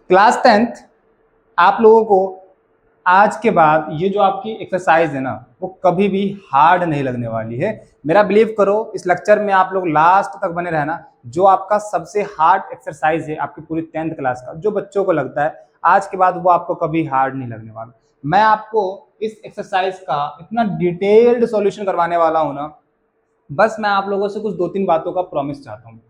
Class 10th आप लोगों को आज के बाद ये जो आपकी एक्सरसाइज है ना वो कभी भी हार्ड नहीं लगने वाली है। मेरा बिलीव करो, इस लेक्चर में आप लोग लास्ट तक बने रहना। जो आपका सबसे हार्ड एक्सरसाइज है आपकी पूरी 10th क्लास का, जो बच्चों को लगता है आज के बाद वो आपको कभी हार्ड नहीं लगने वाला। मैं आपको इस एक्सरसाइज का इतना डिटेल्ड सॉल्यूशन करवाने वाला हूं ना, बस मैं आप लोगों से कुछ 2-3 बातों का प्रॉमिस चाहता हूँ।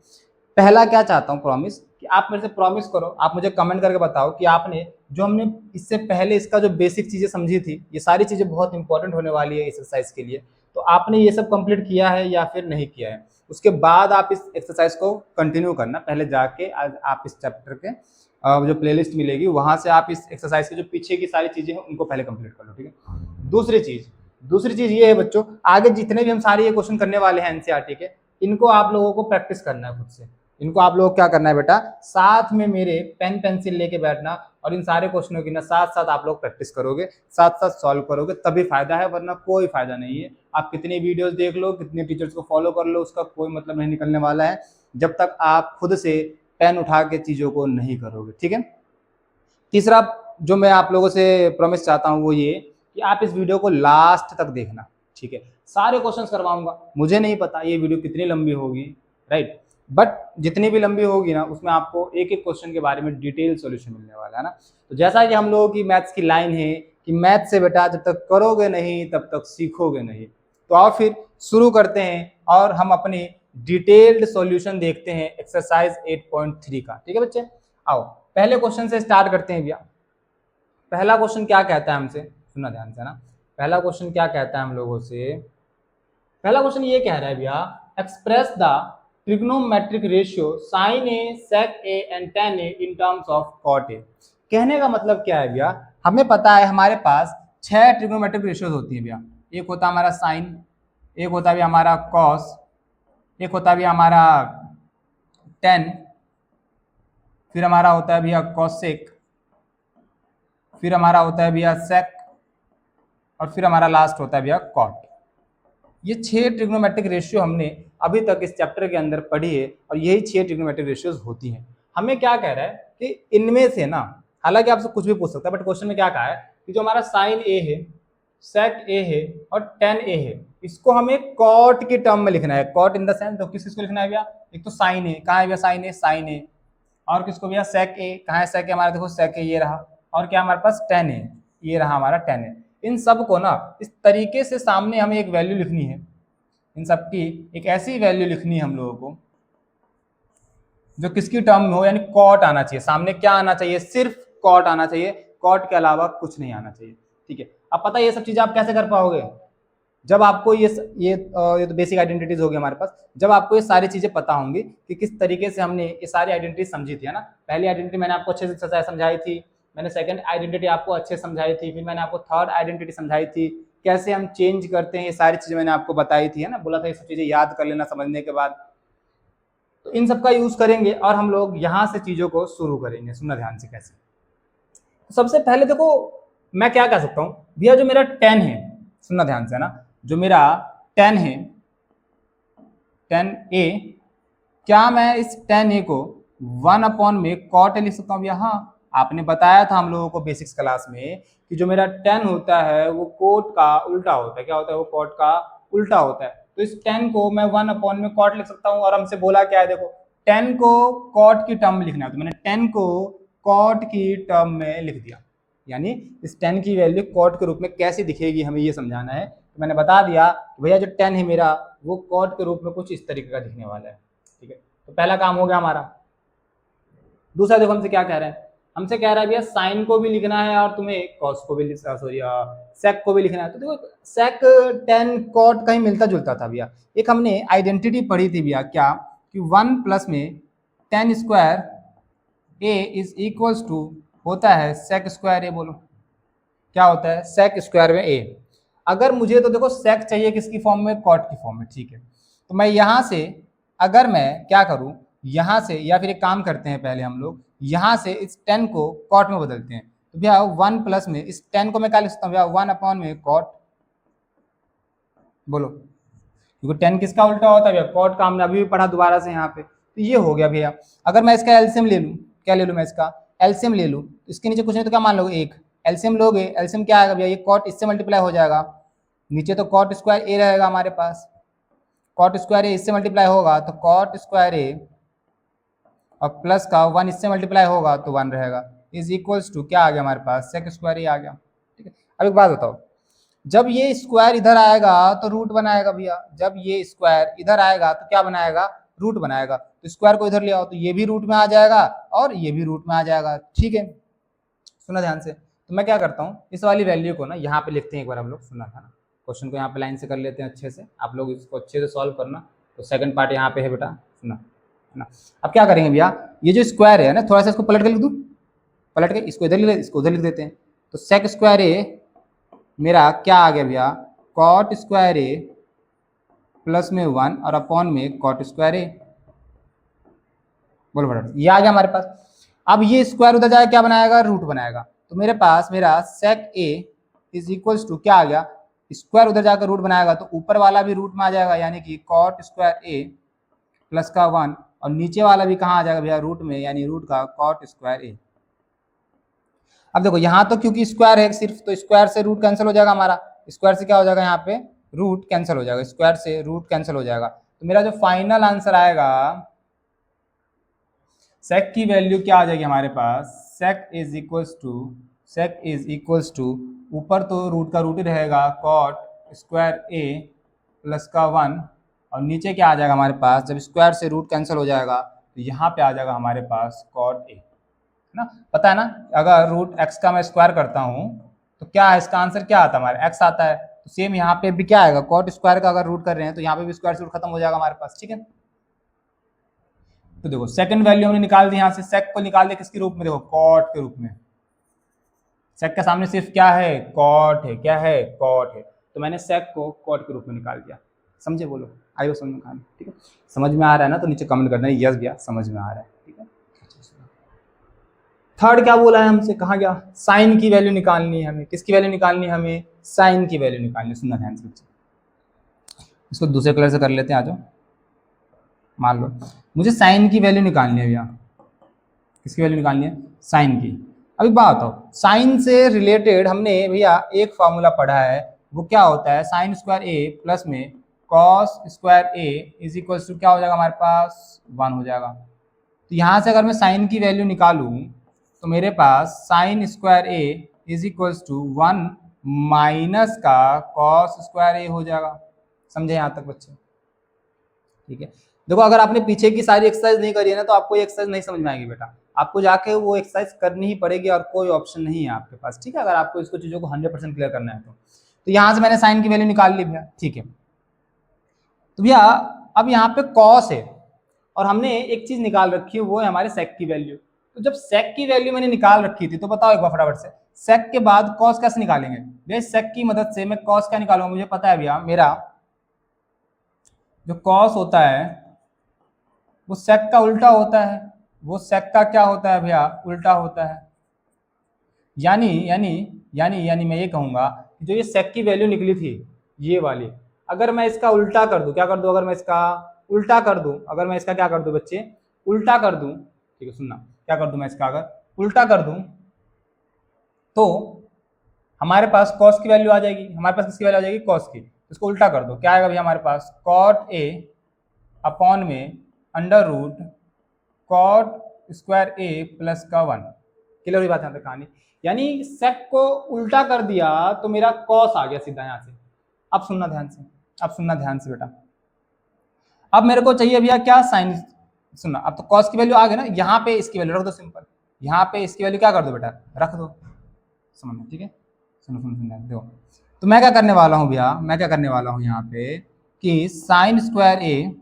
पहला क्या चाहता हूँ प्रॉमिस, कि आप मेरे से प्रॉमिस करो, आप मुझे कमेंट करके बताओ कि आपने जो हमने इससे पहले इसका जो बेसिक चीजें समझी थी, ये सारी चीजें बहुत इंपॉर्टेंट होने वाली है एक्सरसाइज के लिए, तो आपने ये सब कंप्लीट किया है या फिर नहीं किया है। उसके बाद आप इस एक्सरसाइज को कंटिन्यू करना। पहले जाके आज आप इस चैप्टर के जो प्लेलिस्ट मिलेगी वहां से आप इस एक्सरसाइज के जो पीछे की सारी चीजें हैं उनको पहले कंप्लीट कर लो, ठीक है। दूसरी चीज ये है बच्चों, आगे जितने भी हम सारे ये क्वेश्चन करने वाले हैं एनसीईआरटी के, इनको आप लोगों को प्रैक्टिस करना है खुद से। इनको आप लोगों को क्या करना है बेटा, साथ में मेरे पेन पेंसिल लेके बैठना और इन सारे क्वेश्चनों की ना साथ साथ आप लोग प्रैक्टिस करोगे, साथ साथ सॉल्व करोगे, तभी फायदा है, वरना कोई फायदा नहीं है। आप कितनी वीडियोस देख लो, कितने टीचर्स को फॉलो कर लो, उसका कोई मतलब नहीं निकलने वाला है जब तक आप खुद से पेन उठा के चीजों को नहीं करोगे, ठीक है। तीसरा जो मैं आप लोगों से प्रॉमिस चाहता हूँ वो ये कि आप इस वीडियो को लास्ट तक देखना, ठीक है। सारे क्वेश्चंस करवाऊंगा, मुझे नहीं पता ये वीडियो कितनी लंबी होगी, राइट, बट जितनी भी लंबी होगी ना उसमें आपको एक एक क्वेश्चन के बारे में डिटेल सॉल्यूशन मिलने वाला है ना। तो जैसा कि हम लोगों की मैथ्स की लाइन है कि मैथ से बेटा जब तक करोगे नहीं तब तक सीखोगे नहीं, तो आओ फिर शुरू करते हैं और हम अपने डिटेल्ड सॉल्यूशन देखते हैं एक्सरसाइज 8.3 का, ठीक है बच्चे। आओ पहले क्वेश्चन से स्टार्ट करते हैं भैया। पहला क्वेश्चन क्या कहता है हमसे, सुनना ध्यान से ना। पहला क्वेश्चन क्या कहता है हम लोगों से, पहला क्वेश्चन ये कह रहा है भैया, express the trigonometric ratio sine A sec A and tan A in terms of cot A. कहने का मतलब क्या है भैया, हमें पता है हमारे पास 6 ट्रिग्नोमेट्रिक रेशियोज होती हैं भैया। एक होता है हमारा साइन, एक होता है हमारा कॉस, एक होता है हमारा टेन, फिर हमारा होता है भैया कॉसेक, फिर हमारा होता है भैया सेक, और फिर हमारा लास्ट होता है भैया कॉट। ये 6 ट्रिग्नोमेट्रिक रेशियो हमने अभी तक इस चैप्टर के अंदर पढ़ी है और यही 6 ट्रिग्नोमेट्रिक रेशियोज होती हैं। हमें क्या कह रहा है कि इनमें से ना, हालांकि आपसे कुछ भी पूछ सकता है, बट क्वेश्चन में क्या कहा है कि जो हमारा साइन ए है, सेक ए है और टेन ए है, इसको हमें कॉट की टर्म में लिखना है। कॉट इन द सेंस तो किसको लिखना है भैया, एक तो साइन ए, कहाँ है भैया साइन ए, साइन ए, और किसको भैया सेक ए, कहाँ है सेक ए हमारा, देखो सेक ए ये रहा, और क्या हमारे पास टेन ए, ये रहा हमारा टेन ए। इन सब को ना इस तरीके से सामने हमें एक वैल्यू लिखनी है, इन सब की एक ऐसी वैल्यू लिखनी है हम लोगों को जो किसकी टर्म में हो, यानी कॉट आना चाहिए सामने। क्या आना चाहिए, सिर्फ कॉट आना चाहिए, कॉट के अलावा कुछ नहीं आना चाहिए, ठीक है। अब पता है ये सब चीजें आप कैसे कर पाओगे, जब आपको ये तो बेसिक आइडेंटिटीज होगी हमारे पास, जब आपको ये सारी चीजें पता होंगी कि किस तरीके से हमने ये सारी आइडेंटिटी समझी थी, है ना। पहली आइडेंटिटी मैंने आपको अच्छे से समझाई थी, मैंने सेकंड आइडेंटिटी आपको अच्छे से समझाई थी, फिर मैंने आपको थर्ड आइडेंटिटी समझाई थी, कैसे हम चेंज करते हैं, ये सारी चीजें मैंने आपको बताई थी, है ना। बोला था ये सब चीजें याद कर लेना समझने के बाद। तो इन सब का यूज करेंगे और हम लोग यहाँ से चीजों को शुरू करेंगे। सुनना ध्यान से कैसे। तो सबसे पहले देखो मैं क्या कह सकता हूँ भैया, जो मेरा 10 है, सुनना ध्यान से ना, जो मेरा 10 है, 10a, क्या मैं इस 10a को 1 अपॉन में कॉट लिख सकता हूँ भैया। हाँ, आपने बताया था हम लोगों को बेसिक्स क्लास में कि जो मेरा 10 होता है वो कोट का उल्टा होता है। क्या होता है, वो कोट का उल्टा होता है। तो इस 10 को मैं 1 अपॉन में कॉट लिख सकता हूँ, और हमसे बोला क्या है, देखो 10 को कॉट की टर्म में लिखना है, तो मैंने 10 को कॉट की टर्म में लिख दिया। यानी इस 10 की वैल्यू कॉट के रूप में कैसे दिखेगी हमें ये समझाना है। तो मैंने बता दिया भैया जो 10 है मेरा वो कॉट के रूप में कुछ इस तरीके का दिखने वाला है, ठीक है। तो पहला काम हो गया हमारा। दूसरा देखो हमसे क्या कह रहा है, हमसे कह रहा है भैया साइन को भी लिखना है और तुम्हें कॉस को भी सेक को भी लिखना है। तो देखो सेक 10 कॉट कहीं मिलता जुलता था भैया। एक हमने आइडेंटिटी पढ़ी थी भैया, क्या कि 1 प्लस में 10 square A is equals to होता है सेक स्क्वायर ए। बोलो क्या होता है, सेक स्क्वायर में ए। अगर मुझे तो देखो सेक चाहिए किसकी फॉर्म में, कॉट की फॉर्म में, ठीक है। तो मैं यहाँ से अगर मैं क्या करूँ, यहाँ से, या फिर एक काम करते हैं पहले हम लोग यहाँ से इस 10 को कॉट में बदलते हैं। तो भैया 1 प्लस में इस 10 को मैं क्या लिख सकता हूँ भैया, 1 अपॉन में कॉट। बोलो क्योंकि 10 किसका उल्टा होता है भैया, कॉट का। हमने अभी भी पढ़ा दोबारा से यहाँ पे। तो ये हो गया भैया। अगर मैं इसका एलसीएम ले लूँ, क्या ले लूँ मैं इसका, एलसीएम ले लूँ, इसके नीचे कुछ नहीं तो क्या मान लोगे 1, एलसीएम लोगे, एलसीएम क्या आएगा भैया, ये कॉट इससे मल्टीप्लाई हो जाएगा, नीचे तो कॉट स्क्वायर ए रहेगा हमारे पास, कॉट स्क्वायर ए इससे मल्टीप्लाई होगा तो कॉट स्क्वायर ए और प्लस का 1 इससे मल्टीप्लाई होगा तो 1 रहेगा, इज इक्वल्स टू क्या आ गया हमारे पास, सेक स्क्वायर ए आ गया। ठीक है, अब एक बात बताओ, जब ये स्क्वायर इधर आएगा तो रूट बनाएगा भैया, जब ये स्क्वायर इधर आएगा तो क्या बनाएगा, रूट बनाएगा, तो स्क्वायर को इधर ले आओ तो ये भी रूट में आ जाएगा और ये भी रूट में आ जाएगा। ठीक है, सुना ध्यान से, तो मैं क्या करता हूँ, इस वाली वैल्यू को ना यहाँ पे लिखते हैं, एक बार हम लोग सुना था ना, क्वेश्चन को यहाँ पे लाइन से कर लेते हैं अच्छे से, आप लोग इसको अच्छे से सॉल्व करना। तो सेकंड पार्ट यहाँ पे है बेटा, सुना है ना। अब क्या करेंगे भैया, ये जो स्क्वायर है ना, थोड़ा सा इसको पलट के लिख दूँ, पलट के इसको इधर लिख, इसको उधर लिख देते हैं, तो सेक स्क्वायर ए मेरा क्या आ गया भैया, कॉट स्क्वायर ए प्लस में 1 और अपॉन में कॉट स्क्वायर ए, बोलो बड़ा, ये आ गया हमारे पास। अब ये स्क्वायर उधर जाएगा क्या बनाएगा, रूट बनाएगा, तो मेरे पास मेरा सेक ए इज इक्वल्स टू क्या आ गया, स्क्वायर उधर जाकर रूट बनाएगा तो ऊपर वाला भी रूट में आ जाएगा, यानी कि कॉट स्क्वायर ए प्लस का 1 और नीचे वाला भी कहाँ आ जाएगा भैया, रूट में, यानी रूट का कॉट स्क्वायर ए। अब देखो यहाँ तो क्योंकि स्क्वायर है सिर्फ, तो स्क्वायर से रूट कैंसिल हो जाएगा हमारा, स्क्वायर से क्या हो जाएगा यहाँ पे, रूट कैंसिल हो जाएगा, स्क्वायर से रूट कैंसिल हो जाएगा, तो मेरा जो फाइनल आंसर आएगा, सेक की वैल्यू क्या आ जाएगी हमारे पास, सेक इज इक्वल्स टू ऊपर तो रूट का रूट ही रहेगा, कॉट स्क्वायर ए प्लस का 1 और नीचे क्या आ जाएगा हमारे पास, जब स्क्वायर से रूट कैंसिल हो जाएगा तो यहाँ पे आ जाएगा हमारे पास कॉट ए, है ना। पता है ना, अगर रूट एक्स का मैं स्क्वायर करता हूँ तो क्या है, इसका आंसर क्या आता है हमारे, एक्स आता है, तो सेम यहाँ पे भी क्या आएगा, कॉट स्क्वायर का अगर रूट कर रहे हैं तो यहाँ पे भी स्क्वायर से रूट खत्म हो जाएगा हमारे पास। ठीक है, तो देखो सेकंड वैल्यू हमने निकाल दी, यहाँ से सेक को निकाल दिया किसके रूप में, देखो कॉट के रूप में, सेक के सामने सिर्फ क्या है, कॉट है, क्या है, कॉट है, तो मैंने सेक को कॉट के रूप में निकाल दिया। समझे, बोलो आइए समझ में खाने। ठीक है, समझ में आ रहा है ना, तो नीचे कमेंट करना है यस भैया समझ में आ रहा है। ठीक है, थर्ड क्या बोला है हमसे, कहाँ गया, साइन की वैल्यू निकालनी है हमें, किसकी वैल्यू निकालनी है हमें, साइन की वैल्यू निकालनी है। सुनना ध्यान से बच्चे, इसको दूसरे कलर से कर लेते हैं, आ जाओ। मान लो मुझे साइन की वैल्यू निकालनी है भैया, किसकी वैल्यू निकालनी है, साइन की। अभी बात बताओ, साइन से रिलेटेड हमने भैया एक फार्मूला पढ़ा है, वो क्या होता है, साइन स्क्वायर ए प्लस में cos square A is equals to क्या हो जाएगा हमारे पास, 1 हो जाएगा। तो यहाँ से अगर मैं साइन की वैल्यू निकालूं तो मेरे पास sine square A is equals to 1 minus का कॉस स्क्वायर ए हो जाएगा। समझे यहाँ तक बच्चे? ठीक है, देखो अगर आपने पीछे की सारी एक्सरसाइज नहीं करी है ना तो आपको ये एक्सरसाइज नहीं समझ में आएगी बेटा, आपको जाके वो एक्सरसाइज करनी ही पड़ेगी और कोई ऑप्शन नहीं है आपके पास। ठीक है, अगर आपको इसको चीज़ों को 100% क्लियर करना है तो यहाँ से मैंने साइन की वैल्यू निकाल ली भैया। ठीक है, तो भैया अब यहाँ पे कॉस है और हमने एक चीज निकाल रखी है, वो है हमारे सेक की वैल्यू। तो जब सेक की वैल्यू मैंने निकाल रखी थी तो बताओ एक बार फटाफट से, सेक के बाद कॉस कैसे निकालेंगे भैया, सेक की मदद से मैं कॉस क्या निकालूंगा, मुझे पता है भैया मेरा जो कॉस होता है वो सेक का उल्टा होता है, वो सेक का क्या होता है भैया, उल्टा होता है। यानी यानी यानी यानी मैं ये कहूंगा कि जो ये सेक की वैल्यू निकली थी ये वाली, अगर मैं इसका उल्टा कर दूं, क्या कर दूं, अगर मैं इसका उल्टा कर दूं, अगर मैं इसका क्या कर दूं बच्चे, उल्टा कर दूं, ठीक है सुनना, क्या कर दूं मैं इसका अगर उल्टा कर दूं तो हमारे पास कॉस की वैल्यू आ जाएगी, हमारे पास किसकी वैल्यू आ जाएगी, कॉस की। इसको उल्टा कर दो, क्या आएगा भैया हमारे पास, कॉट ए अपॉन में under root cot square A plus का 1। क्लियर हुई बात यहाँ तक कहानी, यानी सेक को उल्टा कर दिया तो मेरा कॉस आ गया सीधा यहाँ से। अब सुनना ध्यान से, अब सुनना ध्यान से बेटा, अब मेरे को चाहिए भैया क्या, साइन। सुनना, अब तो कॉस की वैल्यू आ गई ना, यहाँ पे इसकी वैल्यू रख दो सिंपल, यहाँ पे इसकी वैल्यू क्या कर दो बेटा, रख दो, समझना। ठीक है, सुनो सुनो सुनो देखो, तो मैं क्या करने वाला हूँ भैया, मैं क्या करने वाला हूँ यहाँ पे कि sine square A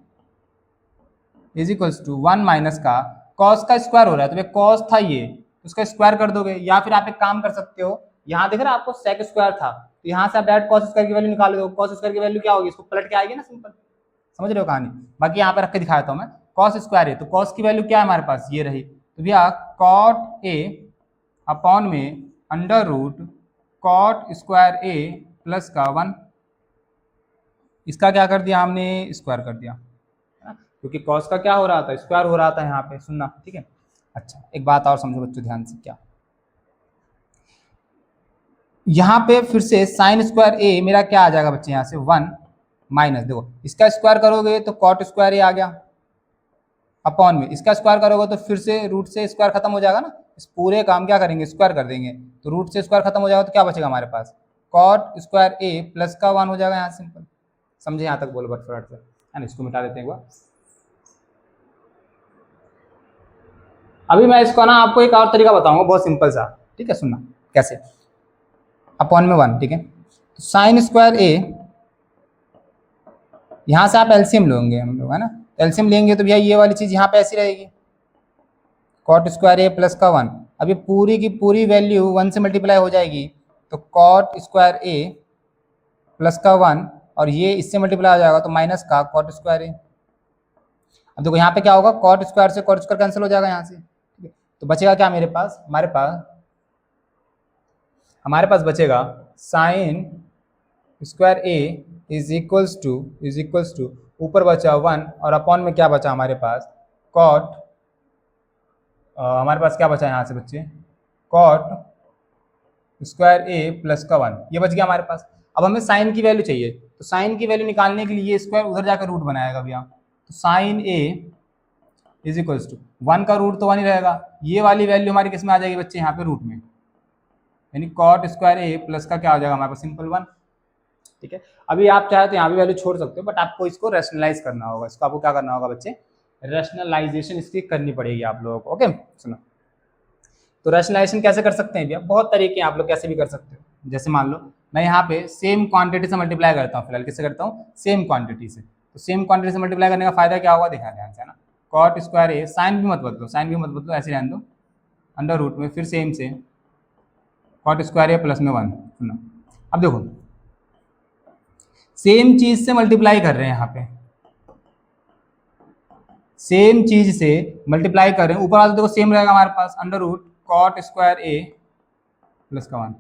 is equals to 1 minus का कॉस का स्क्वायर हो रहा है, तो भाई कॉस था ये, उसका स्क्वायर कर दोगे, या फिर आप एक काम कर सकते हो, यहाँ देख रहे आपको सेक स्क्वायर था तो यहाँ से आप डायरेक्ट कॉस स्क्वायर की वैल्यू निकाल दो, कॉस स्क्वायर की वैल्यू क्या होगी, इसको पलट के आएगी ना सिंपल। समझ रहे हो कहानी, बाकी यहाँ पे रख के दिखाता हूँ मैं, कॉस स्क्वायर है तो कॉस की वैल्यू क्या है हमारे पास, ये रही, तो भैया कॉट ए अपॉन में under root cot square A plus का 1, इसका क्या कर दिया हमने, स्क्वायर कर दिया, क्योंकि कॉस का क्या हो रहा था, स्क्वायर हो रहा था यहाँ पे। सुनना ठीक है, अच्छा एक बात और समझो बच्चों ध्यान से, क्या यहाँ पे फिर से साइन स्क्वायर ए मेरा क्या आ जाएगा बच्चे, यहाँ से 1 माइनस, देखो इसका स्क्वायर करोगे तो कॉट स्क्वायर ए आ गया अपॉन में, इसका स्क्वायर करोगे तो फिर से रूट से स्क्वायर खत्म हो जाएगा ना, इस पूरे काम क्या करेंगे स्क्वायर कर देंगे, तो रूट से स्क्वायर खत्म हो जाएगा तो क्या बचेगा हमारे पास, कॉट स्क्वायर ए प्लस का 1 हो जाएगा यहाँ सिंपल। समझे यहाँ तक, बोलो फटाफट से, है ना, इसको मिटा देते हैं एक बार। अभी मैं इसको ना आपको एक और तरीका बताऊंगा बहुत सिंपल सा, ठीक है, सुनना कैसे, अपॉन में 1, ठीक है, तो साइन स्क्वायर ए, यहां से आप एलसीएम लोगे हम लोग, है ना, एलसीएम लेंगे तो भैया ये वाली चीज यहाँ पे ऐसी रहेगी, कॉट स्क्वायर ए प्लस का 1, अब ये पूरी की पूरी वैल्यू 1 से मल्टीप्लाई हो जाएगी, तो कॉट स्क्वायर ए प्लस का 1, और ये इससे मल्टीप्लाई हो जाएगा तो माइनस का कॉट स्क्वायर ए। अब देखो यहाँ पे क्या होगा, कॉट स्क्वायर से कॉट स्क्वायर कैंसिल हो जाएगा यहाँ से, ठीक है, तो बचेगा क्या मेरे पास, हमारे पास बचेगा sine square A is equals to ऊपर बचा 1 और अपॉन में क्या बचा हमारे पास, कॉट, हमारे पास क्या बचा यहाँ से बच्चे, कॉट स्क्वायर ए प्लस का 1, ये बच गया हमारे पास। अब हमें साइन की वैल्यू चाहिए, तो साइन की वैल्यू निकालने के लिए ये स्क्वायर उधर जाकर रूट बनाएगा भैया, तो sine A is equals to 1 का रूट तो 1 ही रहेगा, ये वाली वैल्यू हमारी किस में आ जाएगी बच्चे, यहाँ पे रूट में, यानी कॉट स्क्वायर ए प्लस का क्या हो जाएगा हमारे पास, सिंपल 1, ठीक है। अभी आप चाहे तो यहाँ भी वैल्यू छोड़ सकते हो, बट आपको इसको रैशनलाइज करना होगा, इसको आपको क्या करना होगा बच्चे, रैशनलाइजेशन इसकी करनी पड़ेगी आप लोगों को, ओके सुनो। तो रैशनलाइजेशन कैसे कर सकते हैं भैया, बहुत तरीके हैं, आप लोग कैसे भी कर सकते हो, जैसे मान लो मैं यहाँ पे सेम क्वांटिटी से मल्टीप्लाई करता हूँ, फिलहाल किससे करता हूँ, सेम क्वांटिटी से, तो सेम क्वांटिटी से मल्टीप्लाई करने का फायदा क्या होगा, देखा ध्यान से, है ना, कॉट स्क्वायर ए, साइन भी मत बदलो, ऐसे रहने दो, अंडर रूट में फिर सेम से कॉट स्क्वायर ए प्लस में 1, सुनो अब देखो सेम चीज से मल्टीप्लाई कर रहे हैं, यहाँ पे सेम चीज से मल्टीप्लाई कर रहे हैं, ऊपर वाला देखो सेम रहेगा हमारे पास, under root cot square A plus का 1।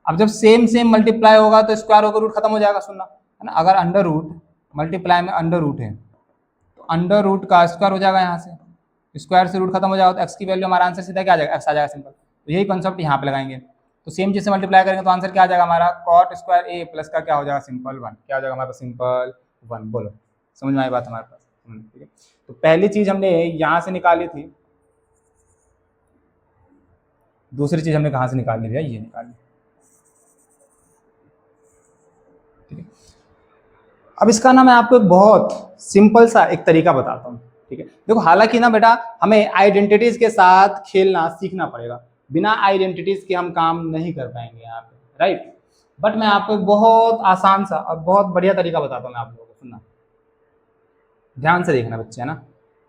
अब जब सेम मल्टीप्लाई होगा तो स्क्वायर होकर रूट खत्म हो जाएगा, सुनना है ना, अगर अंडर रूट मल्टीप्लाई में अंडर रूट है तो अंडर रूट का स्क्वायर हो जाएगा, यहाँ से स्क्वायर से रूट खत्म हो जाएगा, तो एक्स की वैल्यू हमारा आंसर सीधा क्या आ जाएगा, एक्स आ जाएगा सिंपल। तो यही कॉन्सेप्ट यहाँ पे लगाएंगे, तो सेम चीज से मल्टीप्लाई करेंगे तो आंसर क्या आ जाएगा हमारा, कॉट स्क्वायर ए प्लस का क्या हो जाएगा, सिंपल 1, क्या हो जाएगा हमारे पास, सिंपल 1। बोलो समझ में आई बात हमारे पास, ठीक है। तो पहली चीज हमने यहाँ से निकाली थी, दूसरी चीज हमने कहाँ से निकालनी भैया, ये निकाली, ठीक है। अब इसका ना मैं आपको एक बहुत सिंपल सा एक तरीका बताता हूँ, ठीक है। देखो हालांकि ना बेटा हमें आइडेंटिटीज के साथ खेलना सीखना पड़ेगा, बिना आइडेंटिटीज के हम काम नहीं कर पाएंगे यहाँ पे, राइट, बट मैं आपको एक बहुत आसान सा और बहुत बढ़िया तरीका बताता हूँ मैं आप लोगों को, सुनना ध्यान से देखना बच्चे, है ना।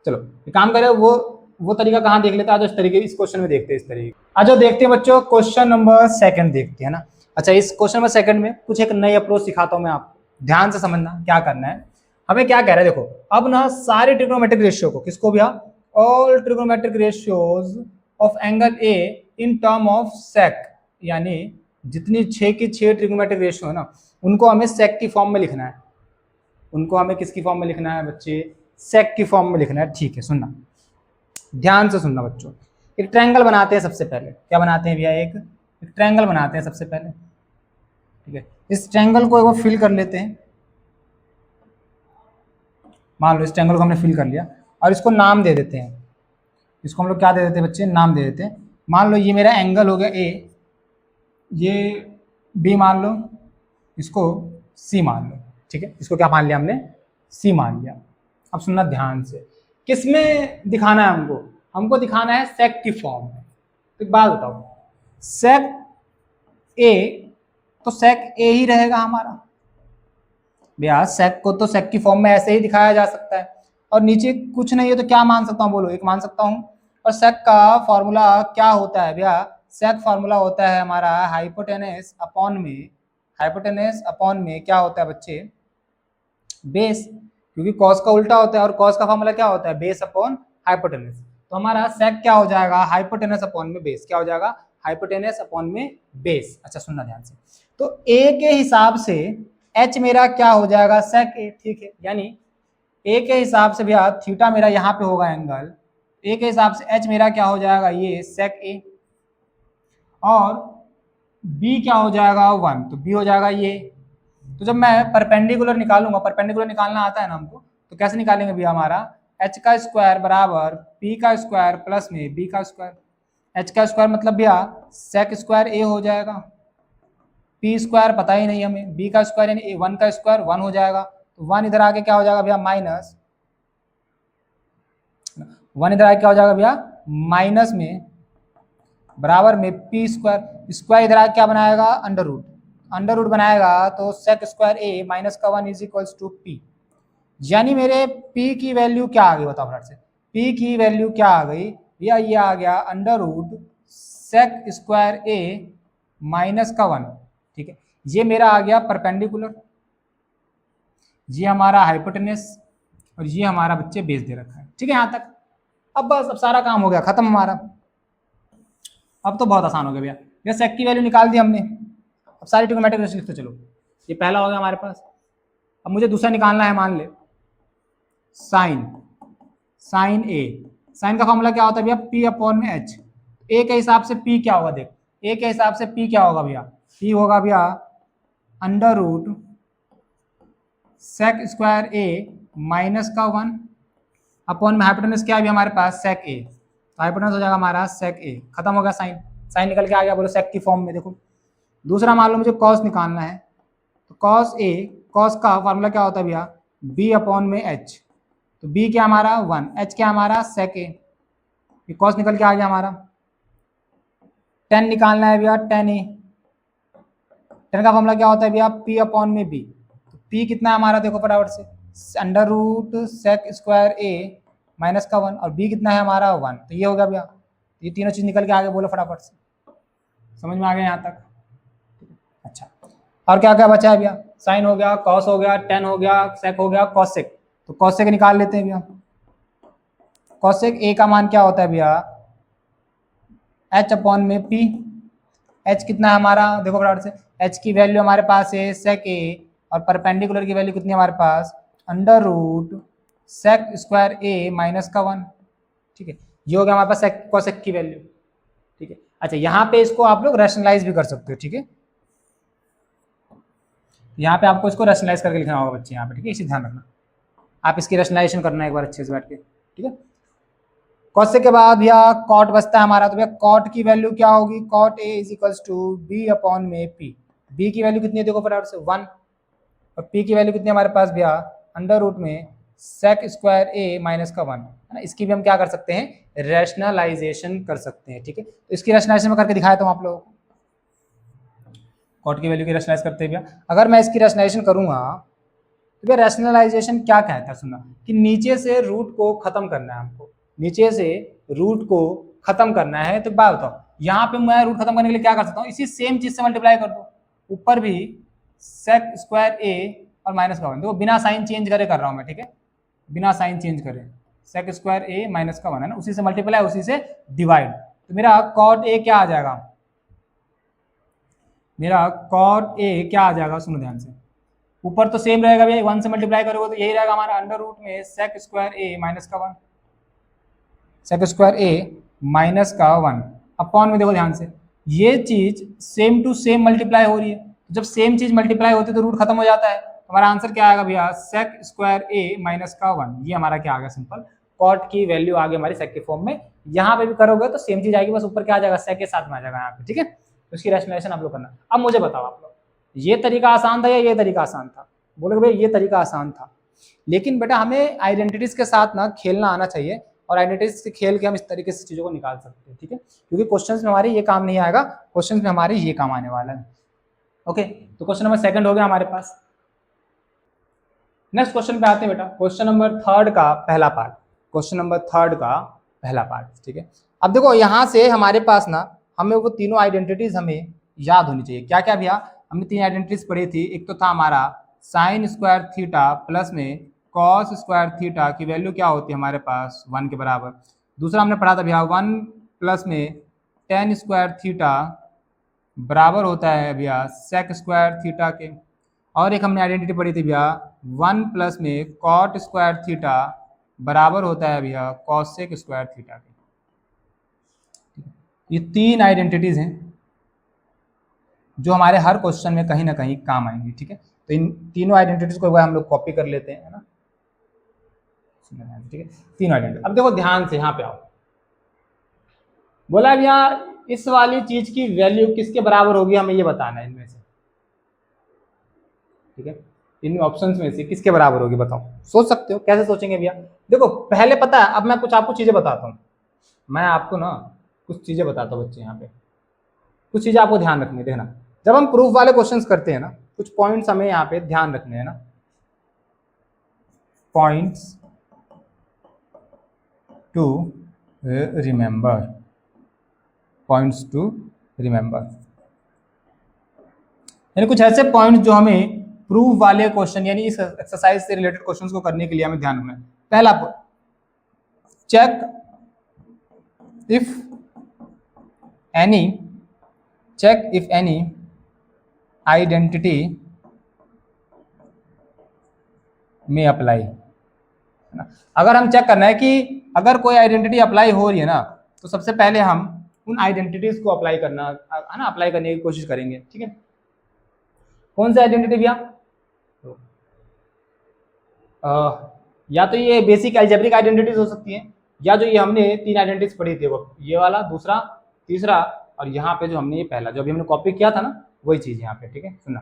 चलो एक काम करें, वो तरीका कहाँ देख लेते हैं, आज इस तरीके इस क्वेश्चन में देखते हैं, इस तरीके आज देखते हैं बच्चों, क्वेश्चन नंबर 2 देखते हैं ना। अच्छा इस क्वेश्चन नंबर 2 में कुछ एक नई अप्रोच सिखाता हूँ मैं आपको, ध्यान से समझना क्या करना है। हमें क्या कह रहा है, देखो अब ना सारे ट्रिग्नोमेट्रिक रेशियो को, किसको भैया, all trigonometric ratios of angle A in term of sec, यानी जितनी 6 की 6 ट्रिग्नोमेट्रिक रेशियो है ना, उनको हमें सेक की फॉर्म में लिखना है, उनको हमें किसकी फॉर्म में लिखना है बच्चे, सेक की फॉर्म में लिखना है, ठीक है। सुनना ध्यान से सुनना बच्चों, एक ट्रायंगल बनाते हैं सबसे पहले, क्या बनाते हैं भैया, एक ट्रायंगल बनाते हैं सबसे पहले, ठीक है। इस ट्रायंगल को एक बार फिल कर लेते हैं, मान लो इस ट्रायंगल को हमने फिल कर लिया और इसको नाम दे देते हैं, इसको हम लोग क्या दे देते हैं बच्चे, नाम दे देते हैं। मान लो ये मेरा एंगल हो गया ए, ये बी मान लो, इसको सी मान लो, ठीक है, इसको क्या मान लिया हमने, सी मान लिया। अब सुनना ध्यान से, किसमें दिखाना है हमको, हमको दिखाना है सेक की फॉर्म में। तो एक बात बताओ, सेक ए, तो सेक ए ही रहेगा हमारा भैया, सेक को तो सेक की फॉर्म में ऐसे ही दिखाया जा सकता है, और नीचे कुछ नहीं है तो क्या मान सकता हूँ, बोलो एक मान सकता हूँ। और सेक का फॉर्मूला क्या होता है भैया, सेक फॉर्मूला होता है हमारा हाइपोटेनस अपॉन में, हाइपोटेनस अपॉन में क्या होता है बच्चे, बेस, क्योंकि कॉस का उल्टा होता है और कॉस का फॉर्मूला क्या होता है, बेस अपॉन हाइपोटेनस। तो हमारा सेक क्या हो जाएगा, हाइपोटेनस अपॉन में बेस, क्या हो जाएगा, हाइपोटेनस अपॉन में बेस। अच्छा सुनना ध्यान से, तो ए के हिसाब से एच मेरा क्या हो जाएगा, सेक ए, ठीक है, यानी ए के हिसाब से भैया थीटा मेरा यहाँ पे होगा एंगल, ए के हिसाब से एच मेरा क्या हो जाएगा, ये सेक ए, और बी क्या हो जाएगा 1, तो बी हो जाएगा ये। तो जब मैं परपेंडिकुलर निकालूंगा, परपेंडिकुलर निकालना आता है ना हमको, तो कैसे निकालेंगे भैया, हमारा एच का स्क्वायर बराबर पी का स्क्वायर प्लस में बी का स्क्वायर। एच का स्क्वायर मतलब भैया सेक स्क्वायर ए हो जाएगा, पी स्क्वायर पता ही नहीं हमें, बी का स्क्वायर यानी 1 का स्क्वायर 1 हो जाएगा, तो 1 इधर आके क्या हो जाएगा भैया माइनस, 1 इधर आके क्या हो जाएगा भैया माइनस में बराबर में पी स्क्वायर, स्क्वायर इधर आके क्या बनाएगा अंडर रूट, अंडर रूट बनाएगा तो सेक स्क्वायर ए माइनस का 1 इज इक्वल्स टू पी। यानी मेरे p की वैल्यू क्या आ गई बताओ फटाफट से, p की वैल्यू क्या आ गई भैया, ये आ गया अंडर रूट सेक स्क्वायर ए माइनस का 1। ठीक है, ये मेरा आ गया परपेंडिकुलर, ये हमारा हाइपोटेनस, और ये हमारा बच्चे बेस दे रखा है। ठीक है यहाँ तक, अब बस अब सारा काम हो गया खत्म हमारा, अब तो बहुत आसान हो गया भैया। भैया सेक की वैल्यू निकाल दी हमने, अब सारी ट्रिग्नोमेट्रिक रेशियो लिखते चलो, ये पहला हो गया हमारे पास। अब मुझे दूसरा निकालना है, मान ले साइन, साइन ए, साइन का फॉर्मूला क्या होता है भैया पी अपॉन में एच। ए के हिसाब से पी क्या होगा, देख ए के हिसाब से पी क्या होगा भैया, पी होगा भैया अंडर रूट सेक स्क्वायर ए माइनस का 1 अपॉन में हाइपोटेनस क्या है भी हमारे पास सेक ए, तो हाइपोटेनस हो जाएगा हमारा सेक ए। खत्म हो गया साइन, साइन निकल के आ गया, बोलो सेक की फॉर्म में। देखो दूसरा मान लो मुझे कॉस निकालना है, तो कॉस ए, कॉस का फॉर्मूला क्या होता है भैया बी अपॉन में एच, तो बी क्या हमारा 1, एच क्या हमारा सेक ए, ये कॉस निकल के आ गया हमारा। टेन निकालना है भैया टेन ए, टेन का फॉर्मूला क्या होता है भैया पी अपॉन में बी, तो पी कितना है हमारा देखो फटाफट से अंडर रूट सेक स्क्वायर ए माइनस का 1, और बी कितना है हमारा 1, तो ये हो गया भैया, ये तीनों चीज निकल के आगे, बोलो फटाफट से, समझ में आ गया यहाँ तक। अच्छा, और क्या क्या बचा है भैया, साइन हो गया, कॉस हो गया, टेन हो गया, सेक हो गया, कॉसेक, तो कॉसेक निकाल लेते हैं भैया। कॉसेक ए का मान क्या होता है भैया एच अपॉन में पी, एच कितना है हमारा देखो फटाफट से, एच की वैल्यू हमारे पास है सेक ए, और परपेंडिकुलर की वैल्यू कितनी है हमारे पास अंडर रूट सेक स्क्वायर ए माइनस का 1। ठीक है, ये हो गया हमारे पास सेक कॉसेक की वैल्यू। ठीक है, अच्छा यहाँ पे इसको आप लोग रैशनलाइज भी कर सकते हो। ठीक है, यहाँ पे आपको इसको रैशनलाइज करके लिखना होगा बच्चे यहाँ पे। ठीक है, इसी ध्यान रखना, आप इसकी रैशनलाइजेशन करना एक बार अच्छे से बैठ के। ठीक है, कॉसेक के बाद भैया कॉट बचता है हमारा, तो भैया कॉट की वैल्यू क्या होगी, cot A is equals to B upon में पी। बी की वैल्यू कितनी है देखो फटाफट से 1, और पी की वैल्यू कितनी है हमारे पास भैया अंडर रूट में सेक स्क्वायर ए माइनस का 1 है ना। इसकी भी हम क्या कर सकते हैं रैशनलाइजेशन कर सकते हैं। ठीक है, तो इसकी रैशनलाइजेशन में करके दिखाया था आप लोगों को, कॉट की वैल्यू की रैशनलाइज करते हैं भैया। अगर मैं इसकी रैशनलाइजेशन करूंगा तो भैया रैशनलाइजेशन क्या कहता है सुनना, कि नीचे से रूट को खत्म करना है हमको, नीचे से रूट को खत्म करना है। तो बात बताओ यहाँ पे मैं रूट खत्म करने के लिए क्या कर सकता हूँ, इसी सेम चीज से मल्टीप्लाई कर दो, ऊपर भी सेक स्क्वायर ए और माइनस का 1, देखो बिना साइन चेंज करे कर रहा हूँ मैं। ठीक है, बिना साइन चेंज करे सेक स्क्वायर ए माइनस का 1 है ना, उसी से मल्टीप्लाई उसी से डिवाइड, तो मेरा कॉट ए क्या आ जाएगा, मेरा कॉट ए क्या आ जाएगा सुनो ध्यान से, ऊपर तो सेम रहेगा भैया 1 से मल्टीप्लाई करोगे तो यही रहेगा हमारा अंडर रूट में सेक स्क्वायर ए माइनस का 1, सेक स्क्वायर ए माइनस का 1 अपॉन में, देखो ध्यान से ये चीज सेम टू सेम मल्टीप्लाई हो रही है, जब सेम चीज मल्टीप्लाई होती है तो रूट खत्म हो जाता है। हमारा आंसर क्या आएगा भैया सेक स्क्वायर ए माइनस का 1, ये हमारा क्या आ गया सिंपल कॉट की वैल्यू आ गई हमारी सेक के फॉर्म में। यहाँ पे भी करोगे तो सेम चीज आएगी, बस ऊपर क्या आ जाएगा सेक के साथ में आ जाएगा यहाँ पे। ठीक है, तो इसकी रैशनलाइजेशन आप लोग करना। अब मुझे बताओ आप लोग ये तरीका आसान था या ये तरीका आसान था, बोलोगे भैया ये तरीका आसान था, लेकिन बेटा हमें आइडेंटिटीज के साथ ना खेलना आना चाहिए, और आइडेंटिटीज से खेल के हम इस तरीके से चीजों को निकाल सकते हैं। ठीक है, क्योंकि क्वेश्चंस में हमारे ये काम नहीं आएगा, क्वेश्चंस में हमारे ये काम आने वाला है। ओके, तो क्वेश्चन नंबर 2 हो गया हमारे पास। नेक्स्ट क्वेश्चन पे आते हैं बेटा, क्वेश्चन नंबर 3 का पहला पार्ट, क्वेश्चन नंबर 3 का पहला पार्ट। ठीक है, अब देखो यहाँ से हमारे पास ना हमें वो तीनों आइडेंटिटीज हमें याद होनी चाहिए। क्या क्या भैया, हमने 3 आइडेंटिटीज पढ़ी थी, एक तो था हमारा साइन स्क्वायर थीटा प्लस में कॉस स्क्वायर थीटा की वैल्यू क्या होती है हमारे पास 1 के बराबर। दूसरा हमने पढ़ा था भैया 1 प्लस में टेन स्क्वायर थीटा बराबर होता है भैया सेक स्क्वायर थीटा के। और एक हमने आइडेंटिटी पढ़ी थी भैया 1 प्लस में कॉट स्क्वायर थीटा बराबर होता है भैया कॉसेक स्क्वायर थीटा के। ये तीन आइडेंटिटीज हैं जो हमारे हर क्वेश्चन में कहीं ना कहीं काम आएंगी, ठीक है। तो इन तीनों आइडेंटिटीज को एक बार हम लोग कॉपी कर लेते हैं, है ना, ठीक है। तीनों आइडेंटिटी, अब देखो ध्यान से यहाँ पे आओ। बोला भैया इस वाली चीज की वैल्यू किसके बराबर होगी, हमें ये बताना है इनमें से, ठीक है। इन ऑप्शंस में से किसके बराबर होगी बताओ। सोच सकते हो, कैसे सोचेंगे भैया। देखो पहले पता है, अब मैं कुछ आपको चीजें बताता हूँ, मैं आपको ना कुछ चीजें बताता हूँ बच्चे, यहाँ पे कुछ चीजें आपको ध्यान रखनी है। देखना, जब हम प्रूफ वाले क्वेश्चंस करते हैं ना, कुछ पॉइंट्स हमें यहाँ पे ध्यान रखने हैं ना, points to remember, points to remember, यानी कुछ ऐसे पॉइंट्स जो हमें प्रूफ वाले क्वेश्चन यानी इस एक्सरसाइज से रिलेटेड क्वेश्चंस को करने के लिए हमें ध्यान रखना है। पहला point, check if any identity में अप्लाई, है ना। अगर हम चेक करना है कि अगर कोई आइडेंटिटी अप्लाई हो रही है ना, तो सबसे पहले हम उन आइडेंटिटीज को अप्लाई करना है ना, अप्लाई करने की कोशिश करेंगे, ठीक है। कौन सी आइडेंटिटी भैया, या तो ये बेसिक अलजेब्रिक आइडेंटिटीज हो सकती हैं, या जो ये हमने तीन आइडेंटिटीज पढ़ी थी, वो ये वाला, दूसरा, तीसरा, और यहाँ पे जो हमने ये पहला जो अभी हमने कॉपी किया था ना, वही चीज यहाँ पे, ठीक है। सुनना,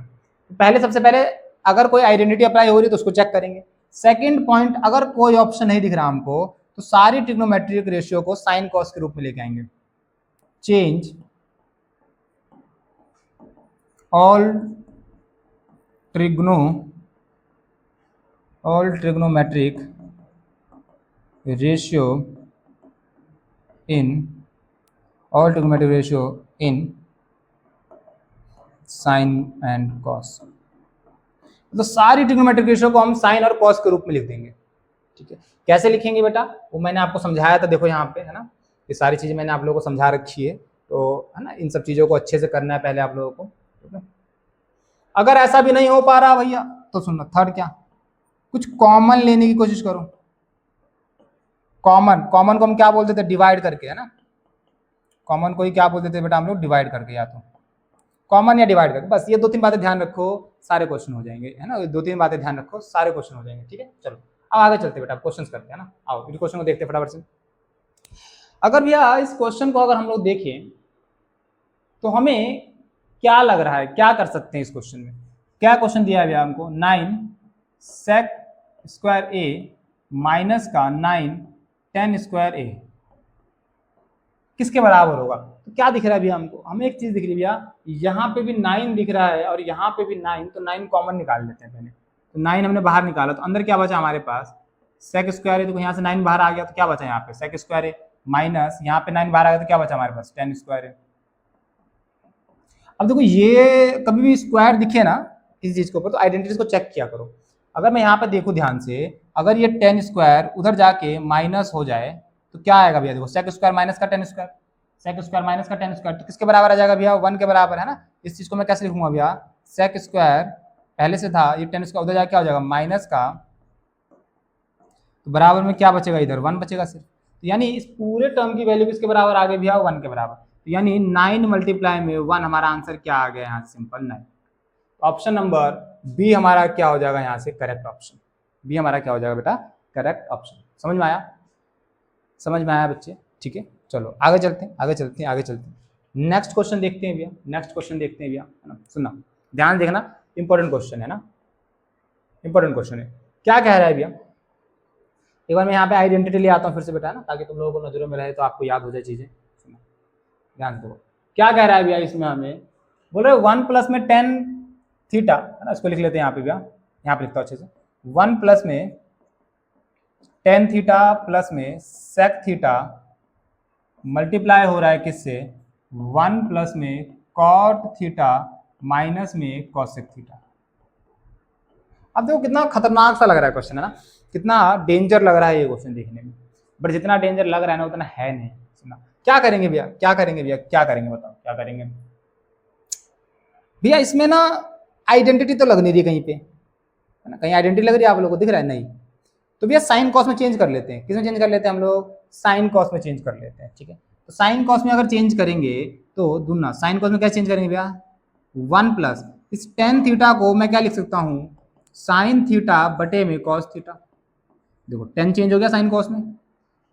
पहले सबसे पहले अगर कोई आइडेंटिटी अप्लाई हो रही है तो उसको चेक करेंगे। सेकंड पॉइंट, अगर कोई ऑप्शन नहीं दिख रहा हमको, तो सारी ट्रिग्नोमेट्रिक रेशियो को साइन कॉस के रूप में लेके आएंगे। Change all trigonometric ratio in sine and cos. तो सारी ट्रिग्नोमेट्रिक रेशियो को हम साइन और कॉस के रूप में लिख देंगे, ठीक है। कैसे लिखेंगे बेटा, वो मैंने आपको समझाया था, देखो यहाँ पे, है ना, ये सारी चीजें मैंने आप लोगों को समझा रखी है, तो है ना, इन सब चीजों को अच्छे से करना है पहले आप लोगों को, ठीक है। अगर ऐसा भी नहीं हो पा रहा भैया तो सुनना, थर्ड क्या, कुछ कॉमन लेने की कोशिश करो। कॉमन को हम क्या बोलते थे, डिवाइड करके, है ना। कॉमन को ही क्या बोलते थे बेटा हम लोग, डिवाइड करके, या तो कॉमन या डिवाइड करके, बस ये दो तीन बातें ध्यान रखो, सारे क्वेश्चन हो जाएंगे, है ना। दो तीन बातें ध्यान रखो, सारे क्वेश्चन हो जाएंगे, ठीक है। चलो अब आगे चलते बेटा, क्वेश्चन करते हैं ना। आओ इस क्वेश्चन को देखते हैं फटाफट से। अगर भैया इस क्वेश्चन को अगर हम लोग देखें तो हमें क्या लग रहा है, क्या कर सकते हैं इस क्वेश्चन में। क्या क्वेश्चन दिया है भैया हमको, 9 sec स्क्वायर ए माइनस का 9 tan स्क्वायर ए किसके बराबर होगा। तो क्या दिख रहा है भैया हमको, हमें एक चीज दिख रही है भैया, यहाँ पे भी 9 दिख रहा है और यहाँ पे भी 9, तो 9 कॉमन निकाल लेते हैं पहले। तो 9 हमने बाहर निकाला, तो अंदर क्या बचा हमारे पास, सेक स्क्वायर है, तो यहाँ से 9 बाहर आ गया, तो क्या बचा यहाँ पे सेक स्क्वायर है, माइनस यहाँ पे 9 बाहर आ गया, तो क्या बचा हमारे पास tan स्क्वायर है। अब देखो ये कभी भी स्क्वायर दिखे ना इस चीज के ऊपर, तो आइडेंटिटीज को चेक किया करो। अगर मैं यहाँ पे देखूं ध्यान से, अगर ये tan स्क्वायर उधर जाके माइनस हो जाए तो क्या आएगा भैया, देखो सेक स्क्वायर माइनस का tan square, sec square minus का tan स्क्वायर, तो किसके बराबर आ जाएगा भैया, 1 के बराबर, है ना। इस चीज को मैं कैसे लिखूंगा भैया, सेक स्क्वायर पहले से था, ये tan स्क्वायर उधर जाके क्या हो जाएगा माइनस का, तो बराबर में क्या बचेगा, इधर 1 बचेगा सिर्फ। तो यानी इस पूरे टर्म की वैल्यू किसके बराबर आ गई भैया, 1 के बराबर। तो यानी 9 मल्टीप्लाई में 1, हमारा आंसर क्या आ गया यहाँ, सिंपल 9। ऑप्शन नंबर बी हमारा क्या हो जाएगा यहाँ से, करेक्ट ऑप्शन। बी हमारा क्या हो जाएगा बेटा, करेक्ट ऑप्शन। समझ में आया, समझ में आया बच्चे, ठीक है। चलो आगे चलते हैं, आगे चलते हैं, आगे चलते हैं। नेक्स्ट क्वेश्चन देखते हैं भैया, नेक्स्ट क्वेश्चन देखते हैं भैया, है ना। सुनना, ध्यान देखना, इंपॉर्टेंट क्वेश्चन है ना, इंपॉर्टेंट क्वेश्चन है। क्या कह रहा है भैया, एक बार मैं यहाँ पे आइडेंटिटी ले आता हूँ फिर से बेटा ना, ताकि तुम लोगों को नजरों में रहे, तो आपको याद हो जाए चीजें। सुनो ध्यान दो, क्या कह रहा है भैया इसमें, हमें बोल रहे 1 प्लस में tan थीटा, है ना, इसको लिख लेते हैं यहाँ पे भैया, यहाँ पे लिखता हूँ अच्छे से, 1 प्लस में tan थीटा प्लस में sec थीटा मल्टीप्लाई हो रहा है किससे, 1 प्लस में cot थीटा माइनस में cosec थीटा। अब देखो कितना खतरनाक सा लग रहा है क्वेश्चन, है ना, कितना डेंजर लग रहा है ये क्वेश्चन देखने में, बट जितना डेंजर लग रहा है ना उतना है नहीं। सुना, क्या करेंगे भैया, क्या करेंगे भैया, क्या करेंगे बताओ, क्या करेंगे भैया। इसमें ना आइडेंटिटी तो लग नहीं रही कहीं पे, है ना, कहीं आइडेंटिटी लग रही है आप लोगों को, दिख रहा है नहीं। तो भैया साइन कॉस में चेंज कर लेते हैं, किसमें चेंज कर लेते हैं हम लोग, साइन कॉस में चेंज कर लेते हैं, ठीक है। तो साइन कॉस में अगर चेंज करेंगे तो दुना, साइन कॉस में क्या चेंज करेंगे भैया, 1 प्लस इस टेन थीटा को मैं क्या लिख सकता हूँ, साइन थीटा बटे में कॉस थीटा। देखो टेन चेंज हो गया साइन कॉस में।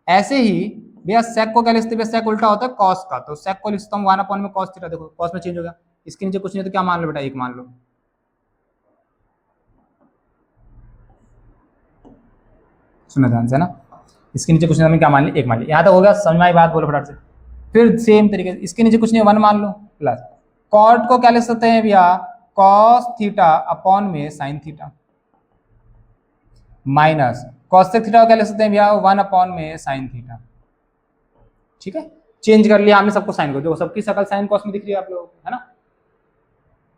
ऐसे ही भैया सेक को क्या लिखते हैं, सेक उल्टा होता है कॉस का, तो सेक को लिखता हूँ 1 अपॉन में कॉस थीटा। देखो कॉस में चेंज हो गया, इसके नीचे कुछ नहीं तो क्या मान लो बेटा, एक मान लो। सुना ध्यान से ना, इसके नीचे कुछ नहीं क्या मान लिया, एक मान लिया। यहाँ तक हो गया, समझ में आई बात, बोलो फटाफट से। फिर सेम तरीके से इसके नीचे कुछ नहीं, 1 मान लो प्लस कॉट को क्या लिख सकते हैं भैया, कॉस थीटा अपॉन में sign theta, minus cosec theta को क्या लिख सकते हैं भैया, 1 अपॉन में साइन थीटा। ठीक है, चेंज कर लिया हमने सबको साइन को, देखो सबकी शकल साइन कॉस में दिख रही है आप लोगों को, है ना।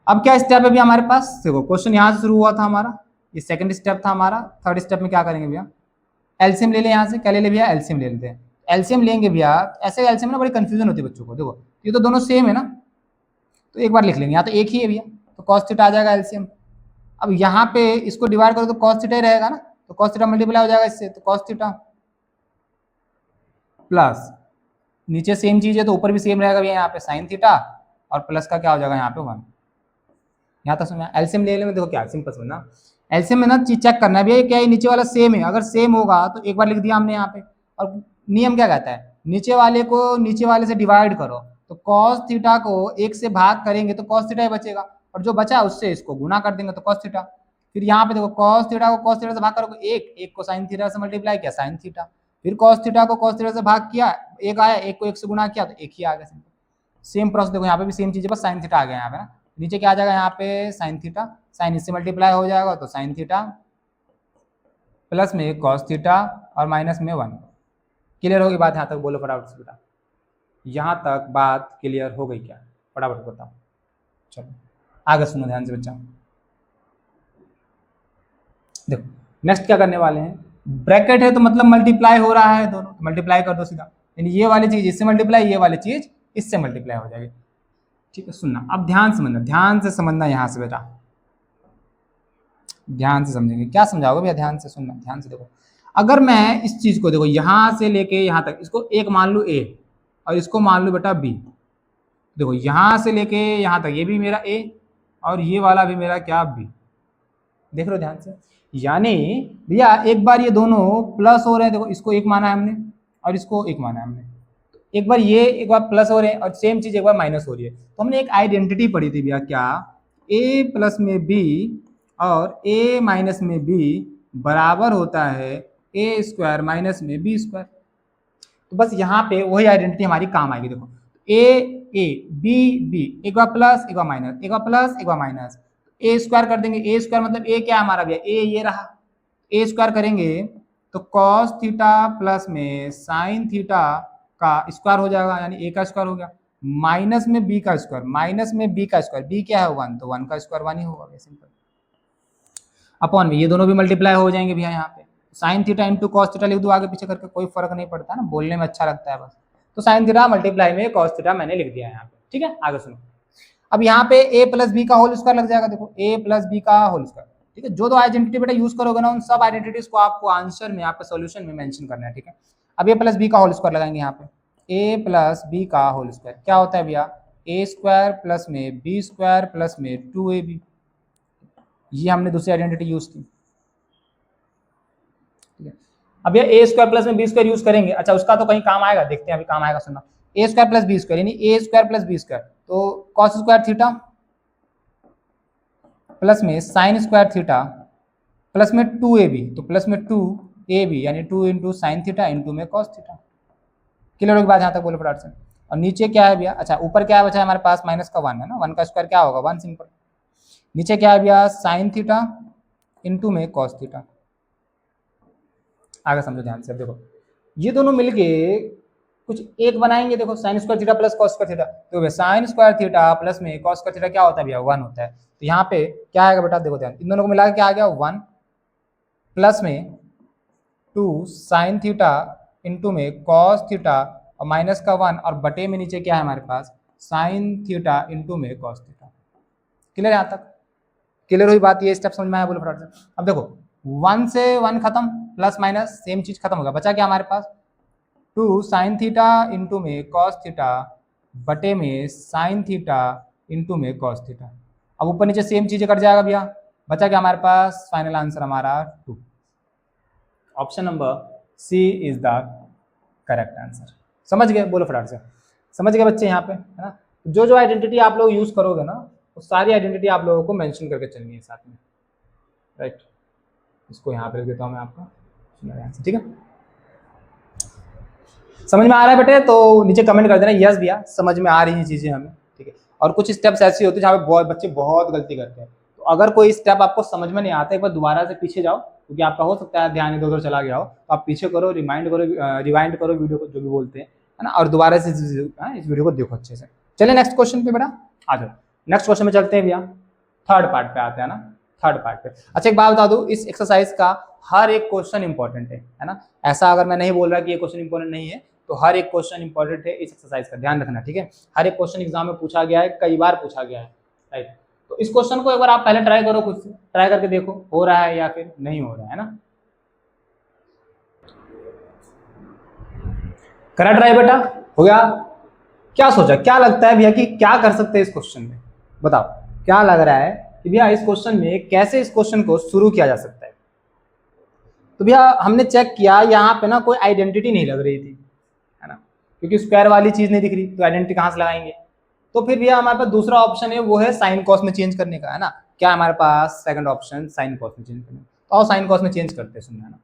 अब क्या स्टेप है भैया हमारे पास, देखो क्वेश्चन यहाँ से शुरू हुआ था हमारा, ये सेकंड स्टेप था हमारा। थर्ड स्टेप में क्या करेंगे भैया, एलसीएम ले ले, यहाँ से क्या ले ले भैया, एलसीएम ले लेते हैं। एलसीएम लेंगे भैया, ऐसे एलसीएम ना बड़ी कंफ्यूजन होती है बच्चों को। देखो ये तो दोनों सेम है ना, तो एक बार लिख लेंगे, यहाँ तो एक ही है भैया, तो कॉस थीटा आ जाएगा एलसीएम। अब यहाँ पे इसको डिवाइड करो तो कॉस थीटा ही रहेगा ना, तो कॉस थीटा मल्टीप्लाई हो जाएगा इससे, तो कॉस थीटा प्लस नीचे सेम चीज है तो ऊपर भी सेम रहेगा भैया, यहाँ पे साइन थीटा और प्लस का क्या हो जाएगा यहाँ पे 1। यहाँ तक समझ, एलसीएम ले लेंगे। देखो क्या सिंपल समझना, एलसीएम में ना चीज चेक करना है भैया क्या ये नीचे वाला सेम है, अगर सेम होगा तो एक बार लिख दिया हमने यहाँ पे। और नियम क्या कहता है, नीचे वाले को नीचे वाले से डिवाइड करो, तो कॉस थीटा को 1 से भाग करेंगे तो कॉस थीटा ही बचेगा, और जो बचा उससे इसको गुना कर देंगे तो कॉस थीटा। फिर यहाँ पे देखो कॉस थीटा को कॉस थीटा से भाग करो, एक को साइन थीटा से मल्टीप्लाई किया साइन थीटा, फिर कॉस थीटा को कॉस थीटा से भाग किया, एक आया, एक को 1 से गुना किया तो एक ही आ गया। सेम प्रोसेस देखो यहाँ पे भी सेम चीज है, बस साइन थीटा आ गया यहाँ पे ना, नीचे क्या आ जाएगा यहाँ पे साइन थीटा, साइन इससे मल्टीप्लाई हो जाएगा तो साइन थीटा प्लस में कॉस थीटा और माइनस में 1। क्लियर होगी बात यहाँ तक, बोलो फटाफट से बेटा, यहाँ तक बात क्लियर हो गई क्या, फटाफट बताओ। चलो आगे सुनो ध्यान से बच्चा, देखो नेक्स्ट क्या करने वाले हैं, ब्रैकेट है तो मतलब मल्टीप्लाई हो रहा है दोनों, तो मल्टीप्लाई कर दो सीधा, यानी ये वाली चीज इससे मल्टीप्लाई, ये वाली चीज इससे मल्टीप्लाई हो जाएगी। ठीक है, सुनना अब ध्यान समझना, ध्यान से समझना यहाँ से बेटा, ध्यान से समझेंगे, क्या समझाओगे भैया, ध्यान से सुनना, ध्यान से देखो। अगर मैं इस चीज को देखो यहाँ से लेके यहाँ तक, इसको एक मान लू ए और इसको मान लू बेटा बी, देखो यहाँ से लेके यहाँ तक ये भी मेरा ए और ये वाला भी मेरा क्या बी, देख रहे हो ध्यान से। यानी भैया एक बार ये दोनों प्लस हो रहे हैं, देखो इसको एक माना है हमने और इसको एक माना है हमने, एक बार ये एक बार प्लस हो रहे हैं और सेम चीज एक बार माइनस हो रही है। तो हमने एक आइडेंटिटी पढ़ी थी भैया, क्या, ए प्लस में बी और ए माइनस में बी बराबर होता है ए स्क्वायर माइनस में बी स्क्वायर। तो बस यहाँ पे वही आइडेंटिटी हमारी काम आएगी। देखो ए बी बी, एक बार प्लस एक बार माइनस, एक बार प्लस एक बार माइनस, ए स्क्वायर कर देंगे, ए स्क्वायर मतलब ए क्या है हमारा भैया, ए ये रहा, ए स्क्वायर करेंगे तो कॉस थीटा प्लस में साइन थीटा का स्क्वायर हो जाएगा, यानी ए का स्क्वायर हो गया, माइनस में बी का स्क्वायर, माइनस में बी का स्क्वायर, बी क्या है 1, तो 1 का स्क्वायर 1 ही होगा, सिंपल, अपॉन में ये दोनों भी मल्टीप्लाई हो जाएंगे भैया। यहाँ पे sine theta into cos theta लिख दो आगे पीछे करके, कोई फर्क नहीं पड़ता ना, बोलने में अच्छा लगता है बस। तो साइन थीटा मल्टीप्लाई में कॉस थीटा मैंने लिख दिया है यहाँ पे, ठीक है। आगे सुनो, अब यहाँ पे ए प्लस बी का होल स्क्वायर लग जाएगा, देखो ए प्लस बी का होल स्क्वायर, ठीक है। जो दो आइडेंटिटी बेटा यूज करोगे ना, उन सब आइडेंटिटीज को आपको आंसर में, आपके सोल्यूशन में मेंशन करना है, ठीक है। अब ए प्लस बी का होल स्क्वायर लगाएंगे यहाँ पे, ए प्लस बी का होल स्क्वायर क्या होता है भैया, ए स्क्वायर प्लस में बी स्क्वायर प्लस में 2ab, ये हमने दूसरी आइडेंटिटी यूज की, ठीक है। अब ये ए स्क्वायर प्लस में बी स्क्वायर यूज करेंगे, अच्छा उसका तो कहीं काम आएगा, देखते हैं अभी काम आएगा, सुनना, ए स्क्वायर प्लस बी स्क्वायर यानी ए स्क्वायर प्लस बी स्क्वायर, तो कॉस स्क्वायर थीटा प्लस में साइन स्क्वायर थीटा प्लस में 2ab, तो प्लस में 2ab यानी 2 इंटू साइन थीटा इंटू में कॉस थीटा। क्लियर होगी बात यहाँ तक, बोलो फटाफट से। और नीचे क्या है भैया, अच्छा ऊपर क्या बचा है हमारे पास, माइनस का 1 है ना, 1 का स्क्वायर क्या होगा 1, सिंपल। नीचे क्या है भैया, साइन थीटा इंटू में कॉस थीटा। आगे समझो ध्यान से, देखो ये दोनों मिलके कुछ एक बनाएंगे, देखो sign square theta plus cos square theta, तो साइन स्क्वायर थीटा प्लस में कॉस स्क्वायर थीटा क्या होता है भैया 1 होता है। तो यहाँ पे क्या आएगा बेटा, देखो ध्यान, इन दोनों को मिला के क्या आ गया 1 प्लस में 2 साइन थीटा इंटू में कॉस थीटा और माइनस का 1 और बटे में नीचे क्या है हमारे पास साइन थीटा इंटू में कॉस थीटा। क्लियर यहाँ तक, क्लियर हुई बात, ये स्टेप समझ में आया, बोलो फटाफट से। अब देखो 1 से 1 खत्म, प्लस माइनस सेम चीज खत्म होगा, बचा क्या हमारे पास 2 साइन थीटा इंटू में कॉस थीटा बटे में साइन थीटा इंटू में कॉस थीटा। अब ऊपर नीचे सेम चीजें कट जाएगा भैया, बचा क्या हमारे पास, फाइनल आंसर हमारा 2। Option number C is the correct answer. समझ गए, बोलो फटाफट से, समझ गए बच्चे यहाँ पे, है ना। जो जो आइडेंटिटी आप लोग यूज करोगे ना, वो सारी आइडेंटिटी आप लोगों को मेंशन करके चलनी है साथ में, राइट। इसको यहाँ पे लिख देता हूँ मैं आपका, ठीक है। समझ में आ रहा है बेटे, तो नीचे कमेंट कर देना यस भैया समझ में आ रही हैं चीजें हमें, ठीक है। और कुछ स्टेप्स ऐसी होती है जहाँ पे बच्चे बहुत गलती करते हैं, तो अगर कोई स्टेप आपको समझ में नहीं आता एक बार दोबारा से पीछे जाओ, क्योंकि आपका हो सकता है ध्यान इधर उधर चला गया हो, तो आप पीछे करो, रिवाइंड करो वीडियो को, जो भी बोलते हैं, है ना, और दोबारा से इस वीडियो को देखो अच्छे से। चलिए नेक्स्ट क्वेश्चन पे बेटा आ जाओ, नेक्स्ट क्वेश्चन में चलते हैं भैया, थर्ड पार्ट पे आते हैं ना, थर्ड पार्ट पे। अच्छा एक बात बता दूं, इस एक्सरसाइज का हर एक क्वेश्चन इंपॉर्टेंट है ना, ऐसा अगर मैं नहीं बोल रहा कि ये क्वेश्चन इंपॉर्टेंट नहीं है, तो हर एक क्वेश्चन इंपॉर्टेंट है इस एक्सरसाइज का, ध्यान रखना, ठीक है। हर एक क्वेश्चन एग्जाम में पूछा गया है, कई बार पूछा गया है, राइट। तो इस क्वेश्चन को एक बार आप पहले ट्राई करो, खुद से ट्राई करके देखो हो रहा है या फिर नहीं हो रहा है ना। करा ट्राई बेटा, हो गया। क्या सोचा, क्या लगता है भैया कि क्या कर सकते हैं इस क्वेश्चन में, बताओ क्या लग रहा है कि भैया इस क्वेश्चन में कैसे इस क्वेश्चन को शुरू किया जा सकता है। तो भैया हमने चेक किया यहाँ पे ना कोई आइडेंटिटी नहीं लग रही थी, है ना, क्योंकि स्क्वायर वाली चीज नहीं दिख रही, तो आइडेंटिटी कहाँ से लगाएंगे। तो फिर भैया हमारे पास दूसरा ऑप्शन है, वो है साइन कॉस में चेंज करने का, है ना। क्या हमारे पास सेकंड ऑप्शन साइन कॉस में चेंज करने का, तो और साइन कॉस में चेंज करते हैं, सुनना है ना।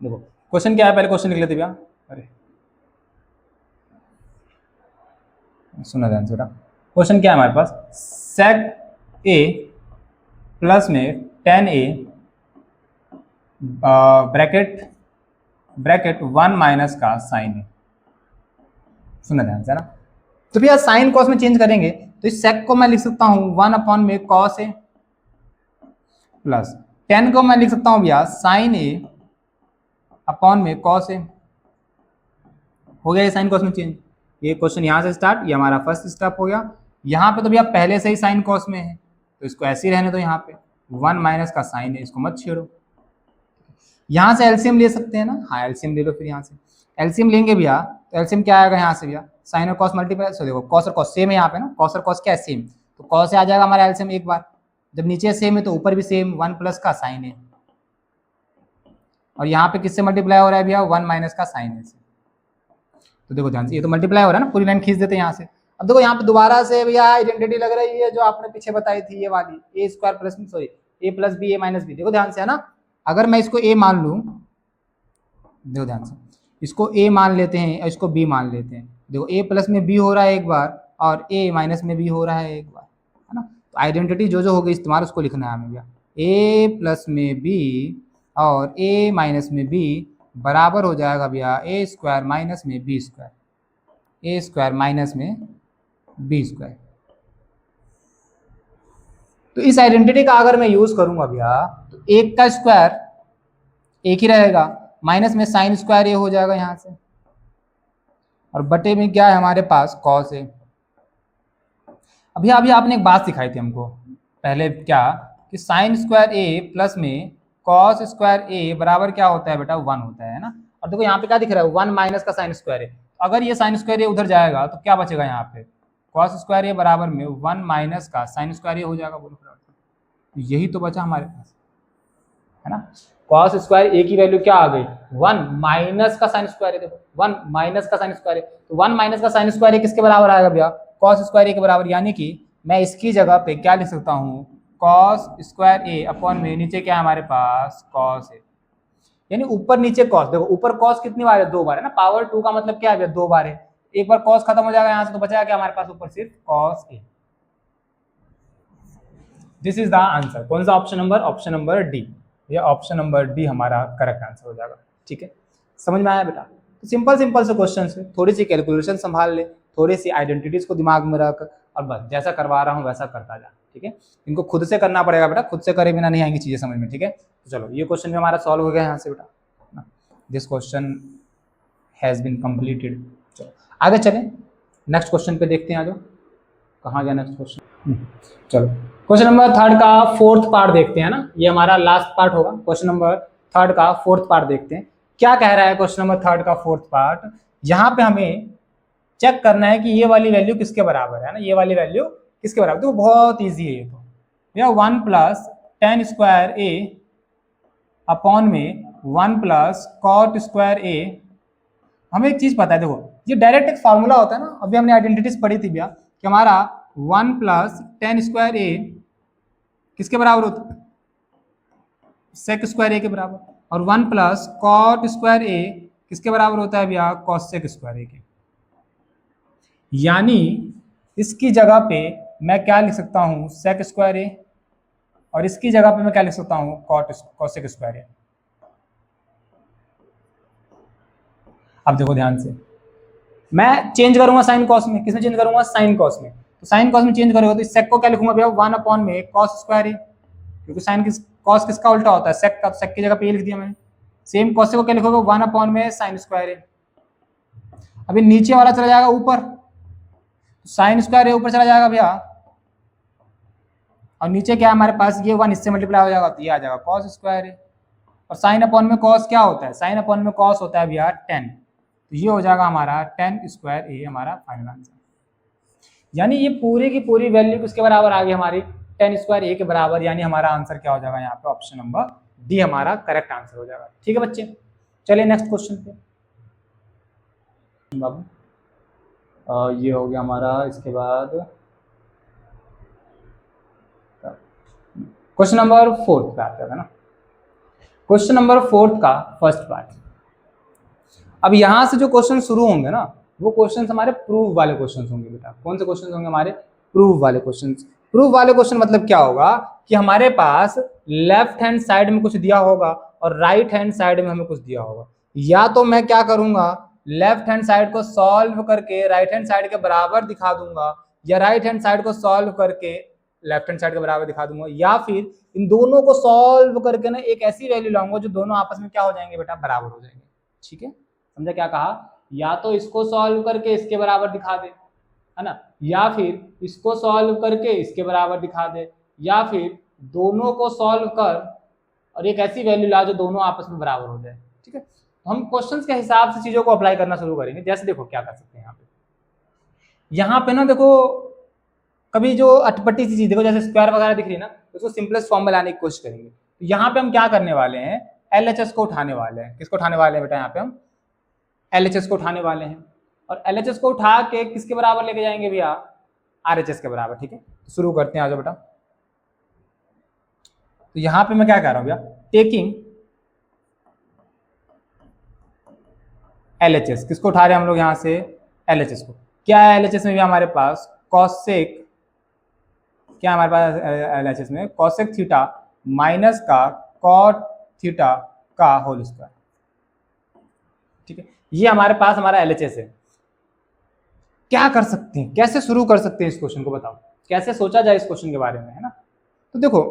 देखो क्वेश्चन क्या है, पहले क्वेश्चन लिख लेते भैया, अरे सुना ध्यान से बेटा। क्वेश्चन क्या है हमारे पास, सेक ए प्लस में टेन ए ब्रैकेट 1 माइनस का साइन है, सुना ध्यान से ना। तो भैया साइन कॉस में चेंज करेंगे तो इस सेक को मैं लिख सकता हूं 1 अपॉन में कॉस ए, प्लस 10 को मैं लिख सकता हूं भैया साइन ए अपॉन में कॉस ए। हो गया ये साइन कॉस में चेंज। ये क्वेश्चन यहाँ से स्टार्ट, ये हमारा फर्स्ट स्टेप हो गया। यहाँ पे तो भैया पहले से ही साइन कॉस में है, तो इसको ऐसे ही रहने दो, यहाँ पे 1 माइनस का साइन है, इसको मत छेड़ो। यहाँ से एलसीएम ले सकते हैं ना, हाँ एलसीएम ले लो, फिर यहाँ से एलसीएम लेंगे भैया, तो एलसीएम क्या आएगा यहाँ से भैया, साइन और कॉस मल्टीप्लाई, सो देखो कॉस और कॉस सेम है यहाँ पे ना, कॉस और कॉस क्या है सेम, तो कॉस से आ जाएगा हमारा एलसीएम एक बार, जब नीचे सेम है तो ऊपर भी सेम 1 प्लस का साइन है, और यहाँ पे किससे मल्टीप्लाई हो रहा है भैया 1 माइनस का साइन है। तो देखो ध्यान से, ये तो मल्टीप्लाई हो रहा है ना, पूरी लाइन खींच देते हैं यहाँ से। अब देखो यहाँ पे दोबारा से भैया आइडेंटिटी लग रही है जो आपने पीछे बताई थी, ये वाली ए स्क्वायर प्लस सॉरी ए प्लस बी ए माइनस बी। देखो ध्यान से, है ना, अगर मैं इसको ए मान लूँ, देखो ध्यान से, इसको ए मान लेते हैं और इसको बी मान लेते हैं, देखो ए प्लस में बी हो रहा है एक बार और ए माइनस में बी हो रहा है एक बार, है ना। तो आइडेंटिटी जो जो होगी इस्तेमाल उसको लिखना है हमें भैया, ए प्लस में बी और ए माइनस में बी बराबर हो जाएगा भैया ए स्क्वायर माइनस में बी स्क्वायर, ए स्क्वायर माइनस में बी स्क्वायर। तो इस आइडेंटिटी का अगर मैं यूज करूंगा भैया, तो एक का स्क्वायर एक ही रहेगा, माइनस में साइन स्क्वायर ए हो जाएगा यहाँ से, और बटे में क्या है हमारे पास कॉस है। अभी आपने एक बात सिखाई थी हमको पहले, क्या कि साइन स्क्वायर ए प्लस में कॉस स्क्वायर ए बराबर क्या होता है बेटा 1 होता है ना। और देखो यहाँ पे क्या दिख रहा है 1 माइनस का साइन स्क्वायर है, अगर ये साइन स्क्वायर ए उधर जाएगा तो क्या बचेगा यहाँ पे कॉस स्क्वायर ए बराबर में 1 माइनस का साइन स्क्वायर ए हो जाएगा, बोलो तो यही तो बचा हमारे पास, है ना। कॉस स्क्वायर ए की वैल्यू क्या आ गई 1 माइनस का साइन स्क्वायर है, देखो 1 माइनस का साइन स्क्वायर है, तो 1 माइनस का साइन स्क्वायर ए किसके बराबर आएगा भैया कॉस स्क्वायर ए के बराबर, यानी कि मैं इसकी जगह पे क्या लिख सकता हूँ कॉस स्क्वायर ए अपॉन में नीचे क्या है हमारे पास कॉस है, यानी ऊपर नीचे कॉस। देखो ऊपर कॉस कितनी बार है 2 बार है ना, पावर 2 का मतलब क्या है 2 बार है, एक बार कॉस खत्म हो जाएगा यहाँ से तो बचा क्या हमारे पास ऊपर सिर्फ cos A. This is the answer, कौन सा option number, option number D, ये ऑप्शन नंबर डी हमारा करेक्ट आंसर हो जाएगा, ठीक है। समझ में आया बेटा, तो सिंपल सिंपल से क्वेश्चन है, थोड़ी सी कैलकुलेशन संभाल ले, थोड़ी सी आइडेंटिटीज को दिमाग में रख, और बस जैसा करवा रहा हूँ वैसा करता जा, ठीक है। इनको खुद से करना पड़ेगा बेटा, खुद से करे बिना नहीं आएंगी चीजें समझ में, ठीक है। तो चलो ये क्वेश्चन भी हमारा सॉल्व हो गया यहाँ से बेटा, this question has been completed. चलो आगे चलें, नेक्स्ट क्वेश्चन पे देखते हैं, आ जाओ, कहाँ गया नेक्स्ट क्वेश्चन। चलो क्वेश्चन नंबर 3 का 4th पार्ट देखते हैं ना, ये हमारा लास्ट पार्ट होगा। क्वेश्चन नंबर थर्ड का फोर्थ पार्ट देखते हैं। क्या कह रहा है क्वेश्चन नंबर थर्ड का फोर्थ पार्ट। यहाँ पे हमें चेक करना है कि ये वाली वैल्यू किसके बराबर है ना, ये वाली वैल्यू किसके बराबर। तो बहुत ईजी है ये तो भैया, 1 प्लस टेन स्क्वायर ए अपॉन में 1 प्लस कॉट स्क्वायर ए। हमें एक चीज पता है, देखो ये डायरेक्ट एक फार्मूला होता है ना, अभी हमने आइडेंटिटीज पढ़ी थी भैया कि हमारा 1 प्लस टेन स्क्वायर ए किसके बराबर होता है, सेक स्क्वायर ए के बराबर, और 1 प्लस कॉट स्क्वायर ए किसके बराबर होता है भैया, कॉसेक स्क्वायर ए के। यानी इसकी जगह पे मैं क्या लिख सकता हूं, सेक स्क्वायर ए, और इसकी जगह पे मैं क्या लिख सकता हूं, कॉसेक स्क्वायर ए। अब देखो ध्यान से, मैं चेंज करूंगा साइन कॉस में, किसमें चेंज करूंगा, साइन कॉस में। तो साइन कॉस में चेंज करोगे तो इस सेक को क्या लिखूंगा भैया, 1 अपॉन में कॉस स्क्वायर ए, क्योंकि साइन कॉस किसका उल्टा होता है, सेक का, सेक की जगह पे ये लिख दिया मैंने। सेम कॉस को क्या लिखोगे, 1 अपॉन में साइन स्क्वायर ए। अभी नीचे वाला चला जाएगा ऊपर, साइन स्क्वायर ए ऊपर चला जाएगा भैया, और नीचे क्या है हमारे पास, ये 1 इससे मल्टीप्लाई हो जाएगा तो ये आ जाएगा कॉस स्क्वायर ए। और साइन अपॉन में कॉस क्या होता है, साइन अपॉन में कॉस होता है भैया 10, तो ये हो जाएगा हमारा 10 स्क्वायर ए हमारा फाइनल आंसर। यानी ये पूरी की पूरी वैल्यू किसके बराबर आ गई हमारी, 10 स्क्वायर ए के बराबर। यानी हमारा आंसर क्या हो जाएगा यहाँ पे, ऑप्शन नंबर डी हमारा करेक्ट आंसर हो जाएगा। ठीक है बच्चे, चलिए नेक्स्ट क्वेश्चन पे बाबू। ये हो गया हमारा, इसके बाद क्वेश्चन नंबर फोर्थ पे आता है ना, क्वेश्चन नंबर फोर्थ का फर्स्ट पार्ट। अब यहां से जो क्वेश्चन शुरू होंगे ना, वो क्वेश्चन हमारे प्रूव वाले क्वेश्चन होंगे बेटा। कौन से क्वेश्चन होंगे हमारे, प्रूव वाले क्वेश्चन। प्रूव वाले क्वेश्चन मतलब क्या होगा कि हमारे पास लेफ्ट हैंड साइड में कुछ दिया होगा और राइट हैंड साइड में हमें कुछ दिया होगा। या तो मैं क्या करूंगा, लेफ्ट हैंड साइड को सॉल्व करके राइट हैंड साइड के बराबर दिखा दूंगा, या राइट हैंड साइड को सॉल्व करके लेफ्ट हैंड साइड के बराबर दिखा दूंगा, या फिर इन दोनों को सॉल्व करके ना एक ऐसी वैल्यू लाऊंगा जो दोनों आपस में क्या हो जाएंगे बेटा, बराबर हो जाएंगे। ठीक है, समझा क्या कहा, या तो इसको सॉल्व करके इसके बराबर दिखा दे, है ना, या फिर इसको सॉल्व करके इसके बराबर दिखा दे, या फिर दोनों को सॉल्व कर और एक ऐसी वैल्यू ला जो दोनों आपस में बराबर हो जाए। ठीक है, तो हम क्वेश्चंस के हिसाब से चीजों को अप्लाई करना शुरू करेंगे। जैसे देखो क्या कर सकते हैं यहाँ पे ना, देखो कभी जो अटपटी सी चीज देखो, जैसे स्क्वायर वगैरह दिख रही है ना, उसको सिंपलेस्ट फॉर्म में लाने की कोशिश करेंगे। तो यहाँ पे हम क्या करने वाले हैं, LHS को उठाने वाले हैं। किसको उठाने वाले हैं बेटा, यहाँ पे हम LHS को उठाने वाले हैं, और LHS को उठा के किसके बराबर लेके जाएंगे भैया, RHS के बराबर। ठीक है, तो शुरू करते हैं, आ जाओ बेटा। तो यहाँ पे मैं क्या कह रहा हूँ भैया, टेकिंग LHS, किसको उठा रहे हैं हम लोग यहाँ से, LHS को। क्या है LHS में भी हमारे पास, कॉसेक, क्या हमारे पास LHS में, कॉसेक थीटा माइनस का कॉट थीटा का होल स्क्वायर। ठीक है, ये हमारे पास हमारा LHS है। क्या कर सकते हैं, कैसे शुरू कर सकते हैं इस क्वेश्चन को, बताओ कैसे सोचा जाए इस क्वेश्चन के बारे में, है ना। तो देखो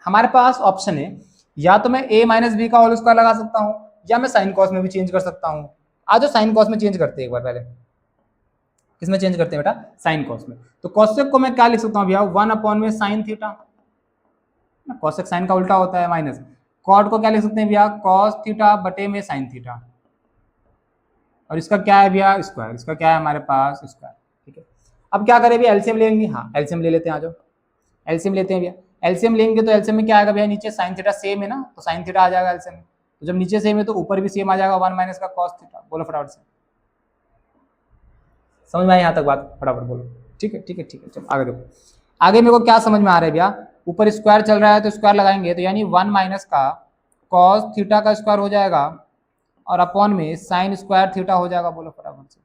हमारे पास ऑप्शन है, या तो मैं a माइनस बी का होल स्क्वायर लगा सकता हूं, या मैं साइन कॉस में भी चेंज कर सकता हूं। आज जो साइन कॉस में चेंज करते हैं एक बार पहले, किसमें चेंज करते हैं बेटा, साइन कॉस में। तो कॉसेक को मैं क्या लिख सकता हूँ भैया, 1 अपॉन में साइन थीटा, कॉसेक साइन का उल्टा होता है, माइनस कॉट को क्या लिख सकते हैं भैया, कॉस थीटा बटे में साइन थीटा, और इसका क्या है भैया, स्क्वायर। इसका क्या है हमारे पास, स्क्वायर। ठीक है, अब क्या करें भैया, एलसीएम लेंगे। हाँ एलसीएम ले लेते हैं, आ जाओ एलसीएम लेते हैं भैया। एलसीएम लेंगे तो एलसीएम में क्या आएगा भैया, नीचे साइन थीटा सेम है ना, तो साइन थीटा आ जाएगा एलसीएम में। तो जब नीचे सेम है तो ऊपर भी सेम आ जाएगा, 1 माइनस का कॉस थीटा। बोलो फटाफट से, समझ में आई यहाँ तक बात, फटाफट बोलो। ठीक है ठीक है ठीक है, चलो आगे देखो। आगे मेरे को क्या समझ में आ रहा है भैया, ऊपर स्क्वायर चल रहा है तो स्क्वायर लगाएंगे, तो यानी 1 माइनस का कॉस थीटा का स्क्वायर हो जाएगा, और अपॉन में साइन स्क्वायर थीटा हो जाएगा। बोलो फटाफट से,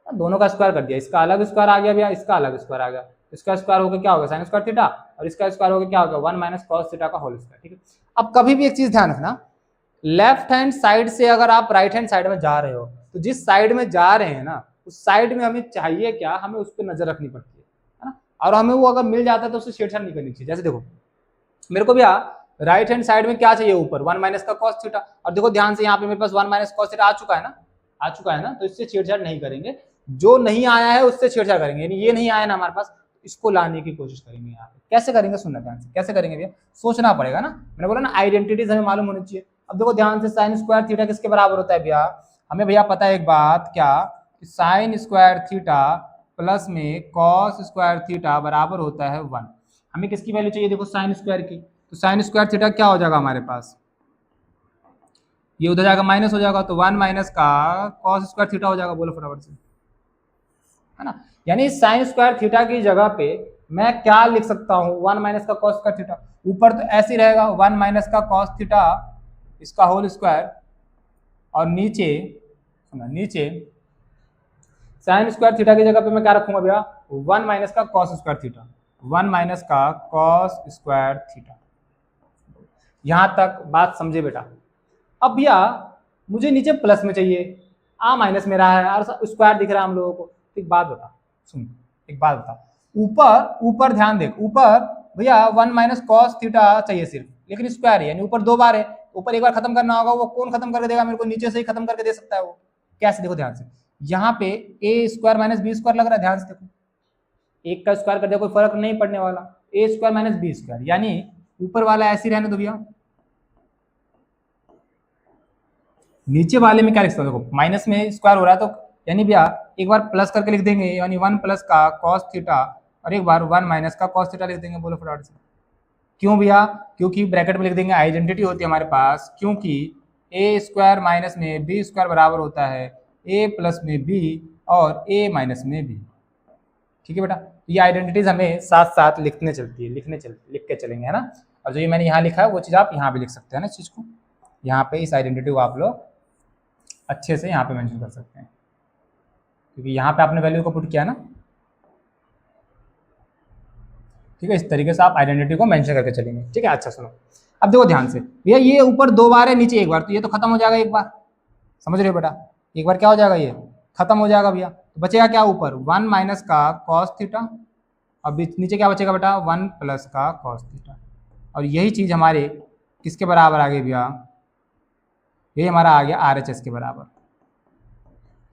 दोनों का स्क्वायर कर दिया, इसका अलग स्क्वायर आ गया भैया, इसका अलग स्क्वायर आ गया। इसका स्क्वायर होकर क्या होगा, साइन स्क्वायर थीटा, और इसका स्क्वायर होकर क्या होगा, 1 माइनस कॉस थीटा का होल स्क्वायर। ठीक है, अब कभी भी एक चीज ध्यान रखना, लेफ्ट हैंड साइड से अगर आप राइट हैंड साइड में जा रहे हो, तो जिस साइड में जा रहे हैं ना, उस साइड में हमें चाहिए क्या, हमें उस पर नजर रखनी पड़ती है ना, और हमें वो अगर मिल जाता है तो उससे छेड़छाड़ नहीं करनी चाहिए। जैसे देखो मेरे को भैया राइट हैंड साइड में क्या चाहिए, ऊपर 1 माइनस का कॉस थीटा, और देखो ध्यान से यहाँ पे मेरे पास 1 माइनस कॉस थीटा आ चुका है ना, आ चुका है ना, तो इससे छेड़छाड़ नहीं करेंगे। जो नहीं आया है उससे छेड़छाड़ करेंगे, यानी ये नहीं आया ना हमारे पास, इसको लाने की कोशिश करेंगे। यहाँ पे कैसे करेंगे, सुनना ध्यान से, कैसे करेंगे भैया, सोचना पड़ेगा ना। मैंने बोला ना आइडेंटिटीज हमें मालूम होनी चाहिए। अब देखो ध्यान से, साइन स्क्वायर थीटा किसके बराबर होता है भैया? हमें भैया पता है एक बात, क्या? साइन स्क्वायर थीटा प्लस में कॉस स्क्वायर थीटा बराबर होता है 1। हमें किसकी वैल्यू चाहिए? देखो साइन स्क्वायर की। तो साइन स्क्वायर थीटा क्या हो जाएगा हमारे पास? ये उधर जाकर माइनस हो जाएगा, तो 1 माइनस का कॉस स्क्वायर थीटा हो जाएगा। बोलो फटाफट से, है ना? यानी साइन स्क्वायर थीटा की जगह पे मैं क्या लिख सकता हूँ? 1 माइनस का कॉस स्क्वायर थीटा। ऊपर तो ऐसे ही रहेगा 1 माइनस का कॉस थीटा इसका होल स्क्वायर, और नीचे नीचे साइन स्क्वायर थीटा की जगह पे मैं क्या रखूंगा भैया? 1 माइनस का कॉस स्क्वायर थीटा, 1 माइनस का कॉस स्क्वायर थीटा। यहां तक बात समझे बेटा? अब भैया मुझे नीचे प्लस में चाहिए, माइनस में रहा है और स्क्वायर दिख रहा है हम लोगों को। एक बात बता, सुन एक बात बता, ऊपर ध्यान देख, ऊपर भैया 1 माइनस कॉस थीटा चाहिए सिर्फ, लेकिन स्क्वायर है, यानी ऊपर 2 बार है। ऊपर एक बार खत्म करना होगा, वो कौन खत्म करके देगा मेरे को? नीचे से ही खत्म करके दे सकता है वो। कैसे? देखो ध्यान से, यहाँ पे ए स्क्वायर माइनस बी स्क्वायर लग रहा है, ध्यान से देखो, एक का स्क्वायर कर दिया, कोई फर्क नहीं पड़ने वाला। ए स्क्वायर माइनस बी स्क्वायर, यानी ऊपर वाला ऐसे ही रहने दो भैया, नीचे वाले में क्या लिख सकते हो? देखो माइनस में स्क्वायर हो रहा है, तो यानी भैया एक बार प्लस करके लिख देंगे, यानी 1 प्लस का कॉस थीटा, और एक बार 1 माइनस का कॉस थीटा लिख देंगे। बोलो फटाफट से। क्यों भैया? क्योंकि ब्रैकेट में लिख देंगे, आइडेंटिटी होती है हमारे पास, क्योंकि ए स्क्वायर माइनस में बी स्क्वायर बराबर होता है ए प्लस में बी और ए माइनस में बी। ठीक है बेटा, ये आइडेंटिटीज हमें साथ साथ लिख के चलेंगे, है ना? और जो ये मैंने यहाँ लिखा है वो चीज़ आप यहाँ भी लिख सकते हैं ना, इस चीज़ को यहाँ पे, इस आइडेंटिटी को आप लोग अच्छे से यहाँ पे मेंशन कर सकते हैं, क्योंकि यहाँ पे आपने वैल्यू को पुट किया ना। ठीक है, इस तरीके से आप आइडेंटिटी को मेंशन करके चलेंगे। ठीक है, अच्छा सुनो, अब देखो ध्यान से भैया, ये ऊपर 2 बार है, नीचे 1 बार, तो ये तो खत्म हो जाएगा एक बार। समझ रहे हो बेटा? एक बार क्या हो जाएगा? ये खत्म हो जाएगा भैया। तो बचेगा क्या? ऊपर 1 माइनस का कॉस थीटा, और नीचे क्या बचेगा बेटा? 1 प्लस का कॉस थीटा। और यही चीज़ हमारे किसके बराबर आ गई भैया? ये हमारा आ गया RHS के बराबर।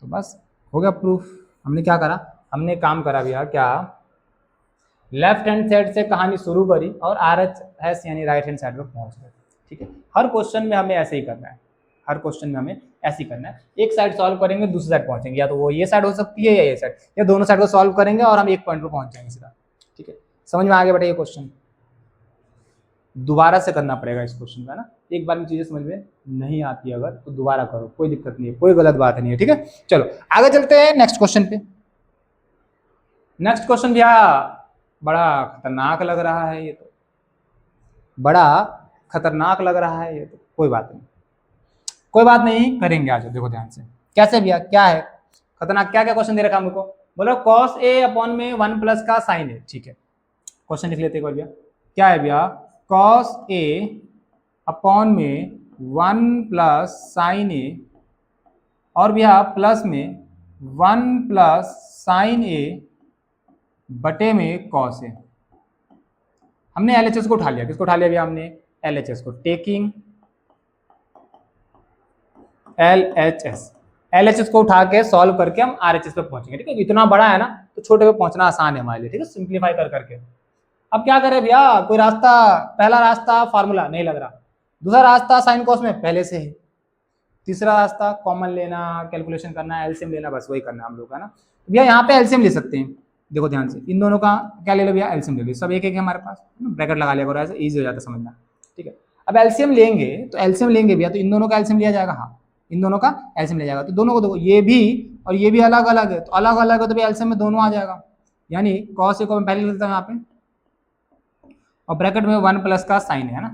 तो बस हो गया प्रूफ। हमने क्या करा? हमने काम करा भैया, क्या? लेफ्ट हैंड साइड से कहानी शुरू करी और RHS यानी राइट हैंड साइड पर पहुंच गए। ठीक है, हर क्वेश्चन में हमें ऐसे ही करना है, हर क्वेश्चन में हमें ऐसे ही करना है। एक साइड सॉल्व करेंगे, दूसरी साइड पहुंचेंगे, या तो वो ये साइड हो सकती है या ये साइड, या दोनों साइड को सॉल्व करेंगे और हम एक पॉइंट पर पहुंच जाएंगे सीधा। ठीक है, समझ में आ गया बेटा? ये क्वेश्चन दोबारा से करना पड़ेगा इस क्वेश्चन का ना, एक बार में चीजें समझ में नहीं आती अगर तो दोबारा करो, कोई दिक्कत नहीं है, कोई गलत बात नहीं है। ठीक है, चलो आगे चलते हैं नेक्स्ट क्वेश्चन पे। नेक्स्ट क्वेश्चन भैया बड़ा खतरनाक लग रहा है, ये तो बड़ा खतरनाक लग रहा है ये तो। कोई बात नहीं, कोई बात नहीं, करेंगे आज। देखो ध्यान से, कैसे भैया? क्या है खतरनाक? क्या क्या क्वेश्चन दे रखा है हमको? बोलो कॉस ए अपॉन में 1 प्लस का साइन ए। ठीक है, क्वेश्चन लिख लेते हैं भैया। क्या है भैया? कॉस ए अपॉन में 1 प्लस साइन ए, और भैया प्लस में 1 प्लस साइन ए बटे में कॉस ए। हमने LHS को उठा लिया। किसको उठा लिया भैया? हमने LHS को। टेकिंग LHS को उठा के सॉल्व करके हम RHS पे पहुंचेंगे। ठीक है, इतना बड़ा है ना तो छोटे पे पहुंचना आसान है हमारे लिए। ठीक है, सिंप्लीफाई कर करके। अब क्या करें भैया? कोई रास्ता, पहला रास्ता फार्मूला नहीं लग रहा, दूसरा रास्ता साइन कॉस में पहले से है, तीसरा रास्ता कॉमन लेना, कैलकुलेशन करना, एलसीएम लेना, बस वही करना हम लोग का ना। भैया यहाँ पे एलसीएम ले सकते हैं। देखो ध्यान से, इन दोनों का क्या ले लो भैया? एलसीएम ले लो। सब एक एक है हमारे पास, ब्रैकेट लगा लिया करो, ऐसे ईजी हो जाता है समझना। ठीक है, अब एलसीएम लेंगे तो एलसीएम लेंगे भैया, तो इन दोनों का एलसीएम लिया जाएगा। हाँ, इन दोनों का एलसीएम लिया जाएगा, तो दोनों को देखो, ये भी और ये भी अलग अलग है, तो अलग अलग है तो भैया एलसीएम में दोनों आ जाएगा। यानी कॉस ए को मैं पहले लिख देता हूँ यहाँ पे, और ब्रैकेट में 1 प्लस का साइन है ना।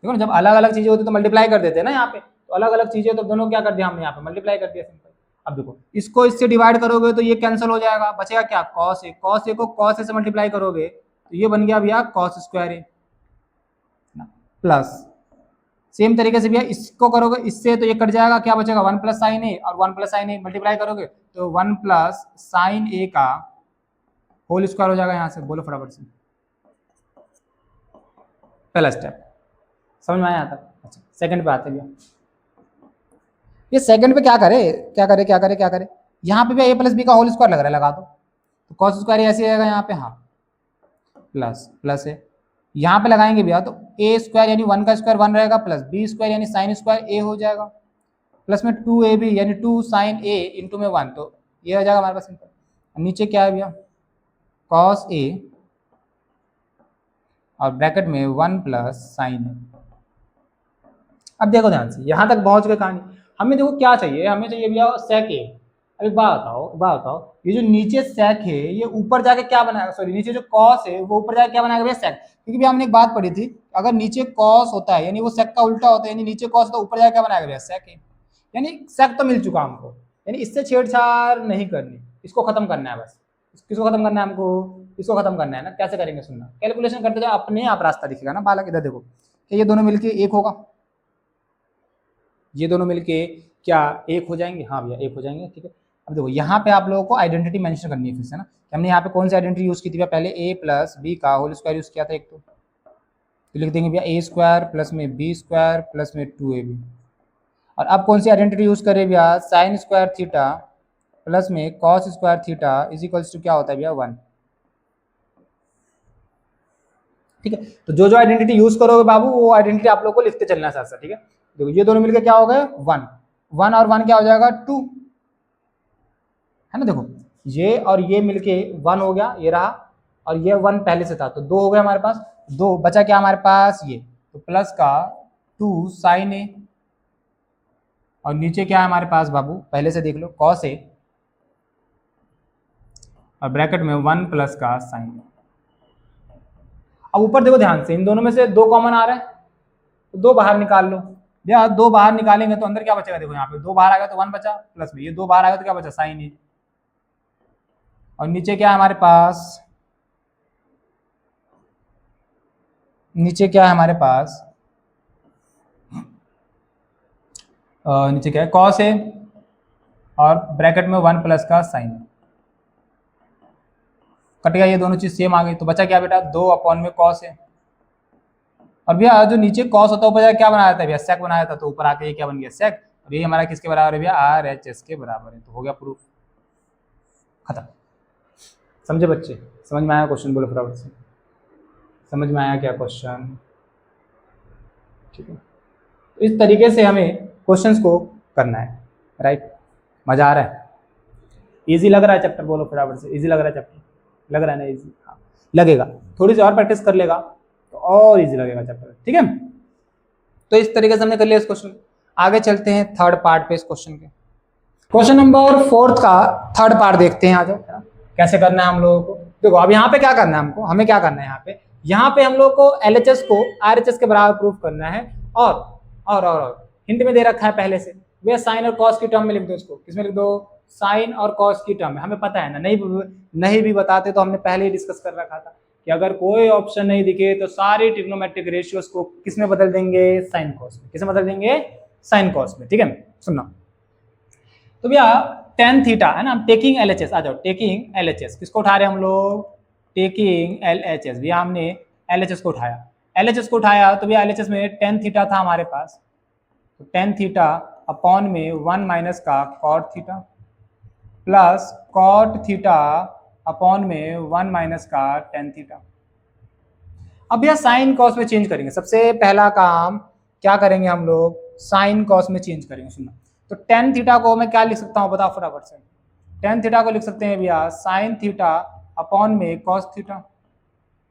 देखो ना, जब अलग अलग चीजें होती तो मल्टीप्लाई कर देते हैं ना यहाँ पे, तो अलग अलग चीजें तो दोनों क्या कर दिया हमने? यहाँ पे मल्टीप्लाई कर दिया, सिंपल। अब देखो, इसको इससे डिवाइड करोगे तो ये कैंसिल हो जाएगा, बचेगा क्या? Cos A. कॉस ए को कॉस ए से मल्टीप्लाई करोगे तो ये बन गया भैया cos square A, plus same तरीके से भैया इसको करोगे इससे तो ये कट जाएगा, क्या बचेगा? 1 प्लस साइन ए, और 1 प्लस साइन ए मल्टीप्लाई करोगे तो 1 प्लस साइन ए का होल स्क्वायर हो जाएगा यहाँ से। बोलो फटाफट से, पहला स्टेप समझ में आया था? अच्छा, सेकंड पे आते भैया। ये सेकंड पे क्या करे? यहाँ पे भी a प्लस बी का होल स्क्वायर लग रहा है, लगा दो, तो कॉस स्क्वायर ऐसे आएगा यहाँ पे। हाँ, प्लस है, यहाँ पे लगाएंगे भैया तो ए स्क्वायर यानी 1 का स्क्वायर 1 रहेगा, प्लस बी स्क्वायर यानी साइन स्क्वायर ए हो जाएगा, प्लस में 2ab यानी 2 साइन ए इंटू में 1, तो ये हो जाएगा हमारे पास सिंपल। नीचे क्या है भैया, कॉस ए और ब्रैकेट में 1 प्लस साइन ए। अब देखो ध्यान से, यहाँ तक पहुंच गए कहानी। हमें देखो क्या चाहिए, हमें चाहिए भैया सेक ए। अभी बात बताओ, ये जो नीचे सेक है ये ऊपर जाके क्या बनाएगा, सॉरी नीचे जो कॉस है वो ऊपर जाके क्या बनाएगा भैया, सेक। क्योंकि भैया हमने एक बात पढ़ी थी, अगर नीचे कॉस होता है यानी वो सेक का उल्टा होता है, यानी नीचे कॉस तो ऊपर जाके क्या बनाएगा भैया, सेक है। यानी सेक तो मिल चुका हमको, यानी इससे छेड़छाड़ नहीं करनी, इसको खत्म करना है बस। किसको खत्म करना है हमको, इसको खत्म करना है ना। कैसे करेंगे सुनना, कैलकुलेशन करते जाओ, अपने आप रास्ता दिखेगा ना बालक। इधर देखो, ये दोनों मिलके एक होगा, ये दोनों मिलके क्या एक हो जाएंगे, हाँ भैया एक हो जाएंगे, ठीक है। अब देखो यहाँ पे आप लोगों को आइडेंटिटी मेंशन करनी है फिर से ना, हमने यहाँ पे कौन सी आइडेंटिटी यूज की थी भैया, पहले a प्लस बी का होल स्क्वायर यूज किया था एक, तो लिख देंगे भैया ए स्क्वायर प्लस में बी स्क्वायर प्लस में 2ab। और अब कौन सी आइडेंटिटी यूज करें भैया, साइन स्क्वायर थीटा प्लस में cos square theta is equals to क्या होता है भैया 1, ठीक है। तो जो जो आइडेंटिटी यूज करोगे बाबू वो आइडेंटिटी आप लोग को लिखते चलना है साथ साथ, ठीक है। देखो ये दोनों मिलकर क्या हो गए 1, 1 और 1 क्या हो जाएगा 2, है ना। देखो ये और ये मिलके 1 हो गया, ये रहा, और ये 1 पहले से था तो 2 हो गया हमारे पास। 2 बचा क्या हमारे पास, ये तो प्लस का 2 साइन ए, और नीचे क्या है हमारे पास बाबू, पहले से देख लो कॉस ए, और ब्रैकेट में 1 प्लस का साइन ए। अब ऊपर देखो ध्यान से, इन दोनों में से 2 कॉमन आ रहे हैं तो 2 बाहर निकाल लो। या 2 बाहर निकालेंगे तो अंदर क्या बचेगा, देखो यहाँ पे 2 बाहर आ गया तो 1 बचा, प्लस में ये 2 बाहर आ गया तो क्या बचा साइन ए, और नीचे क्या है हमारे पास, नीचे क्या है हमारे पास, नीचे क्या है कॉस है और ब्रैकेट में 1 प्लस का साइन। कट गया, ये दोनों चीज सेम आ गई, तो बचा क्या बेटा 2 अपॉन में कॉस है। और भैया जो नीचे कॉस होता है ऊपर क्या बनाया था भैया, सेक बनाया था, तो ऊपर आके ये क्या बन गया सेक, और ये हमारा किसके बराबर है भैया, RHS के बराबर है। तो हो गया प्रूफ, खत्म। समझे बच्चे, समझ में आया क्वेश्चन, बोलो फटाफट से, समझ में आया क्या क्वेश्चन, ठीक है। तो इस तरीके से हमें क्वेश्चंस को करना है, राइट। मजा आ रहा है, इजी लग रहा है चैप्टर, बोलो फटाफट से, इजी लग रहा है चैप्टर, लग रहा है ना इजी, हाँ लगेगा, थोड़ी सी और प्रैक्टिस कर लेगा तो और इजी लगेगा चैप्टर, ठीक है। तो इस तरीके से हमने कर लिया इस क्वेश्चन। आगे चलते हैं थर्ड पार्ट पे इस क्वेश्चन के। क्वेश्चन नंबर 4 का थर्ड पार्ट देखते हैं, आ जाओ कैसे करना है हम लोगों को। देखो अब यहाँ पे क्या करना है हमको, हमें क्या करना है यहाँ पे हम लोग को LHS को RHS के बराबर प्रूफ करना है। और हिंट में दे रखा है पहले से, वे साइन और कॉस की टर्म में लिख दो, इसको किसमें लिख दो, साइन और कॉस की टर्म में। हमें पता है ना, नहीं भी बताते तो हमने पहले ही डिस्कस कर रखा था कि अगर कोई ऑप्शन नहीं दिखे तो सारे ट्रिग्नोमेट्रिक रेशियोज को किसमें बदल देंगे, साइन कॉस में। किसमें बदल देंगे, साइन कॉस में, ठीक है। सुनना तो भैया tan थीटा है ना, टेकिंग LHS, आ जाओ टेकिंग LHS, किसको उठा रहे हैं हम लोग, टेकिंग LHS। भैया हमने LHS को उठाया, LHS को उठाया तो भैया LHS में tan थीटा था हमारे पास, तो tan थीटा अपॉन में 1 माइनस का cot theta plus cot theta upon में 1 माइनस का tan थीटा। अब भैया साइन कॉस में चेंज करेंगे, सबसे पहला काम क्या करेंगे हम लोग, साइन कॉस में चेंज करेंगे। सुनना, तो tan थीटा को मैं क्या लिख सकता हूँ बताओ फटाफट से, tan थीटा को लिख सकते हैं भैया साइन थीटा अपॉन में कॉस थीटा,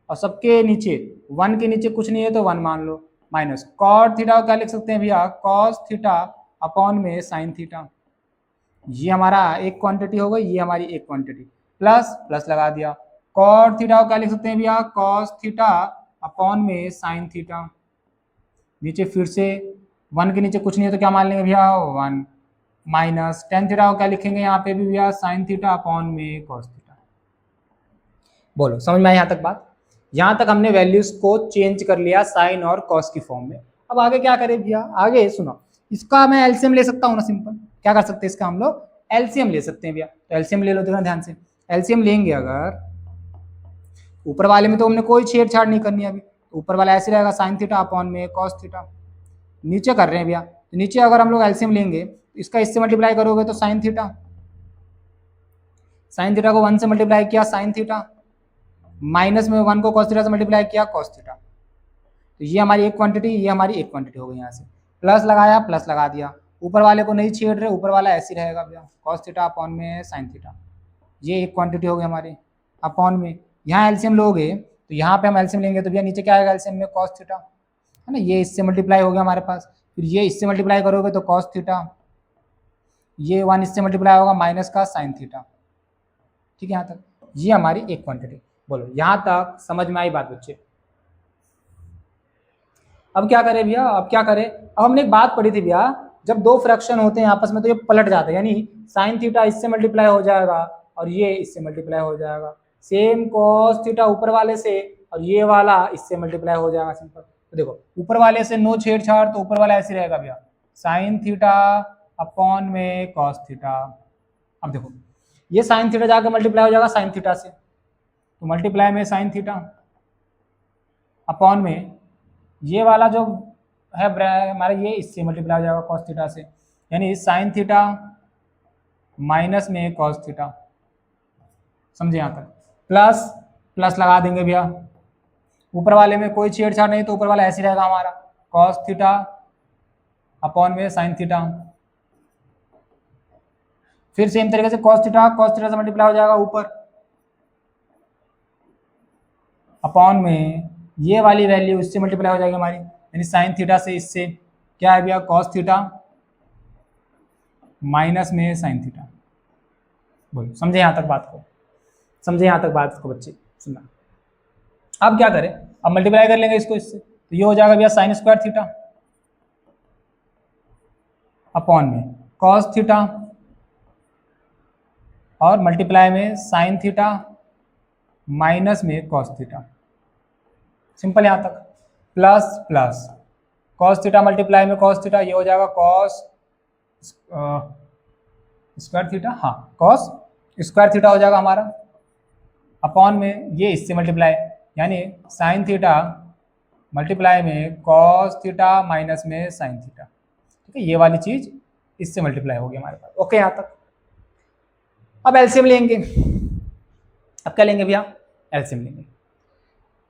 और सबके नीचे 1 के नीचे कुछ नहीं है तो 1 मान लो, माइनस कॉट थीटा को क्या लिख सकते हैं भैया, कॉस थीटा अपॉन में साइन थीटा। ये हमारा एक क्वांटिटी हो गई, ये हमारी एक क्वांटिटी, प्लस प्लस लगा दिया। कॉट थीटा को क्या लिख सकते हैं भैया, कॉस थीटा अपॉन में साइन थीटा। नीचे फिर से 1 के नीचे कुछ नहीं है तो क्या मान लेंगे भैया 1, माइनस tan थीटा को क्या लिखेंगे यहाँ पे भी भैया साइन थीटा अपॉन में कॉस थीटा। बोलो समझ में आया यहाँ तक बात, यहाँ तक हमने वैल्यूज को चेंज कर लिया साइन और कॉस की फॉर्म में। अब आगे क्या करें भैया, आगे सुनो, इसका मैं एलसीएम ले सकता हूँ ना, सिंपल क्या कर सकते हैं इसका हम लोग एलसीएम ले सकते हैं भैया। तो एलसीएम ले लो, देखना ध्यान से, एलसीएम लेंगे अगर ऊपर वाले में तो हमने कोई छेड़छाड़ नहीं करनी है अभी, तो ऊपर वाला ऐसे रहेगा साइन थीटा अपॉन में कॉस थीटा। नीचे कर रहे हैं भैया, तो नीचे अगर हम लोग एलसीएम लेंगे तो इसका इससे मल्टीप्लाई करोगे तो साइन थीटा, साइन थीटा को 1 से मल्टीप्लाई किया साइन थीटा, माइनस में 1 को कॉस थीटा से मल्टीप्लाई किया कॉस थीटा। तो ये हमारी एक क्वांटिटी, ये हमारी एक क्वांटिटी हो गई। यहाँ से प्लस लगाया, प्लस लगा दिया, ऊपर वाले को नहीं छेड़ रहे, ऊपर वाला ऐसे ही रहेगा भैया, कॉस थीटा अपॉन में साइन थीटा, ये एक क्वांटिटी हो गई हमारी अपॉन में। यहाँ एलसीएम लोगे तो यहाँ पे हम एलसीएम लेंगे तो भैया नीचे क्या आएगा एलसीएम में, कॉस थीटा है ना, ये इससे मल्टीप्लाई हो गया हमारे पास, फिर ये इससे मल्टीप्लाई करोगे तो कॉस थीटा, ये 1 इससे मल्टीप्लाई होगा माइनस का साइन थीटा। ठीक है, यहाँ तक ये हमारी एक क्वांटिटी। बोलो यहाँ तक समझ में आई बात बच्चे? अब क्या करें भैया, अब क्या करें, अब हमने एक बात पढ़ी थी भैया, जब दो फ्रैक्शन होते हैं आपस में तो ये पलट जाते हैं, यानी साइन थीटा इससे मल्टीप्लाई हो जाएगा और ये इससे मल्टीप्लाई हो जाएगा, सेम कॉस थीटा ऊपर वाले से और ये वाला इससे मल्टीप्लाई हो जाएगा सिंपल। तो देखो ऊपर वाले से नो छेड़छाड़, तो ऊपर वाला ऐसे रहेगा भैया, साइन थीटा अपॉन में कॉस थीटा। अब देखो ये साइन थीटा जाकर मल्टीप्लाई हो जाएगा साइन थीटा से, तो मल्टीप्लाई में साइन थीटा अपॉन में ये वाला जो है हमारा ये इससे मल्टीप्लाई हो जाएगा कॉस थीटा से, यानी साइन थीटा माइनस में कॉस थीटा। समझे यहाँ तक? प्लस प्लस लगा देंगे भैया, ऊपर वाले में कोई छेड़छाड़ नहीं तो ऊपर वाला ऐसे रहेगा हमारा, कॉस थीटा अपॉन में साइन थीटा। फिर सेम तरीके से कॉस थीटा से मल्टीप्लाई हो जाएगा ऊपर अपॉन में ये वाली वैल्यू इससे मल्टीप्लाई हो जाएगी हमारी, यानी साइन थीटा से इससे क्या है भैया, कॉस थीटा माइनस में साइन थीटा। बोलो समझे यहाँ तक बात को? समझे यहाँ तक बात को बच्चे? सुनना, अब क्या करें, अब मल्टीप्लाई कर लेंगे इसको इससे, तो ये हो जाएगा भैया साइन स्क्वायर थीटा अपॉन में कॉस थीटा और मल्टीप्लाई में साइन थीटा माइनस में कॉस थीटा। सिंपल यहाँ तक, plus plus cos theta multiply में कॉस थीटा, ये हो जाएगा कॉस स्क्वायर थीटा, हाँ कॉस स्क्वायर थीटा हो जाएगा हमारा अपॉन में ये इससे मल्टीप्लाई, यानी साइन थीटा मल्टीप्लाई में कॉस थीटा माइनस में साइन थीटा। ठीक है, ये वाली चीज इससे मल्टीप्लाई होगी हमारे पास। ओके यहाँ तक? अब एलसीएम लेंगे, अब क्या लेंगे भैया, एलसीएम लेंगे।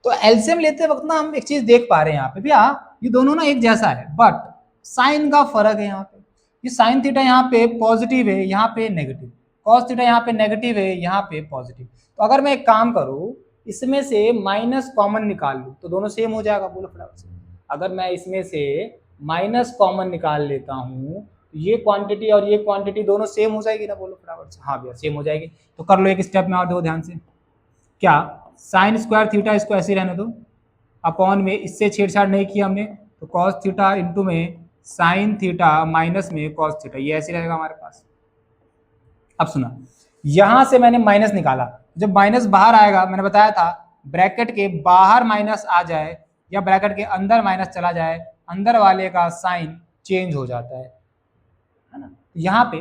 तो एलसीएम लेते वक्त ना हम एक चीज देख पा रहे हैं यहाँ पे भैया, ये दोनों ना एक जैसा है बट साइन का फर्क है। यहाँ पे ये साइन थीटा यहाँ पे पॉजिटिव है, यहाँ पे नेगेटिव, कॉस थीटा यहाँ पे नेगेटिव है, यहाँ पे पॉजिटिव। तो अगर मैं एक काम करूँ, इसमें से माइनस कॉमन निकाल लूँ तो दोनों सेम हो जाएगा। बोलो फटाफट से, अगर मैं इसमें से माइनस कॉमन निकाल लेता हूँ, ये क्वांटिटी और ये क्वांटिटी दोनों सेम हो जाएगी ना? बोलो फटाफट से। हाँ भैया सेम हो जाएगी। तो कर लो एक स्टेप में और दो ध्यान से, क्या साइन स्क्वायर थीटा इसको ऐसे रहने दो अपॉन में, इससे छेड़छाड़ नहीं किया हमने, तो कॉस थीटा इंटू में साइन थीटा माइनस में कॉस थीटा, ये ऐसे रहेगा हमारे पास। अब सुना, यहां से मैंने माइनस निकाला, जब माइनस बाहर आएगा, मैंने बताया था ब्रैकेट के बाहर माइनस आ जाए या ब्रैकेट के अंदर माइनस चला जाए, अंदर वाले का साइन चेंज हो जाता है ना। यहाँ पे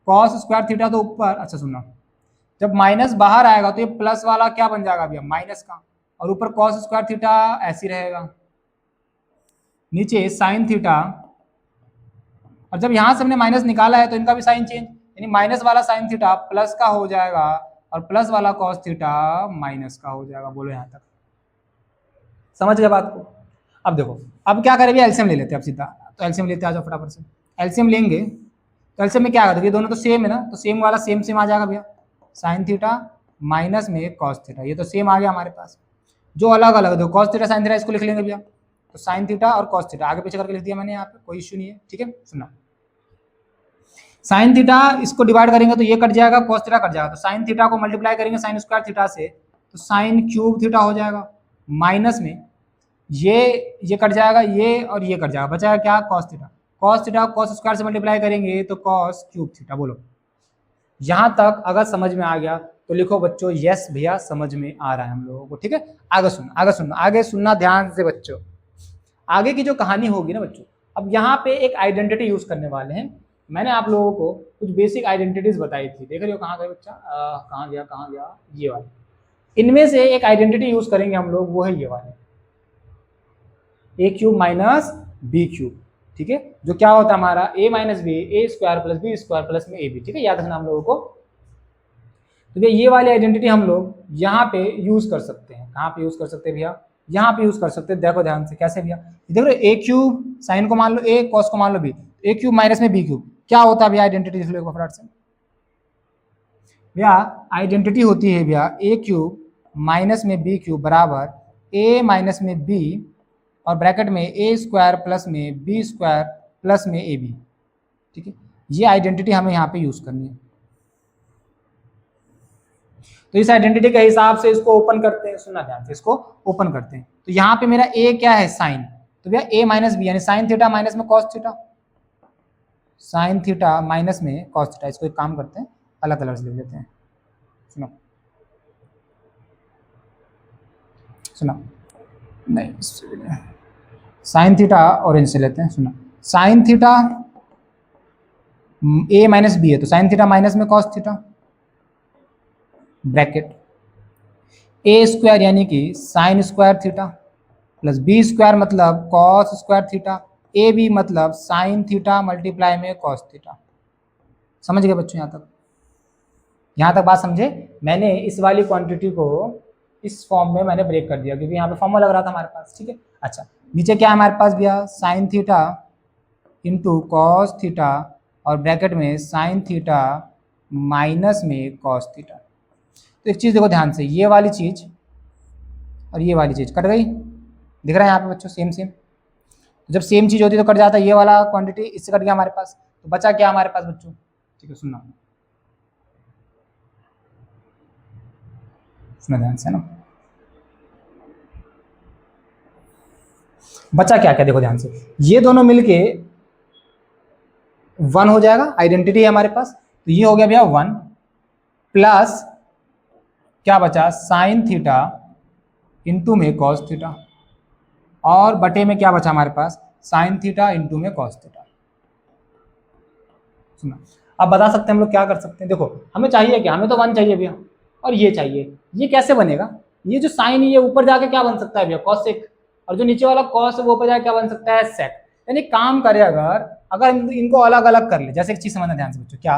कॉस स्क्वायर थीटा तो ऊपर, अच्छा सुनना, जब माइनस बाहर आएगा तो ये प्लस वाला क्या बन जाएगा भैया, माइनस का, और ऊपर कॉस स्क्वायर थीटा ऐसे रहेगा, नीचे साइन थीटा, और जब यहां से हमने माइनस निकाला है तो इनका भी साइन चेंज, यानी माइनस वाला साइन थीटा प्लस का हो जाएगा और प्लस वाला कॉस थीटा माइनस का हो जाएगा। बोलो यहाँ तक समझ गए बात को? अब देखो, अब क्या करें भैया, एलसीएम ले लेते हैं अब सीधा, तो एलसीएम लेते आ जाओ फटाफट से। एलसीएम लेंगे तो एलसीएम में क्या आएगा, देखिए दोनों तो सेम है ना, तो सेम वाला सेम सेम आ जाएगा भैया, साइन थीटा माइनस में कॉस थीटा, ये तो सेम आ गया हमारे पास। जो अलग अलग देखो, कॉस थीटा साइन थीटा इसको लिख लेंगे भैया, तो साइन थीटा और कॉस थीटा आगे पीछे करके लिख दिया मैंने, यहाँ पे कोई इश्यू नहीं है। ठीक है, सुना, साइन थीटा इसको डिवाइड करेंगे तो ये कट जाएगा, कॉस थीटा कट जाएगा, तो साइन थीटा को मल्टीप्लाई करेंगे साइन स्क्वायर थीटा से तो साइन क्यूब थीटा हो जाएगा, माइनस में ये कट जाएगा, ये और ये कट जाएगा, बचाएगा क्या, cos theta. Cos theta cos square से मल्टीप्लाई करेंगे तो कॉस क्यूब थीटा। बोलो यहाँ तक अगर समझ में आ गया तो लिखो बच्चों यस भैया समझ में आ रहा है हम लोगों को। ठीक है, आगे सुनना, आगे सुनना, आगे सुनना ध्यान से बच्चों, आगे की जो कहानी होगी ना बच्चों। अब यहाँ पे एक आइडेंटिटी यूज करने वाले हैं, मैंने आप लोगों को कुछ बेसिक आइडेंटिटीज बताई थी, देख रहे हो कहाँ गए बच्चा, कहाँ गया, ये वाली। इनमें से एक आइडेंटिटी यूज करेंगे हम लोग, वो है ये वाले, A cube minus B cube. ठीक है, जो क्या होता है हमारा A minus B, A square plus B square plus में ए बी। ठीक है, याद रखना हम लोगों को। तो भैया ये वाली आइडेंटिटी हम लोग यहाँ पे यूज कर सकते हैं, कहाँ पे यूज कर सकते हैं भैया, यहाँ पे यूज कर सकते हैं। देखो ध्यान से कैसे भैया, देखो ए क्यूब साइन को मान लो ए, कॉस को मान लो बी, ए क्यूब माइनस में बी क्यूब क्या होता है भैया? आइडेंटिटी लिख लो एक बार फटाफट से भैया। आइडेंटिटी होती है भैया ए क्यूब माइनस में बी क्यूब बराबर ए माइनस में बी और ब्रैकेट में ए स्क्वायर प्लस में बी स्क्वायर प्लस में ए बी। ठीक है, ये आइडेंटिटी हमें यहाँ पे यूज करनी है। तो इस आइडेंटिटी के हिसाब से इसको ओपन करते हैं, सुनना ध्यान से, इसको ओपन करते हैं। तो यहाँ पे मेरा ए क्या है? साइन। तो भैया ए माइनस बी यानी साइन थीटा माइनस में cos theta, sign theta minus में कॉस थीटा। इसको एक काम करते हैं, अलग कलर से लिख लेते हैं। सुनो सुनो, नहीं साइन थीटा ऑरेंज से लेते हैं। सुनो, sine theta A minus B है तो साइन थीटा माइनस में cos theta, bracket A square यानी कि sine square theta plus B square मतलब cos square theta, A B मतलब साइन थीटा मल्टीप्लाई में कॉस थीटा। समझ गए बच्चों? यहाँ तक बात समझे? मैंने इस वाली क्वांटिटी को इस फॉर्म में मैंने ब्रेक कर दिया क्योंकि यहाँ पे फॉर्मूला लग रहा था हमारे पास। ठीक है, अच्छा नीचे क्या है हमारे पास भैया? Sine theta into cos theta और ब्रैकेट में साइन थीटा माइनस में कॉस थीटा। तो एक चीज़ देखो ध्यान से, ये वाली चीज़ और ये वाली चीज़ कट गई, दिख रहा है यहाँ पे बच्चों? Same same. तो जब सेम चीज़ होती है तो कट जाता है, ये वाला क्वांटिटी इससे कट गया हमारे पास, तो बचा क्या हमारे पास बच्चों? ठीक है, सुनना ध्यान से ना, बचा क्या क्या देखो ध्यान से, ये दोनों मिलके 1 हो जाएगा, आइडेंटिटी है हमारे पास। तो ये हो गया भैया 1 प्लस क्या बचा? साइन थीटा इंटू में कॉस थीटा और बटे में क्या बचा हमारे पास? साइन थीटा इंटू में कॉस थीटा। सुना, अब बता सकते हैं हम लोग क्या कर सकते हैं। देखो हमें चाहिए क्या? हमें तो 1 चाहिए भैया और ये चाहिए। ये कैसे बनेगा? ये जो साइन ये ऊपर जाके क्या बन सकता है भैया? कॉस सेक, और जो नीचे वाला कॉस है वो ऊपर जाके क्या बन सकता है? सेक। यानी काम करे अगर इनको अलग अलग कर ले, जैसे एक चीज समझना ध्यान से बच्चों, क्या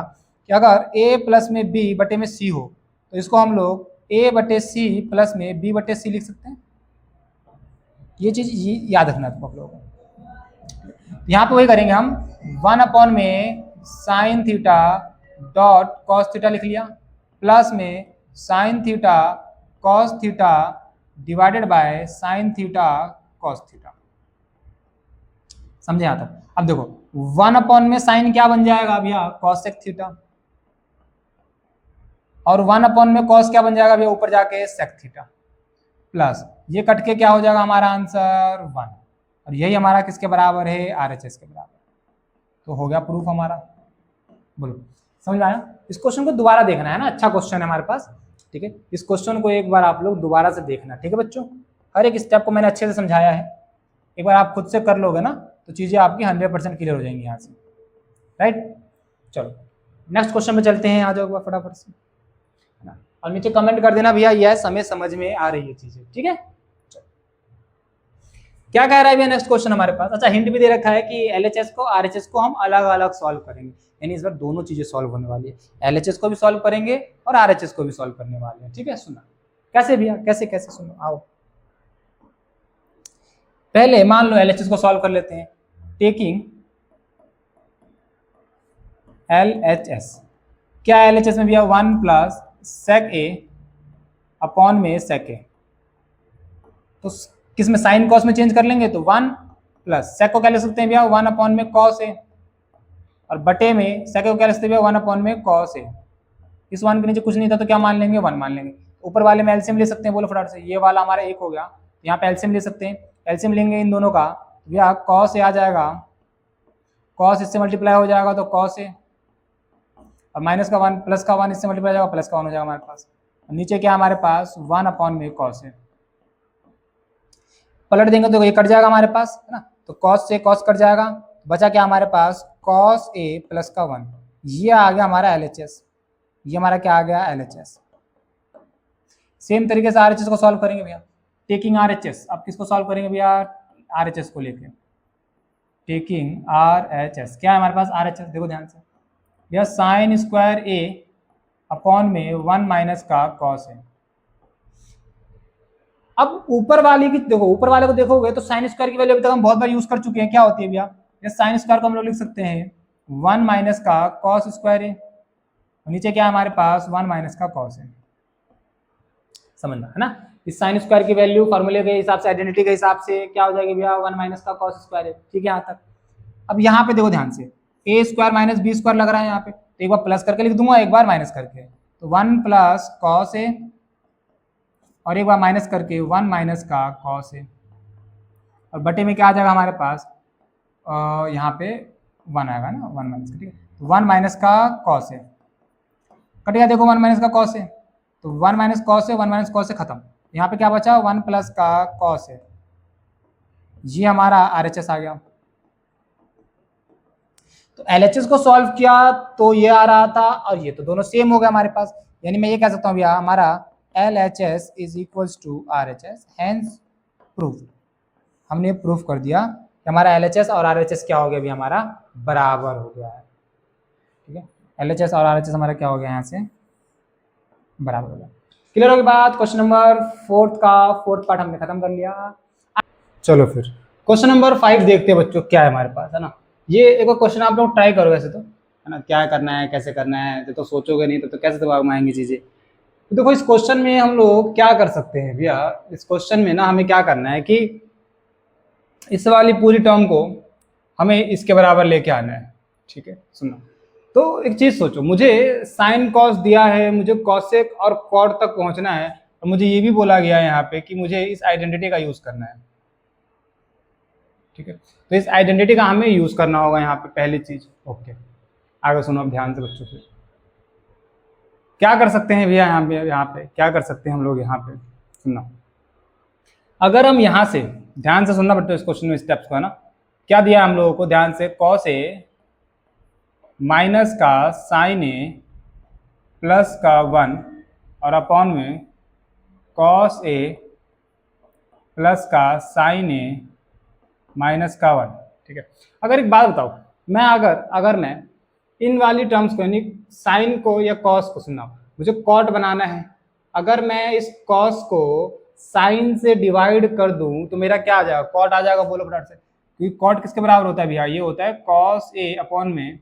कि अगर a प्लस में b बटे में c हो तो इसको हम लोग a बटे c प्लस में b बटे c लिख सकते हैं। ये चीज याद रखना है आप लोगों को। यहाँ पे वही करेंगे हम, 1 अपॉन में sine theta dot cos theta लिख लिया प्लस में sine theta cos theta divided by sine theta cos theta. समझे यहाँ तक? अब देखो 1 अपॉन में साइन क्या बन जाएगा भैया? कॉस सेक थीटा, और 1 अपॉन में कॉस क्या बन जाएगा भैया? ऊपर जाके सेक थीटा, प्लस ये कट के क्या हो जाएगा हमारा आंसर? 1। और यही हमारा किसके बराबर है? RHS के बराबर। तो हो गया प्रूफ हमारा। बोलो समझ में आया? इस क्वेश्चन को दोबारा देखना है ना, अच्छा क्वेश्चन है हमारे पास। ठीक है, इस क्वेश्चन को एक बार आप लोग दोबारा से देखना। ठीक है बच्चों, हर एक स्टेप को मैंने अच्छे से समझाया है, एक बार आप खुद से कर लोगे ना तो चीजें आपकी 100% क्लियर हो जाएंगी यहाँ से। राइट, चलो नेक्स्ट क्वेश्चन पे चलते हैं। आ जाओ फटाफट से, और नीचे कमेंट कर देना भैया यस हमें समझ में आ रही है चीजें। ठीक है, क्या कह रहा है भैया नेक्स्ट क्वेश्चन हमारे पास? अच्छा हिंट भी दे रखा है कि LHS को RHS को हम अलग अलग सॉल्व करेंगे, यानी इस बार दोनों चीजें सॉल्व होने वाली है। LHS को भी सॉल्व करेंगे और RHS को भी सॉल्व करने वाले हैं। ठीक है, सुना कैसे भैया? कैसे कैसे सुनो, आओ पहले मान लो LHS को सॉल्व कर लेते हैं। टेकिंग LHS, क्या LHS में भैया? 1 प्लस सेक ए अपॉन में सेक ए, तो किस में? साइन कॉस में चेंज कर लेंगे तो 1 प्लस सेक को क्या लिख सकते हैं भैया? 1 अपॉन में कॉस ए, और बटे में सेक को क्या लिख सकते हैं भैया? 1 अपॉन में कॉस ए। इस 1 के नीचे कुछ नहीं था तो क्या मान लेंगे? 1 मान लेंगे। ऊपर वाले में एलसीएम ले सकते हैं, बोलो फटाफट से। ये वाला हमारा 1 हो गया, यहाँ पे एलसीएम ले सकते हैं। एलसीएम लेंगे इन दोनों का, भैया कॉस ए आ जाएगा, कॉस इससे मल्टीप्लाई हो जाएगा तो कॉस ए, और माइनस का 1 प्लस का 1 इससे मल्टीप्लाई हो जाएगा, प्लस का 1 हो जाएगा हमारे पास। नीचे क्या हमारे पास? 1 अपॉन में कॉस ए। पलट देंगे तो ये कट जाएगा हमारे पास, है ना? तो कॉस से कॉस कट जाएगा, बचा क्या हमारे पास? कॉस ए प्लस का 1। ये आ गया हमारा LHS। ये हमारा क्या आ गया? LHS। सेम तरीके से RHS को सॉल्व करेंगे भैया। टेकिंग RHS, अब किसको सॉल्व करेंगे भैया? RHS को लेके। टेकिंग RHS, क्या है हमारे पास? RHS देखो ध्यान से भैया, साइन स्क्वायर ए अपॉन में 1 माइनस का कॉस है। अब ऊपर वाले की देखो, ऊपर वाले को देखोगे तो साइन स्क्वायर की वैल्यू अभी तक हम बहुत बार यूज कर चुके हैं, क्या होती है भैया, ये साइन स्क्वायर को हम लोग लिख सकते हैं 1 माइनस का कॉस स्क्वायर है, नीचे क्या है हमारे पास 1 माइनस का कॉस है, समझना है ना। इस साइन स्क्वायर की वैल्यू फॉर्मूले के हिसाब से, आइडेंटिटी के हिसाब से क्या हो जाएगी भैया 1 माइनस का कॉस स्क्वायर है, ठीक है यहाँ तक। अब यहाँ पे देखो ध्यान से, ए स्क्वायर माइनस बी स्क्वायर लग रहा है यहाँ पे, तो एक बार प्लस करके लिख दूंगा, एक बार माइनस करके, तो 1 प्लस कॉस ए और एक बार माइनस करके 1 माइनस का कॉस ए, और बटे में क्या आ जाएगा हमारे पास, यहाँ पे 1 आएगा ना, 1 माइनस, ठीक है, 1 माइनस का कॉस ए कट गया, देखो 1 माइनस का कॉस ए, तो 1 minus cos A, 1 minus cos A खत्म, यहाँ पे क्या बचा 1 प्लस का कॉस ए, ये हमारा आरएचएस आ गया। तो एलएचएस को सॉल्व किया तो ये आ रहा था और ये, तो दोनों सेम हो गया हमारे पास, यानी मैं ये कह सकता हूँ भैया हमारा LHS is equals to RHS, hence proved, हमने प्रूफ कर दिया कि हमारा एलएचएस और आरएचएस क्या हो गया, भी हमारा बराबर हो गया है, ठीक है, एलएचएस और आरएचएस हमारा क्या हो गया यहाँ से बराबर हो गया। क्लियर हो गई बात। क्वेश्चन नंबर 4 का 4th पार्ट हमने खत्म कर लिया। चलो फिर क्वेश्चन नंबर 5 देखते हैं बच्चों क्या है हमारे पास, है ना। ये एक क्वेश्चन आप लोग ट्राई करो वैसे तो, है ना, क्या करना है कैसे करना है, तो सोचोगे नहीं तो कैसे दिमाग में आएंगी चीजें। तो देखो इस क्वेश्चन में हम लोग क्या कर सकते हैं भैया, इस क्वेश्चन में ना हमें क्या करना है कि इस वाली पूरी टर्म को हमें इसके बराबर लेके आना है, ठीक है। सुनो, तो एक चीज सोचो, मुझे साइन कॉस दिया है, मुझे कॉसेक और कॉट तक पहुंचना है, और मुझे ये भी बोला गया है यहाँ पे कि मुझे इस आइडेंटिटी का यूज करना है, ठीक है। तो इस आइडेंटिटी का हमें यूज करना होगा यहाँ पे पहली चीज, ओके। आगे सुनो अब ध्यान से बच्चों से, क्या कर सकते हैं भैया यहाँ पे क्या कर सकते हैं हम लोग यहाँ पे, सुनना। अगर हम यहाँ से ध्यान से सुनना बच्चों इस क्वेश्चन में स्टेप्स को, है ना, क्या दिया हम लोगों को ध्यान से, कॉस ए माइनस का साइन ए प्लस का 1 और अपॉन में कॉस ए प्लस का साइन ए माइनस का 1, ठीक है। अगर एक बात बताओ, मैं अगर मैं इन वाली टर्म्स को यानी साइन को या कॉस को, सुनना, मुझे कॉट बनाना है, अगर मैं इस कॉस को साइन से डिवाइड कर दूं तो मेरा क्या आ जाएगा, कॉट आ जाएगा, बोलो फटाफट से, क्योंकि कॉट किसके बराबर होता है भैया, ये होता है कॉस ए अपॉन में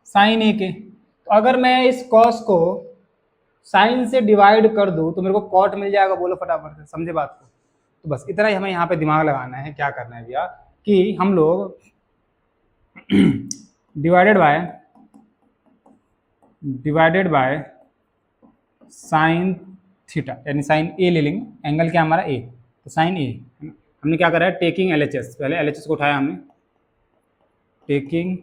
साइन ए के। तो अगर मैं इस कॉस को साइन से डिवाइड कर दूं तो मेरे को कॉट मिल जाएगा, बोलो फटाफट से, समझे बात को। तो बस इतना ही हमें यहाँ पे दिमाग लगाना है, क्या करना है भैया कि हम लोग डिवाइडेड बाय साइन थीटा यानी साइन ए ले लेंगे, एंगल क्या हमारा ए, तो साइन ए, हमने क्या करा है टेकिंग एलएचएस, पहले एलएचएस को उठाया हमने, टेकिंग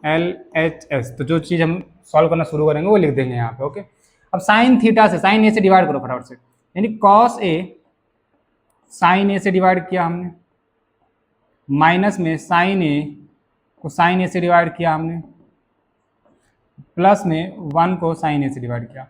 एलएचएस, तो जो चीज़ हम सॉल्व करना शुरू करेंगे वो लिख देंगे यहाँ पे, ओके। अब साइन थीटा से साइन ए से डिवाइड करो फटाफट से, यानी कॉस ए साइन ए से डिवाइड किया हमने, माइनस में साइन ए को साइन ए से डिवाइड किया हमने, प्लस में 1 को साइन ए से डिवाइड किया।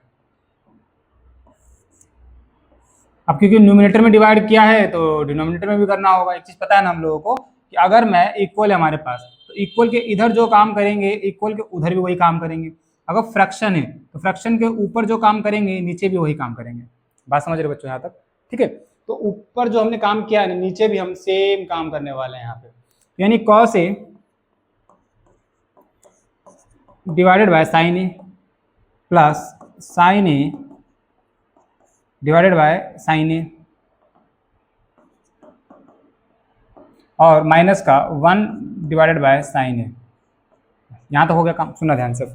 अब क्योंकि न्यूमिनेटर में डिवाइड किया है तो डिनोमिनेटर में भी करना होगा। एक चीज पता है ना हम लोगों को कि अगर मैं इक्वल है हमारे पास, तो इक्वल के इधर जो काम करेंगे इक्वल के उधर भी वही काम करेंगे, अगर फ्रैक्शन है तो फ्रैक्शन के ऊपर जो काम करेंगे नीचे भी वही काम करेंगे। बात समझ रहे बच्चों यहाँ तक, ठीक है। तो ऊपर जो हमने काम किया है नीचे भी हम सेम काम करने वाले हैं यहाँ पे, यानी cos A divided by sine A plus sine A divided by sine A और माइनस का 1 डिवाइडेड बाय साइन ए। यहाँ तो हो गया काम, सुनना ध्यान से,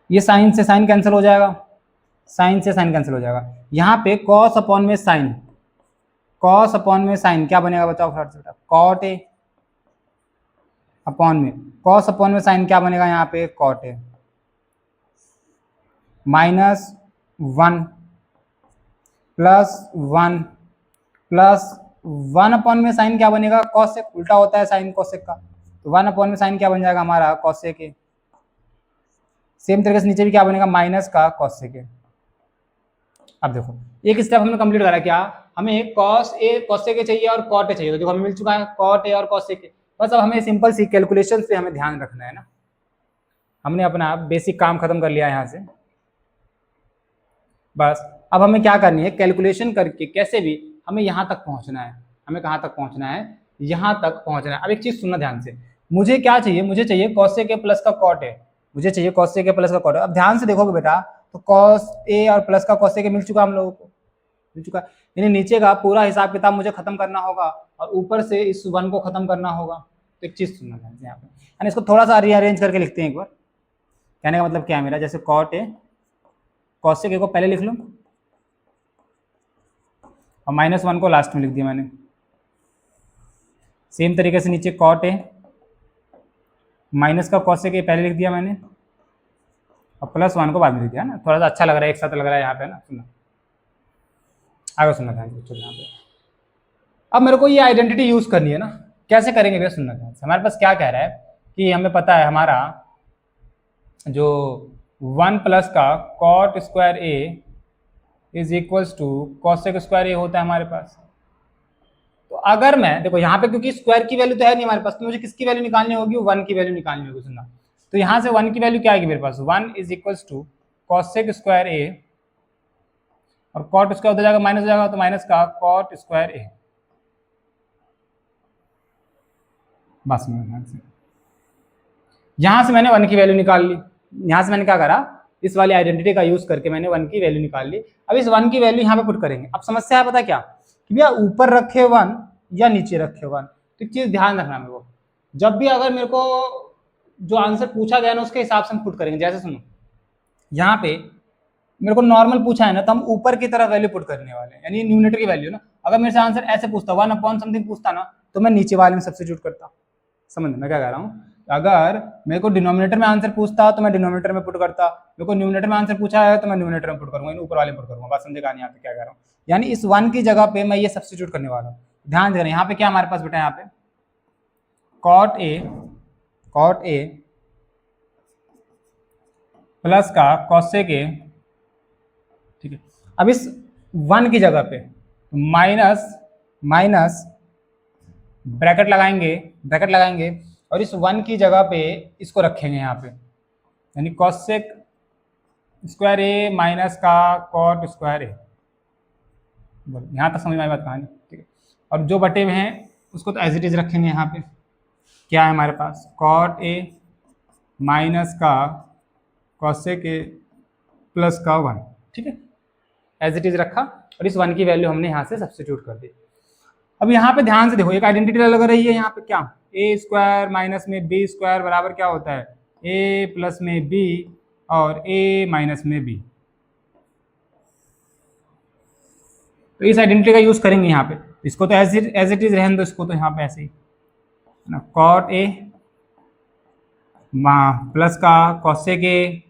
ये साइन से साइन कैंसिल हो जाएगा, साइन से साइन कैंसिल हो जाएगा, यहाँ पे कॉस अपॉन में साइन, कॉस अपॉन में साइन क्या बनेगा बताओ फटाफट से, कॉट ए अपॉन में कॉस अपॉन में साइन क्या बनेगा यहाँ पे cot A, minus 1 plus 1 plus 1 upon में साइन क्या बनेगा कॉसेक, उल्टा होता है साइन कॉसेक का, तो 1 अपॉन में साइन क्या बन जाएगा हमारा कॉसेक ए, सेम तरीके से नीचे भी क्या बनेगा माइनस का कॉसेक ए। अब देखो एक स्टेप हमने कंप्लीट करा, क्या हमें कॉस ए कॉसेक ए चाहिए और कॉट ए चाहिए, तो देखो हमें मिल चुका है कॉट ए और कॉसेक ए। बस अब हमें सिंपल सी कैलकुलेशन पे हमें ध्यान रखना है ना, हमने अपना बेसिक काम खत्म कर लिया यहाँ से, बस अब हमें क्या करनी है, कैलकुलेशन करके कैसे भी हमें यहाँ तक पहुँचना है। हमें कहाँ तक पहुँचना है, यहाँ तक पहुँचना है। अब एक चीज़ सुनना ध्यान से, मुझे क्या चाहिए, मुझे चाहिए कॉस के प्लस का कॉट है, मुझे चाहिए कॉस के प्लस का कॉट है। अब ध्यान से देखोगे बेटा, तो कॉस ए और प्लस का कॉस के मिल चुका हम लोगों को, मिल चुका। यानी नीचे का पूरा हिसाब किताब मुझे खत्म करना होगा और ऊपर से इस 1 को खत्म करना होगा। तो एक चीज़ सुनना ध्यान से यहाँ पे, यानी इसको थोड़ा सा रीअरेंज करके लिखते हैं एक बार। कहने का मतलब क्या है मेरा, जैसे कॉट ए, कॉस के को पहले लिख लूँ और -1 को लास्ट में लिख दिया मैंने। सेम तरीके से नीचे कॉट ए, माइनस का कॉस के पहले लिख दिया मैंने और +1 को बाद में लिख दिया ना। थोड़ा सा अच्छा लग रहा है, एक साथ लग रहा है यहाँ पे ना। सुनना आगे, सुनना ध्यान से यहाँ पे। अब मेरे को ये आइडेंटिटी यूज करनी है ना, कैसे करेंगे भैया, सुनना ध्यान से। हमारे पास क्या कह रहा है कि हमें पता है हमारा जो 1 प्लस का cot square A is equals to cosec square A होता है हमारे पास। तो अगर मैं देखो यहाँ पे, क्योंकि स्क्वायर की वैल्यू तो है नहीं हमारे पास, तो मुझे किसकी वैल्यू निकालनी होगी, 1 की वैल्यू निकालनी होगी। सुनना, तो यहाँ से 1 की वैल्यू क्या आएगी मेरे पास, 1 is equals to cosec square A और कॉट स्क्वायर हो जाएगा माइनस हो जाएगा, तो माइनस का कॉट स्क्वायर ए। बस ध्यान से, यहाँ से मैंने 1 की वैल्यू निकाल ली। यहाँ से मैंने क्या करा, इस वाली आइडेंटिटी का यूज करके मैंने 1 की वैल्यू निकाल ली। अब इस 1 की वैल्यू यहाँ पे पुट करेंगे। अब समस्या है पता क्या, कि भैया ऊपर रखे 1 या नीचे रखे 1। तो एक चीज ध्यान रखना मेरे को, जब भी अगर मेरे को जो आंसर पूछा गया ना उसके हिसाब से हम पुट करेंगे। जैसे सुनो, यहाँ पे मेरे को नॉर्मल पूछा है ना, तो हम ऊपर की तरफ वैल्यू पुट करने वाले हैं, यानी न्यूमरेटर की वैल्यू ना। अगर मेरे से आंसर ऐसे पूछता 1 अपॉन समथिंग पूछता ना, तो मैं नीचे वाले में सब्स्टिट्यूट करता। समझ मैं क्या कह रहा हूँ, अगर मेरे को डिनोमिनेटर में आंसर पूछता तो मैं डिनोमिनेटर में पुट करता, मेरे को न्यूमरेटर में आंसर पूछा है तो मैं न्यूमरेटर में पुट करूंगा, ऊपर वाले में पुट करूंगा। बात समझे कहानी यहाँ पे क्या कह रहा हूँ, यानी इस 1 की जगह पे मैं ये सब्स्टिट्यूट करने वाला हूँ। ध्यान देना, यहाँ पे क्या हमारे पास बेटा, यहाँ पे कॉट ए प्लस का कॉसेक ए, ठीक है। अब इस 1 की जगह पे माइनस ब्रैकेट लगाएंगे और इस 1 की जगह पे इसको रखेंगे यहाँ पे, यानी कॉसेक स्क्वायर ए माइनस का कॉट स्क्वायर ए। यहाँ तक समझ में आई बात कहानी, ठीक है। और जो बटे हुए हैं उसको तो एज इट इज रखेंगे। यहाँ पे क्या है हमारे पास, कॉट ए माइनस का कॉसेक ए प्लस का 1, ठीक है, एज इट इज रखा और इस 1 की वैल्यू हमने यहाँ से सब्स्टिट्यूट कर दी। अब यहाँ पे ध्यान से देखो, एक आइडेंटिटी लग रही है यहाँ पे, क्या, ए स्क्वायर माइनस में बी स्क्वायर बराबर क्या होता है, ए प्लस में बी और ए माइनस में बी। तो इस आइडेंटिटी का यूज करेंगे यहाँ पे। इसको तो एज इट इज रहने दो, इसको तो यहाँ पे ऐसे ही ना, कॉट ए प्लस का cosec A,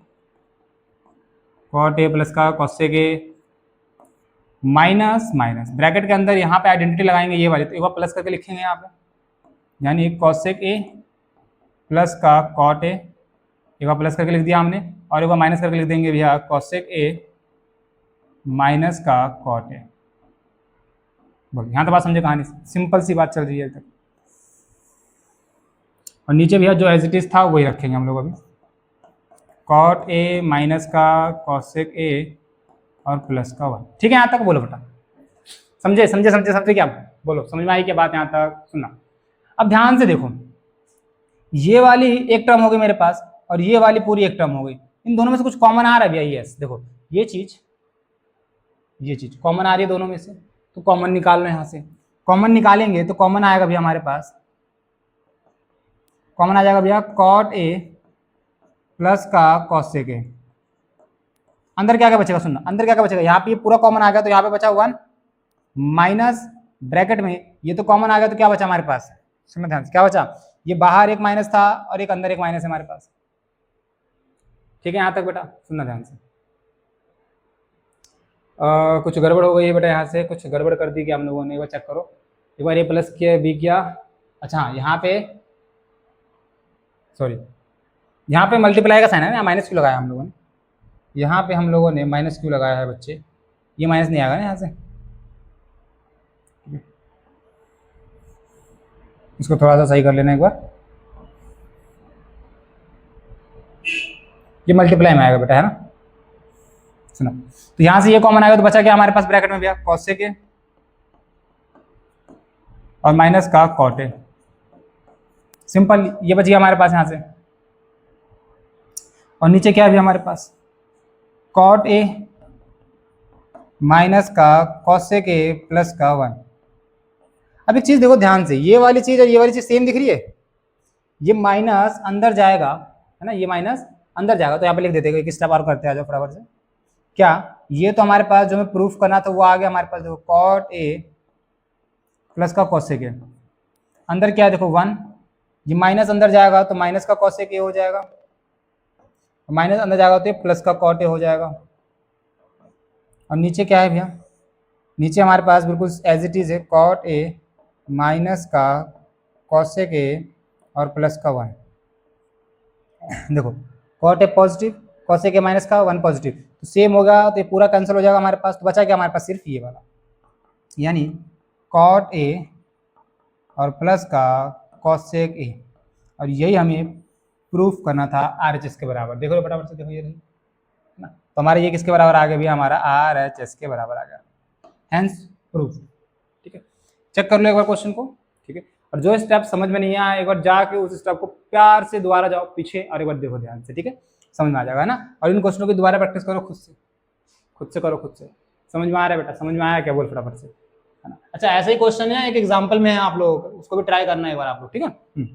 cot A plus का कॉसेक ए माइनस ब्रैकेट के अंदर यहाँ पे आइडेंटिटी लगाएंगे ये वाली, तो एक बार प्लस करके लिखेंगे यहाँ पे, यानी कॉसेक ए प्लस का कॉट ए, एक बार प्लस करके लिख दिया हमने, और एक बार माइनस करके लिख देंगे भैया कॉसेक ए माइनस का कॉट ए। बोलिए, यहाँ तो बात समझे कहानी, सिंपल सी बात चल रही है तक। और नीचे भैया जो एज इट इज था वही रखेंगे हम लोग अभी, कॉट ए माइनस का कॉसेक ए और प्लस का 1, ठीक है। यहाँ तक बोलो बेटा, समझे क्या, बोलो समझ में आई क्या बात यहाँ तक, सुनना। अब ध्यान से देखो, ये वाली एक टर्म हो गई मेरे पास और ये वाली पूरी एक टर्म हो गई। इन दोनों में से कुछ कॉमन आ रहा है भैया, यस। देखो ये चीज कॉमन आ रही है दोनों में से, तो कॉमन निकाल लो। यहाँ से कॉमन निकालेंगे तो कॉमन आएगा भैया हमारे पास, कॉमन आ जाएगा भैया कॉट ए प्लस का कॉसेक ए। अंदर क्या क्या बचेगा, सुनना, अंदर क्या क्या बचेगा, यहाँ पे पूरा कॉमन आ गया तो यहाँ पे बचा 1 माइनस ब्रैकेट में ये तो कॉमन आ गया, तो क्या बचा हमारे पास, सुनना ध्यान से, क्या बचा, ये बाहर एक माइनस था और एक अंदर एक माइनस है हमारे पास, ठीक है। यहाँ तक बेटा सुनना ध्यान से। कुछ गड़बड़ हो गई है बेटा, यहाँ से कुछ गड़बड़ कर दी क्या हम लोगों ने, एक बार चेक करो, एक बार ए प्लस किया बी किया, अच्छा हाँ, यहाँ पे सॉरी, यहाँ पे मल्टीप्लाई का साइन है ना, माइनस क्यों लगाया हम लोगों ने, यहाँ पे हम लोगों ने माइनस क्यों लगाया है बच्चे, ये माइनस नहीं आएगा ना यहाँ से, इसको थोड़ा सा सही कर लेना एक बार, ये मल्टीप्लाई में आएगा बेटा, है ना, सुनो, तो यहां से ये कॉमन आएगा तो बचा क्या हमारे पास ब्रैकेट में भैया, कॉसेक ए और माइनस का कॉट ए। सिंपल, ये बच गया हमारे पास यहां से। और नीचे क्या है भैया हमारे पास, कॉट ए माइनस का कॉसेक ए प्लस का 1। अब एक चीज देखो ध्यान से, ये वाली चीज और ये वाली चीज सेम दिख रही है, ये माइनस अंदर जाएगा है ना, ये माइनस अंदर जाएगा, तो यहाँ पे लिख देते हैं, एक स्टेप और करते हैं, आ जाओ फटाफट से। क्या, ये तो हमारे पास जो हमें प्रूफ करना था वो आ गया हमारे पास, देखो कॉट ए प्लस का कॉसेक ए, अंदर क्या है देखो 1, ये माइनस अंदर जाएगा तो माइनस का कॉसेक ए हो जाएगा, माइनस अंदर जाएगा तो ये प्लस का कॉट ए हो जाएगा। और नीचे क्या है भैया, नीचे हमारे पास बिल्कुल एज इट इज है, कॉट ए माइनस का कॉसेक ए और प्लस का 1। देखो cot A positive, cosec A minus का 1 पॉजिटिव, तो सेम होगा, तो ये पूरा कैंसिल हो जाएगा हमारे पास, तो बचा क्या हमारे पास सिर्फ ये वाला, यानी कॉट ए और प्लस का कॉसेक ए। और यही हमें प्रूफ करना था RHS के बराबर। देखो फटाफट से, देखो ये रही ना, तो हमारा ये किसके बराबर आ गया भैया, हमारा RHS के बराबर आ गया, हेंस प्रूफ। ठीक है, चेक कर लो एक बार क्वेश्चन को। ठीक है, और जो स्टेप समझ में नहीं आया एक बार जाके उस स्टेप को प्यार से दोबारा जाओ पीछे और एक बार देखो ध्यान से, ठीक है, समझ में आ जाएगा ना। और इन क्वेश्चनों की दोबारा प्रैक्टिस करो खुद से, खुद से करो, खुद से। समझ में आ रहा है बेटा, समझ में आया क्या, बोल फटाफट से, है ना। अच्छा ऐसा ही क्वेश्चन है, एक एग्जाम्पल में है आप लोग, उसको भी ट्राई करना है एक बार आप लोग, ठीक है।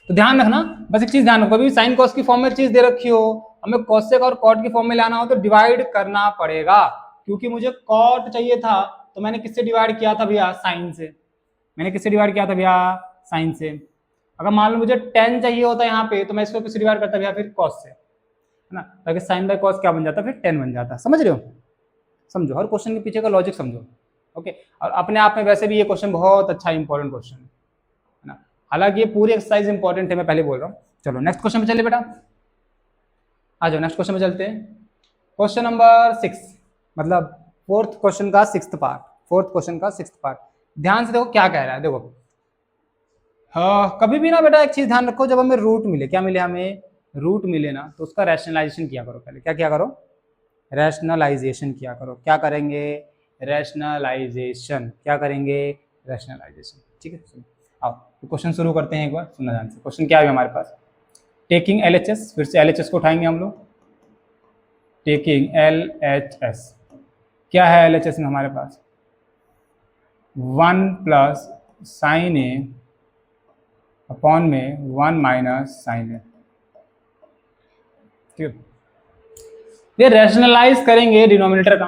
तो ध्यान रखना, बस एक चीज ध्यान रखो, अभी साइन कॉस की फॉर्म में चीज दे रखी हो, हमें कॉसेक और कॉट की फॉर्म में लाना हो तो डिवाइड करना पड़ेगा, क्योंकि मुझे कॉट चाहिए था तो मैंने किससे डिवाइड किया था भैया, साइन से। मैंने किससे डिवाइड किया था भैया, साइन से। अगर मान लो मुझे 10 चाहिए होता यहाँ पे तो मैं इसको किससे डिवाइड करता भैया, फिर कॉस से, है ना, ताकि साइन बाय कॉस क्या बन जाता, फिर 10 बन जाता। समझ रहे हो, समझो हर क्वेश्चन के पीछे का लॉजिक समझो। ओके, और अपने आप में वैसे भी ये क्वेश्चन बहुत अच्छा इंपॉर्टेंट क्वेश्चन है ना, हालांकि ये पूरी एक्सरसाइज इंपॉर्टेंट है, मैं पहले बोल रहा हूँ। चलो नेक्स्ट क्वेश्चन पे चले बेटा, आ जाओ नेक्स्ट क्वेश्चन पे चलते हैं। क्वेश्चन नंबर 6, मतलब फोर्थ क्वेश्चन का 6th पार्ट, फोर्थ क्वेश्चन का 6th पार्ट। ध्यान से देखो क्या कह रहा है, देखो कभी भी ना बेटा एक चीज ध्यान रखो, जब हमें रूट मिले, क्या मिले, हमें रूट मिले ना, तो उसका रैशनलाइजेशन किया करो पहले। क्या किया करो, रैशनलाइजेशन किया करो। क्या करेंगे, रैशनलाइजेशन, क्या करेंगे, रैशनलाइजेशन। ठीक है, आओ तो क्वेश्चन शुरू करते हैं, एक बार सुनना ध्यान से। क्वेश्चन क्या है हमारे पास, टेकिंग LHS, फिर से LHS को उठाएंगे हम लोग, टेकिंग LHS। क्या है LHS में हमारे पास, 1 प्लस साइन ए अपॉन में 1 माइनस साइन ए। ठीक है, ये रैशनलाइज करेंगे डिनोमिनेटर का,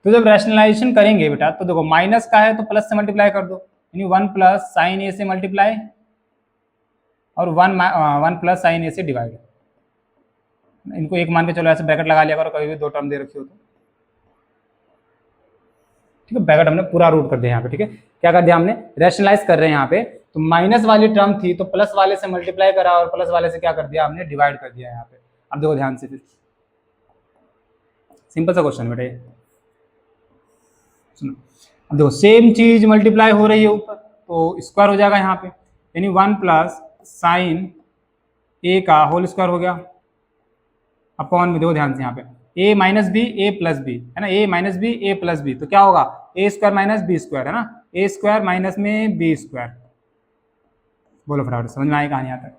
तो जब रैशनलाइजेशन करेंगे बेटा तो देखो माइनस का है तो प्लस से मल्टीप्लाई कर दो, यानी 1 प्लस साइन ए से मल्टीप्लाई और 1 प्लस साइन ए से डिवाइड। इनको एक मान के चलो, ऐसे ब्रैकेट लगा लिया करो कभी भी दो टर्म दे रखी हो तो। ठीक है, ब्रैकेट हमने पूरा रूट कर दिया यहाँ पे। ठीक है, क्या कर दिया हमने, रैशनलाइज कर रहे हैं यहाँ पे, तो माइनस वाली टर्म थी तो प्लस वाले से मल्टीप्लाई करा और प्लस वाले से क्या कर दिया हमने, डिवाइड कर दिया यहाँ पे। अब देखो ध्यान से, फिर सिंपल सा क्वेश्चन बेटा, सुनो। अब देखो सेम चीज मल्टीप्लाई हो रही है ऊपर तो स्क्वायर हो जाएगा यहाँ पे, यानी 1 प्लस साइन ए का होल स्क्वायर हो गया अपॉन में, देखो ध्यान से यहाँ पे a minus B A plus B, है ना, a minus B A plus B, तो क्या होगा a square minus B square, है ना, a स्क्वायर माइनस में बी स्क्वायर। बोलो फटाफट, समझ में आई कहानी, यहाँ तक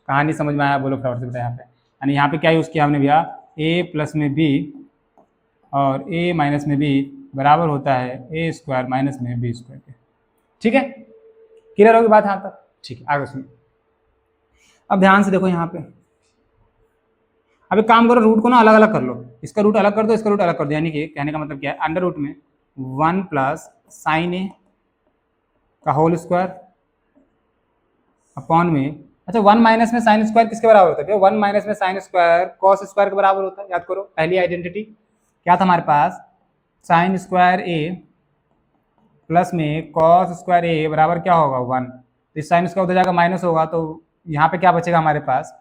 कहानी समझ में आया, बोलो फटाफट से बेटा। यहाँ पे यानी यहाँ पे क्या यूज़ किया हमने भैया, a प्लस में b और a माइनस में b बराबर होता है a स्क्वायर माइनस में बी स्क्वायर के। ठीक है, क्लियर होगी बात यहाँ तक, ठीक है, आगे सुनो। अब ध्यान से देखो यहाँ पे, अब एक काम करो, रूट को ना अलग अलग कर लो, इसका रूट अलग कर दो, इसका रूट अलग कर दो, यानी कि कहने का मतलब क्या है, अंडर रूट में 1 प्लस साइन ए का होल स्क्वायर अपॉन में, अच्छा 1 माइनस में साइन स्क्वायर किसके बराबर होता है, 1 माइनस में साइन स्क्वायर कॉस स्क्वायर के बराबर होता है। याद करो पहली आइडेंटिटी क्या था हमारे पास, साइन स्क्वायर ए प्लस में कॉस स्क्वायर ए बराबर क्या होगा 1, तो इस साइन स्क्वायर उधर जाकर माइनस होगा, तो यहाँ पे क्या बचेगा हमारे पास,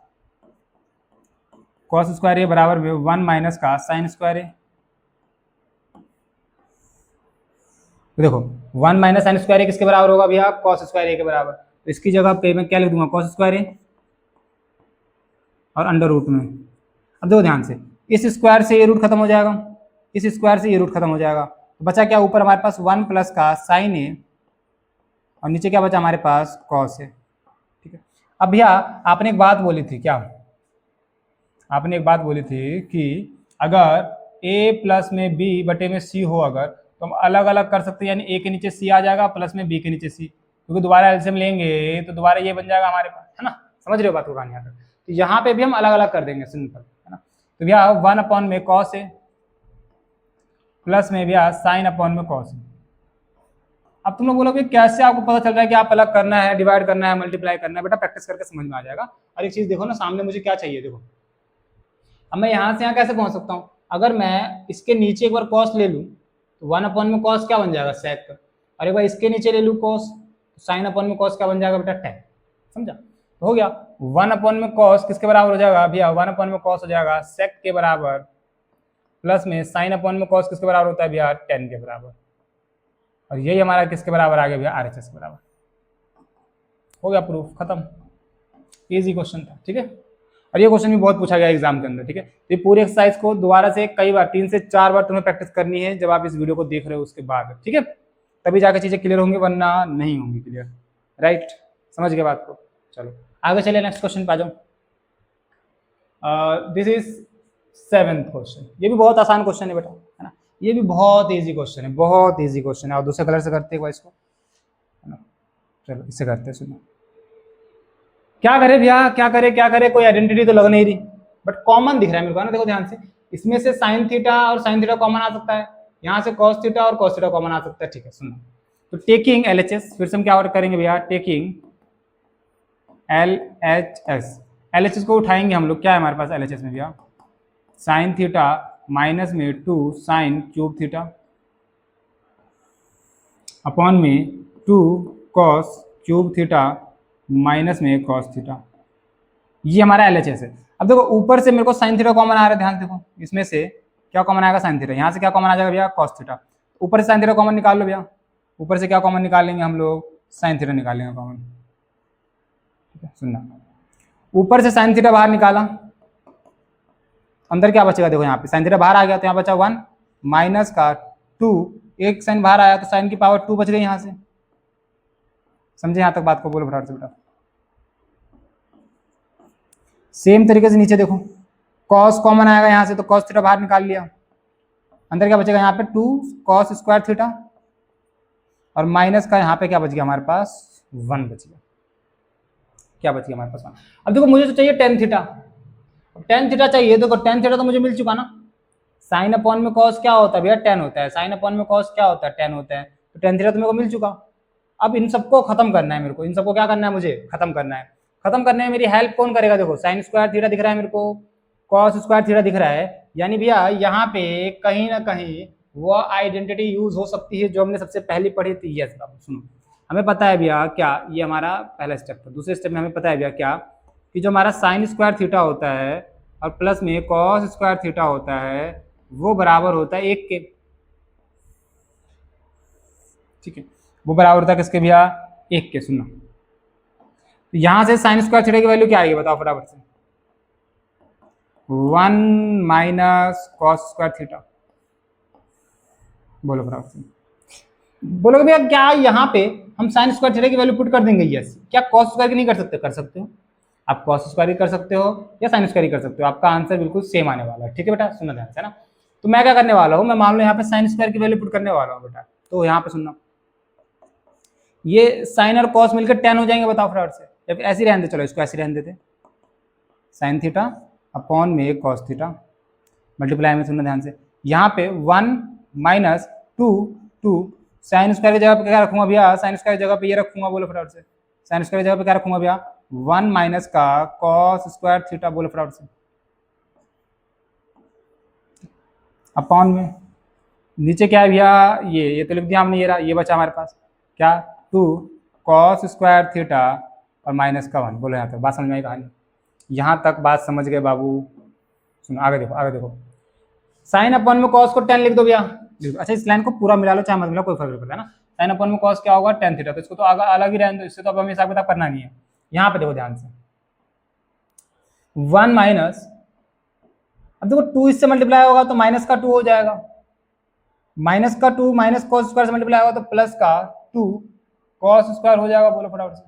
कॉस स्क्वायर ए बराबर में 1 माइनस का साइन स्क्वायर ए। तो देखो 1 माइनस साइन स्क्वायर ए किसके बराबर होगा भैया, कॉस स्क्वायर ए के बराबर, तो इसकी जगह पे मैं क्या लिख दूंगा, कॉस स्क्वायर ए और अंडर रूट में। अब देखो ध्यान से, इस स्क्वायर से ये रूट खत्म हो जाएगा, इस स्क्वायर से ये रूट खत्म हो जाएगा, तो बचा क्या ऊपर हमारे पास 1 प्लस का साइन ए और नीचे क्या बचा हमारे पास कॉस ए। ठीक है, अब भैया आपने एक बात बोली थी, क्या आपने एक बात बोली थी कि अगर a प्लस में b बटे में c हो अगर, तो हम अलग अलग कर सकते हैं, यानी a के नीचे c आ जाएगा प्लस में b के नीचे c, क्योंकि दोबारा एलसीएम लेंगे तो दोबारा ये बन जाएगा हमारे पास, है ना। समझ रहे हो बात को कहानी यहाँ तक। तो यहाँ पे भी हम अलग अलग कर देंगे सिंपल, है ना। तो भैया 1 अपॉन में कॉस ए प्लस में भैया साइन अपॉन में कॉस ए। अब तुम लोग बोलोगे कैसे आपको पता चल रहा है कि आप अलग करना है, डिवाइड करना है, मल्टीप्लाई करना है? बेटा प्रैक्टिस करके समझ में आ जाएगा। और एक चीज देखो ना, सामने मुझे क्या चाहिए, देखो अब मैं यहाँ से यहाँ कैसे पहुंच सकता हूँ? अगर मैं इसके नीचे एक बार कॉस ले लूँ तो 1 अपॉन में कॉस क्या बन जाएगा, सेक। और एक बार इसके नीचे ले लूँ कॉस, तो साइन अपॉन में कॉस क्या बन जाएगा बेटा, टेन। समझा? तो हो गया 1 अपॉन में कॉस किसके बराबर हो जाएगा भैया, 1 अपॉन में कॉस हो जाएगा सेक के बराबर, प्लस में साइन अपॉन में कॉस किसके बराबर होता है भैया, 10 के बराबर। और यही हमारा किसके बराबर आ गया भैया, RHS के बराबर। हो गया प्रूफ, खत्म। इजी क्वेश्चन था, ठीक है। और ये क्वेश्चन भी बहुत पूछा गया एग्जाम के अंदर, ठीक है। तो ये पूरी एक्सरसाइज को दोबारा से कई बार 3 से 4 बार तुम्हें प्रैक्टिस करनी है जब आप इस वीडियो को देख रहे हो उसके बाद, ठीक है। तभी जाकर चीजें क्लियर होंगी, वरना नहीं होंगी क्लियर। राइट, समझ गए बात को। चलो आगे चले, नेक्स्ट क्वेश्चन पे आ जाओ। This is 7th question. ये भी बहुत आसान क्वेश्चन है बेटा, है ना। ये भी बहुत ईजी क्वेश्चन है, बहुत ईजी क्वेश्चन है। और दूसरे कलर से करते हैं इसको, है ना। चलो इससे करते हैं, सुनो क्या करे भैया, क्या करे, कोई आइडेंटिटी तो लग नहीं रही, बट कॉमन दिख रहा है मेरे को ना। देखो ध्यान से, इसमें से साइन थीटा और साइन थीटा कॉमन आ सकता है, यहाँ से कॉस थीटा और कॉस थीटा कॉमन आ सकता है, ठीक है। सुनो, तो टेकिंग LHS, फिर से हम क्या वर्क करेंगे भैया, टेकिंग LHS को उठाएंगे हम लोग। क्या है हमारे पास LHS में भैया, साइन थीटा माइनस में 2 साइन क्यूब थीटा अपॉन में 2 कॉस क्यूब थीटा माइनस में कॉस थीटा। ये हमारा LHS है। अब देखो ऊपर से मेरे को साइन थीटा कॉमन आ रहा है, ध्यान देखो, इसमें से क्या कॉमन आएगा, साइन थीटा। यहाँ से क्या कॉमन आ जाएगा भैया, कॉस थीटा। ऊपर से साइन थीटा कॉमन निकाल लो भैया, ऊपर से क्या कॉमन निकालेंगे हम लोग, साइन थीटा निकालेंगे कॉमन। ठीक है, सुनना, ऊपर से साइन थीटा बाहर निकाला, अंदर क्या बचेगा, देखो यहाँ पे साइन थीटा बाहर आ गया तो यहाँ बचा 1 माइनस का 2, एक साइन बाहर आया तो साइन की पावर 2 बच गई यहाँ से। समझे यहाँ तक बात को, बोलो फटाफट से बेटा। सेम तरीके से नीचे देखो, कॉस कॉमन आएगा यहाँ से तो कॉस थीटा बाहर निकाल लिया, अंदर क्या बचेगा यहाँ पे 2 कॉस स्क्वायर थीटा, और माइनस का यहाँ पे क्या बच गया हमारे पास, 1 बच गया। क्या बच गया हमारे पास, 1। अब देखो मुझे तो चाहिए टेन थीटा, टेन थीटा चाहिए, देखो टेन थीटा तो मुझे मिल चुका ना। साइन अपॉन में कॉस क्या होता है भैया, 10 होता है। साइन अपॉन में कॉस क्या होता है, 10 होता है। तो टेन थीटा तो मेरे को मिल चुका। अब इन सबको खत्म करना है मेरे को, इन सबको क्या करना है, मुझे खत्म करना है। खत्म करने में मेरी हेल्प कौन करेगा, देखो साइन स्क्वायर थीटा दिख रहा है मेरे को, कॉस स्क्वायर थीटा दिख रहा है, यानी भैया यहाँ पे कहीं ना कहीं वो आइडेंटिटी यूज हो सकती है जो हमने सबसे पहले पढ़ी थी। यस बाबू सुनो, हमें पता है भैया क्या, ये हमारा पहला स्टेप था। दूसरे स्टेप में हमें पता है भैया क्या, कि जो हमारा साइन स्क्वायर थीटा होता है और प्लस में कॉस स्क्वायर थीटा होता है वो बराबर होता है 1 के। ठीक है, वो बराबर होता है किसके भैया, 1 के। सुनना, तो यहां से साइन स्क्वायर थीटा की वैल्यू क्या आएगी बताओ फटाफट से, 1 माइनस कॉस स्क्वायर थीटा। बोलो फटाफट से, बोलोगे भैया क्या यहाँ पे हम साइन स्क्वायर थीटा की वैल्यू पुट कर देंगे। यस, क्या कॉस स्क्वायर की नहीं कर सकते, कर सकते हो आप, कॉस स्क्वायर ही कर सकते हो या साइन स्क्वायर ही कर सकते हो, आपका आंसर बिल्कुल सेम आने वाला है। ठीक है बेटा, सुनना ध्यान से ना। तो मैं क्या करने वाला हूँ, मैं मान लो यहाँ पे साइन स्क्वायर की वैल्यू पुट करने वाला हूँ बेटा। तो यहाँ पे सुनना, ये साइन और कॉस मिलकर 10 हो जाएंगे, बताओ फटाफट से, या फिर ऐसे ही रहने दे, चलो इसको ऐसे रहने देते, साइन थीटा अपॉन में कॉस थीटा मल्टीप्लाई में, सुनना ध्यान से, यहाँ पे 1 माइनस 2 साइन स्क्वायर की जगह पे क्या रखूंगा भैया, साइन स्क्वायर की जगह पे ये रखूंगा, बोलो फटाफट से, साइन स्क्वायर की जगह पे क्या रखूंगा भैया, 1 माइनस का कॉस स्क्वायर थीटा, बोलो फटाफट से, अपॉन में नीचे क्या है भैया, ये तो लिख दिया हमने, ये बचा हमारे पास क्या, 2 कॉस स्क्वायर थीटा और माइनस का 1। बोलो यहाँ तक बात समझ में आई कहानी, यहाँ तक बात समझ गए बाबू। सुनो आगे देखो, आगे देखो, साइन अपॉन में कॉस को 10 लिख दो भैया। अच्छा इस लाइन को पूरा मिला लो चाहे मत मिला, कोई फर्क नहीं पड़ता ना। साइन अपॉन में कॉस क्या होगा, 10 थीटा, तो इसको तो अलग ही रहने दो, इससे तो अब हमें हिसाब किताब करना नहीं है। यहाँ पे देखो ध्यान से, 1 माइनस अब देखो 2 इससे मल्टीप्लाई होगा तो माइनस का 2 हो जाएगा, माइनस का 2 माइनस कॉस स्क्वायर से मल्टीप्लाई होगा तो प्लस का 2 कॉस स्क्वायर हो जाएगा। बोलो फटाफट से,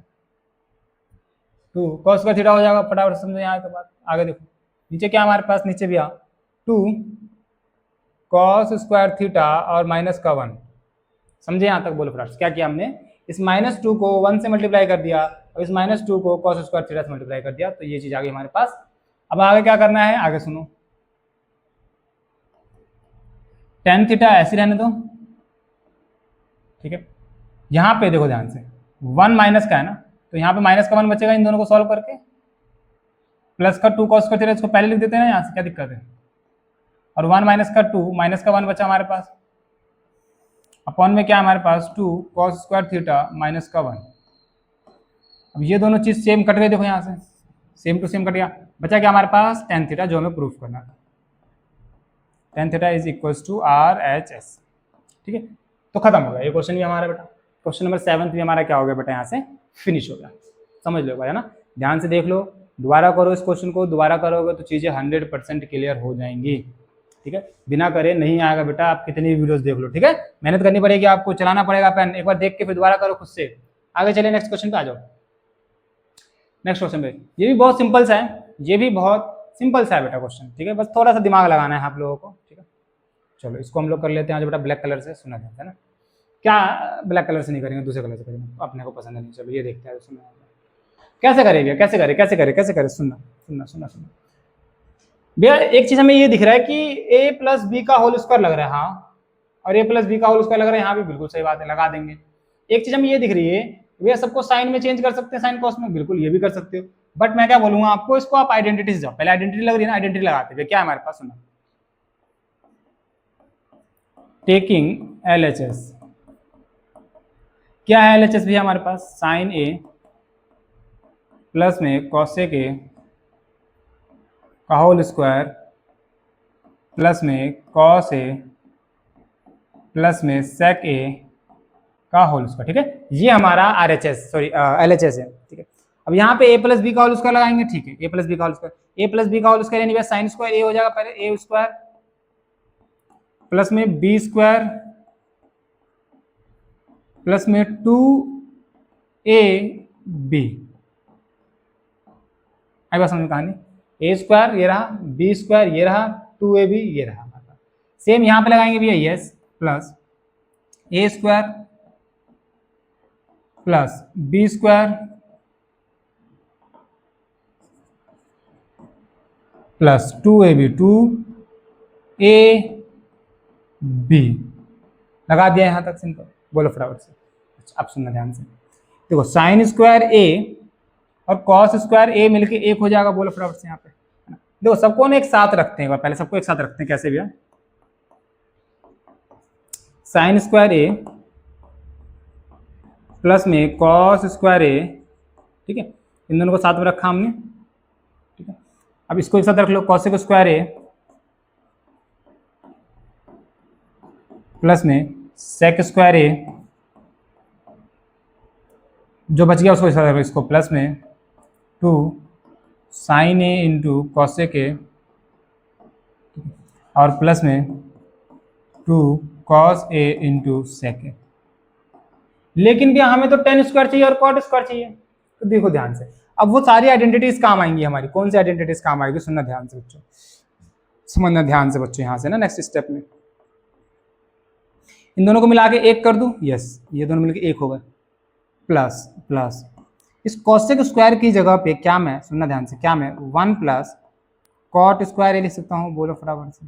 2 कॉस स्क्वायर थीटा हो जाएगा। फटाफट समझो यहाँ के बाद, आगे देखो नीचे क्या हमारे पास, नीचे भी आ 2 कॉस स्क्वायर थीटा और माइनस का 1। समझे यहाँ तक? बोलो फटाफट क्या किया हमने, इस माइनस 2 को 1 से मल्टीप्लाई कर दिया और इस माइनस 2 को कॉस स्क्वायर थीटा से मल्टीप्लाई कर दिया, तो ये चीज आ गई हमारे पास। अब आगे क्या करना है, आगे सुनो, टेन थीटा ऐसे रहने दो, ठीक है। यहाँ पे देखो ध्यान से, 1 माइनस का है ना, तो यहाँ पे माइनस का 1 बचेगा इन दोनों को सॉल्व करके, प्लस का 2 कॉस स्क्वायर थीटा इसको पहले लिख देते हैं ना, यहाँ से क्या दिक्कत है, और 1 माइनस का 2 माइनस का 1 बचा हमारे पास, अपॉन में क्या है हमारे पास 2 कॉस स्क्वायर थीटा माइनस का 1। अब ये दोनों चीज सेम कट गई, देखो यहाँ से सेम टू सेम कट गया, बचा क्या हमारे पास टेन थीटा, जो हमें प्रूफ करना था। Tan theta is equal to RHS, ठीक है। तो खत्म हो गया ये क्वेश्चन भी हमारा बेटा। क्वेश्चन नंबर 7 भी हमारा क्या हो गया बेटा, यहाँ से फिनिश हो गया। समझ लो है ना, ध्यान से देख लो, दोबारा करो इस क्वेश्चन को, दोबारा करोगे तो चीजें 100% क्लियर हो जाएंगी, ठीक है। बिना करे नहीं आएगा बेटा, आप कितनी वीडियोस देख लो, ठीक है। मेहनत करनी पड़ेगी आपको, चलाना पड़ेगा पेन, एक बार देख के फिर दोबारा करो खुद से। आगे चलिए नेक्स्ट क्वेश्चन पे आ जाओ। नेक्स्ट क्वेश्चन पे, ये भी बहुत सिंपल सा है, ये भी बहुत सिंपल सा है बेटा क्वेश्चन, ठीक है। बस थोड़ा सा दिमाग लगाना है आप लोगों को, ठीक है। चलो इसको हम लोग कर लेते हैं आज बेटा ब्लैक कलर से, सुना जाता है ना, क्या ब्लैक कलर से नहीं करेंगे, दूसरे कलर से करेंगे, अपने को पसंद नहीं। चलो ये देखते हैं, सुना कैसे करेंगे, कैसे करे कैसे करे कैसे करे, सुनना सुनना सुनना सुनना भैया। एक चीज हमें ये दिख रहा है कि a प्लस बी का होल स्क्वायर लग रहा है, हाँ, और a प्लस बी का होल स्क्वायर लग रहा है, यहाँ भी बिल्कुल सही बात है, लगा देंगे। एक चीज हमें ये दिख रही है भैया, सबको साइन में चेंज कर सकते हैं, साइन कॉस में, बिल्कुल ये भी कर सकते हो, बट मैं क्या बोलूंगा आपको, इसको आप आइडेंटिटी से जाओ, पहले आइडेंटिटी लग रही है ना, आइडेंटिटी लगाते हैं। क्या है हमारे पास, सुना, टेकिंग LHS, क्या है LHS भी हमारे पास, साइन ए प्लस में कॉसेक ए का होल स्क्वायर प्लस में कॉस ए प्लस में सेक ए का होल स्क्वायर, ठीक है। ये हमारा LHS है, ठीक है। अब यहाँ पे a प्लस बी का होल स्क्वायर लगाएंगे, ठीक है, a प्लस बी का whole square, a plus B का होल स्क्वायर यानी साइन स्क्वायर a हो जाएगा, पहले a स्क्वायर प्लस में b स्क्वायर प्लस में 2ab, आई बात समझ में कहानी, a स्क्वायर ये रहा, b स्क्वायर ये रहा, 2ab ये रहा। सेम यहाँ पे लगाएंगे भैया, yes, plus a square plus b square plus 2ab 2ab लगा दिया यहाँ तक, सिंपल। बोलो फटाफट से। अच्छा अब सुनना ध्यान से, देखो साइन स्क्वायर a और कॉस स्क्वायर a मिलके एक हो जाएगा। बोलो फटाफट से यहाँ पे, देखो सबको ना एक साथ रखते हैं, पहले सबको एक साथ रखते हैं, कैसे भैया, साइन स्क्वायर a प्लस में कॉस स्क्वायर a, ठीक है, इन दोनों को साथ में रखा हमने, ठीक है। अब इसको एक साथ रख लो, कॉसेक स्क्वायर a प्लस में सेक स्क्वायर a, जो बच गया उसको इस साथ रख लो, इसको प्लस में 2 sine a into cosec a और प्लस में 2 cos a into sec a। लेकिन भैया हमें तो टेन स्क्वायर चाहिए और कॉट स्क्वायर चाहिए, तो देखो ध्यान से, अब वो सारी आइडेंटिटीज काम आएंगी हमारी, कौन सी आइडेंटिटीज काम आएगी, सुनना ध्यान से बच्चों, समझना ध्यान से बच्चों। यहाँ से ना नेक्स्ट स्टेप में इन दोनों को मिला के एक कर दूं, यस, ये दोनों मिलके एक होगा, प्लस प्लस इस कॉसेक स्क्वायर की जगह पे क्या मैं, सुनना ध्यान से, क्या मैं 1 प्लस कॉट स्क्वायर लिख सकता हूँ। बोलो फटाफट से,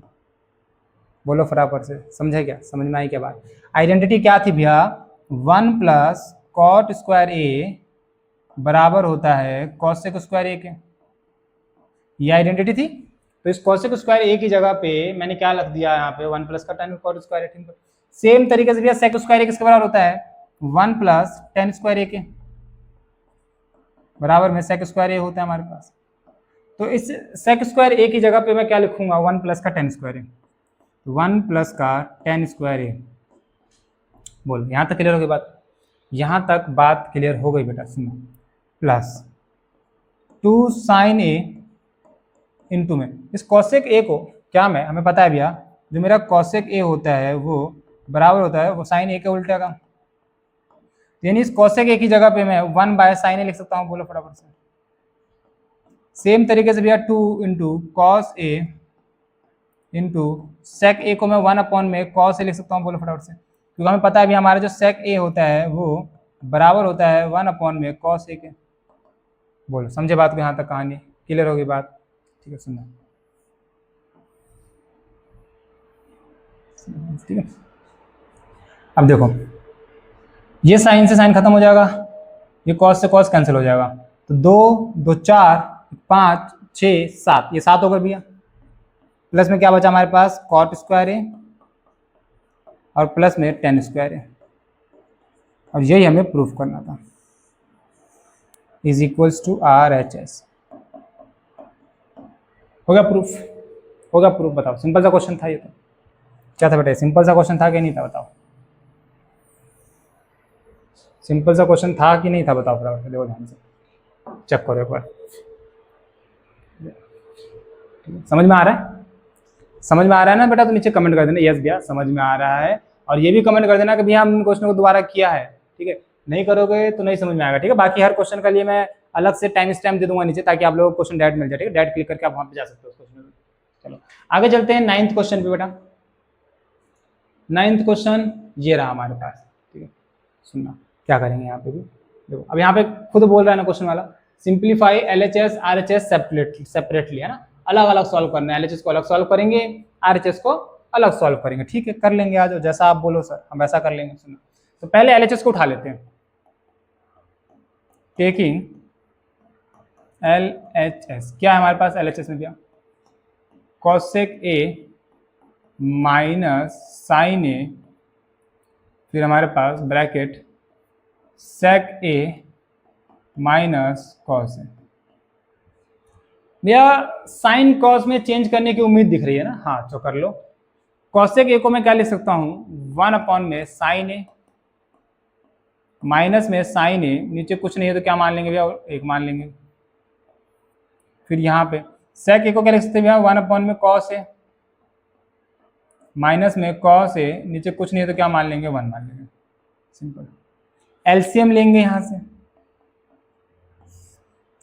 बोलो फटाफट से, समझे क्या, समझ में आई क्या बात। आइडेंटिटी क्या थी भैया, 1 प्लस कॉट स्क्वायर ए बराबर होता है कॉसेक स्क्वायर ए के, ये आइडेंटिटी थी। तो इस कॉसेक स्क्वायर ए की जगह पे मैंने क्या लिख दिया यहाँ पे, 1 प्लस का टेन कॉट स्क्वायर ए। सेम तरीके से भैया सेक स्क्वायर ए किसके बराबर होता है, 1 प्लस टेन स्क्वायर ए के बराबर में सेक स्क्वायर ए होता है हमारे पास। तो इस सेक स्क्वायर ए की जगह पे मैं क्या लिखूंगा, 1 प्लस का टेन स्क्वायर ए, 1 प्लस का टेन स्क्वायर ए। बोलो यहाँ तक क्लियर हो गई बात, यहाँ तक बात क्लियर हो गई बेटा, सुनो, प्लस 2 साइन ए इंटू में इस कॉसेक ए को क्या मैं हमें पता है भैया जो मेरा कॉसेक ए होता है वो बराबर होता है वो साइन ए के उल्टे का, यानी इस कॉसेक ए की जगह पे मैं 1/sin ए लिख सकता हूँ। बोलो फटाफट से। सेम तरीके से भैया 2 into cos A into sec ए को मैं 1 में कॉस ए लिख सकता हूँ। बोलो फटाफट से, क्योंकि हमें पता है भैया हमारा जो सेक ए होता है वो बराबर होता है 1 में कॉस ए के। बोलो समझे बात को, यहाँ तक कहानी क्लियर होगी बात? ठीक है सुनना, ठीक है। अब देखो ये साइन से साइन खत्म हो जाएगा, ये कॉस से कॉस कैंसिल हो जाएगा, तो 2 2 4 5 6 7, ये 7 होगा भैया। प्लस में क्या बचा हमारे पास, कॉट स्क्वायर ए और प्लस में टेन स्क्वायर ए, और यही हमें प्रूफ करना था। Is equals to RHS। हो गया प्रूफ? हो गया प्रूफ? बताओ, सिंपल सा क्वेश्चन था ये तो। क्या था बेटा, सिंपल सा क्वेश्चन था कि नहीं था? बताओ, सिंपल सा क्वेश्चन था कि नहीं था? बताओ फटाफट, देखो ध्यान से चेक करो एक बार। समझ में आ रहा है? समझ में आ रहा है ना बेटा? तो नीचे कमेंट कर देना यस भैया समझ में आ रहा है, और ये भी कमेंट कर देना कि भैया हमने क्वेश्चन को दोबारा किया है। ठीक है, नहीं करोगे तो नहीं समझ में आएगा। ठीक है, बाकी हर क्वेश्चन का लिए मैं अलग से टाइम स्टैम्प दे दूंगा नीचे, ताकि आप लोगों को क्वेश्चन डायरेक्ट मिल जाए। ठीक है, डायरेक्ट क्लिक करके आप वहां पे जा सकते हो उस क्वेश्चन में। चलो आगे चलते हैं 9th क्वेश्चन पे बेटा। 9th क्वेश्चन ये रहा हमारे पास। ठीक है, सुनना क्या करेंगे यहाँ पे भी। देखो अब यहाँ पे खुद बोल रहा है ना क्वेश्चन वाला, सिंप्लीफाई LHS RHS सेपरेटली, है ना, अलग अलग सॉल्व करना है। LHS को अलग सॉल्व करेंगे, RHS को अलग सॉल्व करेंगे। ठीक है, कर लेंगे आज, जैसा आप बोलो सर हम वैसा कर लेंगे। सुनो, तो पहले LHS को उठा लेते हैं। टेकिंग LHS, क्या है हमारे पास LHS में भैया, कॉसेक ए माइनस साइन ए, फिर हमारे पास bracket sec A minus cos A. भैया साइन कॉस में चेंज करने की उम्मीद दिख रही है ना? हाँ तो कर लो। कॉसेक ए को मैं क्या लिख सकता हूँ, 1 में साइन ए, माइनस में साइन ए, नीचे कुछ नहीं है तो क्या मान लेंगे भैया, 1 मान लेंगे। फिर यहाँ पे सेक ए को क्या लिख सकते हैं भैया, 1 में कॉस ए, माइनस में कॉस ए, नीचे कुछ नहीं है तो क्या मान लेंगे, 1 मान लेंगे। सिंपल। एलसीएम लेंगे यहाँ से,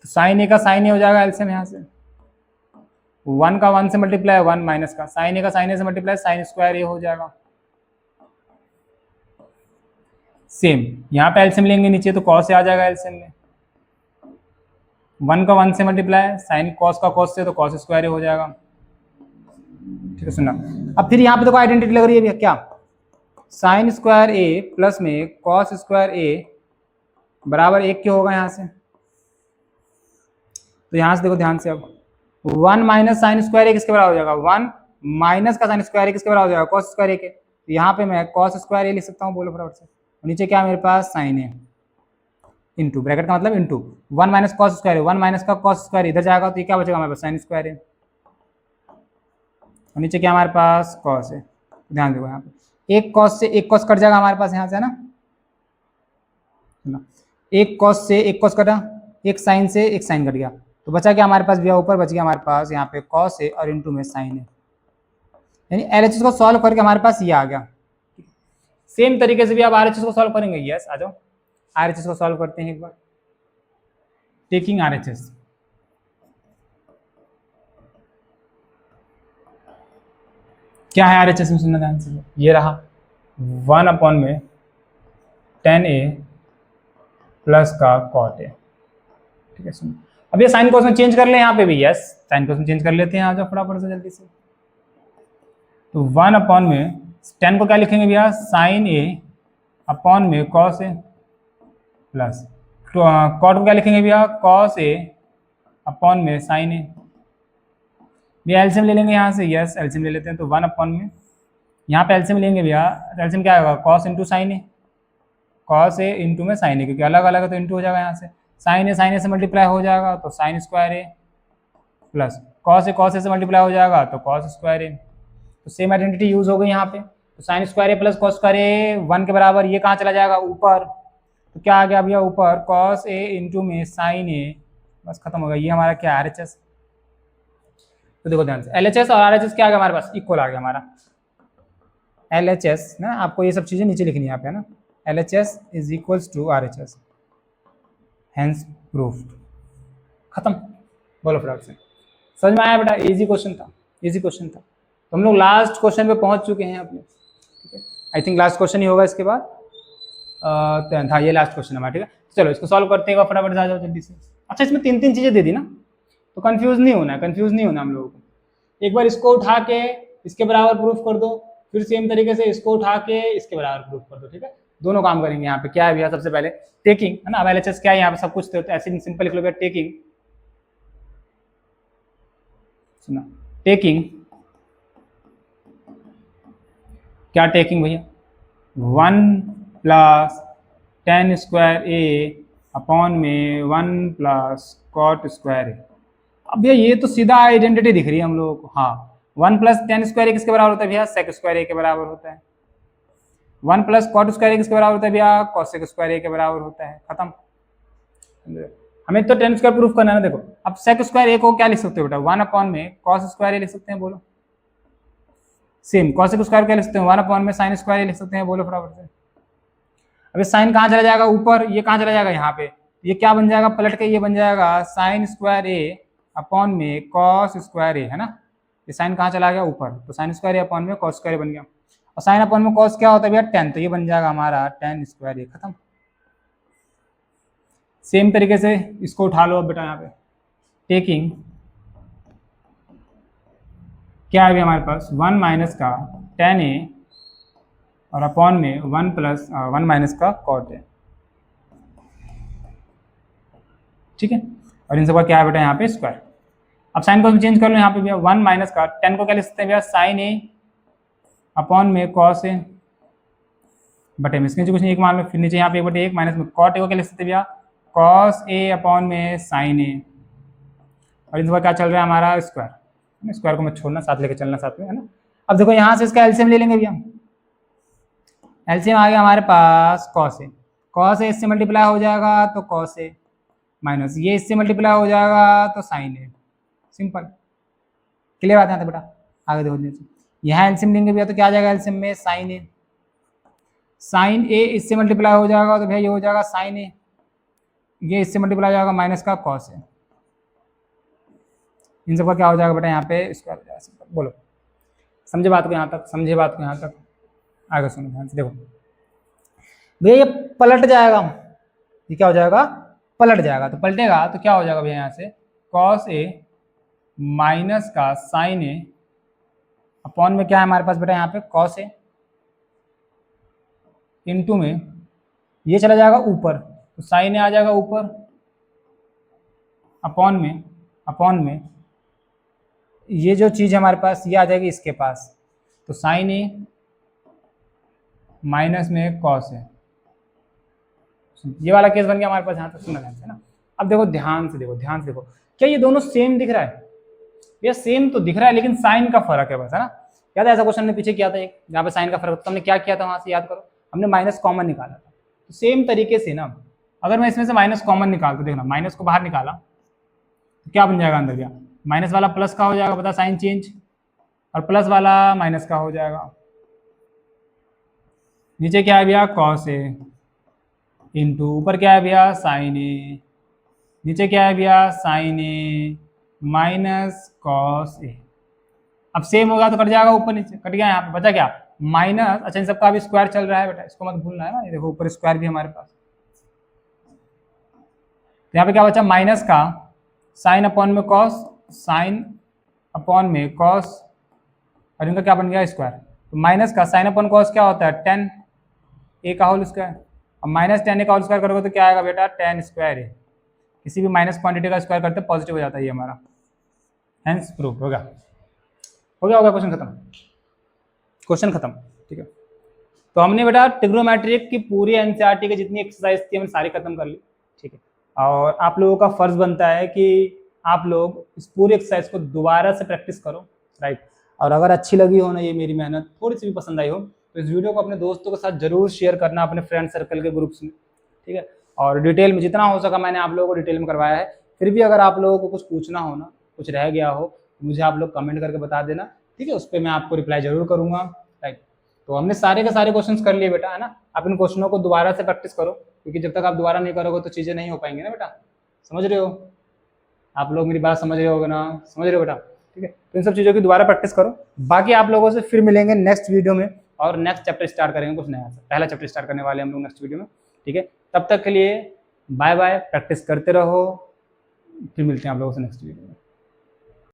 तो साइन ए का साइन ए हो जाएगा एलसीएम यहाँ से, 1 का 1 से मल्टीप्लाई 1 माइनस का साइन ए का साइन ए से मल्टीप्लाई साइन स्क्वायर ए हो जाएगा। सेम यहाँ पे एलसीएम लेंगे नीचे, तो कॉस ए आ जाएगा एलसीएम में, 1 का 1 से मल्टीप्लाई साइन कॉस का कॉस से, तो कॉस स्क्वायर ए हो जाएगा। ठीक है सुनना, अब फिर यहाँ पे तो आइडेंटिटी लग रही है भैया, क्या साइन स्क्वायर ए प्लस में कॉस स्क्वायर ए बराबर 1 क्यों होगा यहाँ से? तो यहाँ से देखो ध्यान से, अब 1 माइनस साइन स्क्वायर ए किसके बराबर हो जाएगा, 1 माइनस का साइन स्क्वायर ए किसके बराबर हो जाएगा, कॉस स्क्वायर ए के। तो यहाँ पे मैं कॉस स्क्वायर ए लिख सकता हूँ। बोलो फटाफट से, नीचे क्या मेरे पास साइन ए इंटू ब्रैकेट का मतलब इंटू 1 माइनस कॉस स्क्वायर ए, 1 माइनस का कॉस स्क्वायर इधर जाएगा तो ये क्या बचेगा हमारे पास, साइन स्क्वायर ए, और नीचे क्या हमारे पास कॉस है। ध्यान देखो यहाँ पे एक कॉस से एक कॉस कट जाएगा हमारे पास यहाँ से, है ना, एक कॉस से एक कॉस कटा, एक साइन से एक साइन कट गया, तो बचा क्या हमारे पास भैया, ऊपर बच गया हमारे पास यहाँ पे कॉस है और इंटू में साइन है, यानी LHS को सॉल्व करके हमारे पास ये आ गया। सेम तरीके से भी आप RHS को सॉल्व करेंगे। यस आ जाओ, RHS को सॉल्व करते हैं एक बार। टेकिंग RHS, क्या है RHS में, सुनना ध्यान से, ये रहा 1 में tan A प्लस का cot A। ठीक है सुनो, अब ये साइन कॉस में चेंज कर ले यहाँ पे भी। यस साइन कॉस में चेंज कर लेते हैं, आ जाओ फटाफट से जल्दी से। तो 1 में tan को क्या लिखेंगे भैया, साइन A अपॉन में cos A प्लस cot को क्या लिखेंगे भैया, cos A अपॉन में साइन A। भैया एलसीएम ले लेंगे यहाँ से। यस एलसीएम ले लेते हैं, तो 1 में यहाँ पे एलसीएम लेंगे भैया, एलसीएम क्या होगा, cos into sine A, cos A into में साइन ए, क्योंकि अलग अलग है तो इंटू हो जाएगा यहाँ से, साइन ए से मल्टीप्लाई हो जाएगा तो sign square A plus cos A से मल्टीप्लाई हो जाएगा तो कॉस स्क्वायर ए। तो सेम आइडेंटिटी यूज हो गई यहाँ पे, तो sign square A plus cos square ए 1 के बराबर, ये कहाँ चला जाएगा ऊपर, तो क्या आ गया भैया ऊपर कॉस ए इंटू में साइन ए, बस खत्म हो गया। ये हमारा क्या RHS। तो देखो ध्यान से, LHS और RHS क्या आ गया हमारे पास, इक्वल आ गया हमारा। LHS ना, आपको ये सब चीजें नीचे लिखनी है यहाँ पे ना, LHS is equals to RHS, hence proved. खत्म। बोलो फटाफट से, समझ में आया बेटा? इजी क्वेश्चन था, इजी क्वेश्चन था। तो हम लोग लास्ट क्वेश्चन पे पहुंच चुके हैं अपने, ठीक है। आई थिंक लास्ट क्वेश्चन ही होगा इसके बाद, हाँ ये लास्ट क्वेश्चन हमारा, ठीक है। चलो इसको सॉल्व करते हैं, फटाफट आ जाओ जल्दी से। अच्छा इसमें 3 चीजें दे दी ना, तो कंफ्यूज नहीं होना है, कंफ्यूज नहीं होना हम लोगों को। एक बार इसको उठा के इसके बराबर प्रूफ कर दो, फिर सेम तरीके से इसको उठा के इसके बराबर प्रूफ कर दो, ठीक है। दोनों काम करेंगे यहाँ पे। क्या है भैया, सबसे पहले टेकिंग है ना, अब LHS क्या है यहाँ पे सब कुछ, तो ऐसे सिंपल लिख लो भैया, टेकिंग, सुना, टेकिंग क्या, टेकिंग भैया 1 + tan स्क्वायर A अपॉन में 1 + cot स्क्वायर A। अब भैया ये तो सीधा आइडेंटिटी दिख रही है हम लोगों को। हाँ 1 + tan स्क्वायर A किसके बराबर होता है भैया, sec स्क्वायर A के बराबर होता है। 1 + cot स्क्वायर A किसके बराबर होता है भैया, cosec स्क्वायर A के बराबर होता है। खत्म। हमें तो tan स्क्वायर प्रूफ करना है ना। देखो अब sec स्क्वायर A को क्या लिख सकते हो बेटा, 1 अपॉन में cos स्क्वायर A लिख सकते हैं, बोलो। सेम cosec स्क्वायर क्या लिख सकते हैं, 1 अपॉन में sin स्क्वायर A लिख सकते हैं, बोलो फटाफट से। अभी साइन कहाँ चला जाएगा, ऊपर, ये कहाँ चला जाएगा यहाँ पे, ये क्या बन जाएगा पलट के, ये बन जाएगा sin स्क्वायर A अपॉन में cos स्क्वायर A, है ना। ये साइन कहाँ चला गया, ऊपर, तो sin स्क्वायर A अपॉन में cos स्क्वायर A बन गया। और साइन अपॉन में cos क्या होता है भैया, tan, तो ये बन जाएगा हमारा tan स्क्वायर A। खत्म। सेम तरीके से इसको उठा लो अब बेटा यहाँ पे, टेकिंग क्या है हमारे पास, 1 माइनस का tan A और अपॉन में 1 माइनस का cot A, ठीक है। और इन सब का क्या है बेटा यहाँ पे, स्क्वायर। अब साइन को हम चेंज कर लो यहाँ पे भैया, 1 माइनस का tan को क्या लिख सकते हैं भैया, sin A अपॉन में cos A बटे में, इसके नीचे कुछ नहीं, एक मान लो, फिर नीचे यहाँ पे 1/1 माइनस में cot A को क्या लिख सकते हैं भैया, cos A अपॉन में sin A। और इन सब का क्या चल रहा है हमारा, स्क्वायर। स्क्वायर को मत छोड़ना, साथ लेके चलना साथ में, है ना। अब देखो यहाँ से इसका एलसीएम ले लेंगे भैया, एलसीएम आ गया हमारे पास cos A। cos A इससे मल्टीप्लाई हो जाएगा तो cos A, माइनस ये इससे मल्टीप्लाई हो जाएगा तो sin A। सिंपल, क्लियर बात है यहाँ बेटा। आगे देखो, यहाँ एलसीएम लेंगे भैया तो क्या आ जाएगा एलसीएम में, sin A। sin A इससे मल्टीप्लाई हो जाएगा तो भैया ये हो जाएगा sin A, ये इससे मल्टीप्लाई हो जाएगा माइनस का cos A। इन सब का क्या हो जाएगा बेटा यहाँ पे, स्क्वायर हो जाएगा। सिंपल, बोलो समझे बात को यहाँ तक, समझे बात को यहाँ तक। आगे सुनो ध्यान से, देखो भैया ये पलट जाएगा, ये क्या हो जाएगा, पलट जाएगा। तो पलटेगा तो क्या हो जाएगा भैया यहाँ से, cos A माइनस का sin A अपॉन में क्या है हमारे पास बेटा यहाँ पे, cos A इंटू में ये चला जाएगा ऊपर, तो sin A आ जाएगा ऊपर, अपॉन में ये जो चीज़ हमारे पास ये आ जाएगी इसके पास, तो sin A माइनस में cos A। ये वाला केस बन गया हमारे पास यहाँ तक, सुनना ध्यान से ना। अब देखो ध्यान से देखो, ध्यान से देखो, क्या ये दोनों सेम दिख रहा है, ये सेम तो दिख रहा है लेकिन साइन का फर्क है बस, है ना। याद है ऐसा क्वेश्चन ने पीछे किया था एक, यहाँ पे साइन का फर्क, तो हमने क्या किया था वहां से याद करो, हमने माइनस कॉमन निकाला था। तो सेम तरीके से ना, अगर मैं इसमें से माइनस कॉमन निकालता, देखना माइनस को बाहर निकाला तो क्या बन जाएगा अंदर, क्या माइनस वाला प्लस का हो जाएगा, बता साइन चेंज, और प्लस वाला माइनस का हो जाएगा। नीचे क्या है भैया, cos A इंटू ऊपर क्या है भैया, sin A, नीचे क्या है भैया, sin A minus cos A। अब सेम होगा तो कट जाएगा, ऊपर नीचे कट गया, यहाँ पे बचा क्या, माइनस। अच्छा इन सबका अभी स्क्वायर चल रहा है बेटा, इसको मत भूलना है ना। ये देखो ऊपर स्क्वायर भी हमारे पास, तो यहाँ पे क्या बचा, माइनस का साइन अपॉन में कॉस, साइन अपॉन में कॉस, और इनका क्या बन गया, स्क्वायर। तो माइनस का साइन अपॉन कॉस क्या होता है, tan A का होल स्क्वायर। अब माइनस tan A का होल स्क्वायर करोगे तो क्या आएगा बेटा, tan स्क्वायर A। किसी भी माइनस क्वांटिटी का स्क्वायर करते पॉजिटिव हो जाता है ये हमारा, हेंस प्रूफ हो गया। हो गया क्वेश्चन खत्म, क्वेश्चन खत्म, ठीक है। तो हमने बेटा ट्रिग्नोमेट्रिक की पूरी एनसीईआरटी की जितनी एक्सरसाइज थी हमने सारी खत्म कर ली, ठीक है। और आप लोगों का फर्ज बनता है कि आप लोग इस पूरी एक्सरसाइज को दोबारा से प्रैक्टिस करो, राइट। और अगर अच्छी लगी हो ना ये मेरी मेहनत, थोड़ी सी भी पसंद आई हो, तो इस वीडियो को अपने दोस्तों के साथ जरूर शेयर करना, अपने फ्रेंड सर्कल के ग्रुप्स में, ठीक है। और डिटेल में जितना हो सका मैंने आप लोगों को डिटेल में करवाया है। फिर भी अगर आप लोगों को कुछ पूछना हो ना, कुछ रह गया हो, मुझे आप लोग कमेंट करके बता देना, ठीक है, उस पर मैं आपको रिप्लाई जरूर करूँगा। राइट, तो हमने सारे के सारे क्वेश्चंस कर लिए बेटा, है ना। आप इन क्वेश्चनों को दोबारा से प्रैक्टिस करो, क्योंकि जब तक आप दोबारा नहीं करोगे तो चीज़ें नहीं हो पाएंगी ना बेटा, समझ रहे हो। आप लोग मेरी बात समझ रहे होगे ना, समझ रहे हो बेटा, ठीक है। तो इन सब चीज़ों की दोबारा प्रैक्टिस करो। बाकी आप लोगों से फिर मिलेंगे नेक्स्ट वीडियो में, और नेक्स्ट चैप्टर स्टार्ट करेंगे कुछ नया, पहला चैप्टर स्टार्ट करने वाले हम लोग नेक्स्ट वीडियो में, ठीक है। तब तक के लिए बाय बाय, प्रैक्टिस करते रहो, फिर मिलते हैं आप लोगों से नेक्स्ट वीडियो में।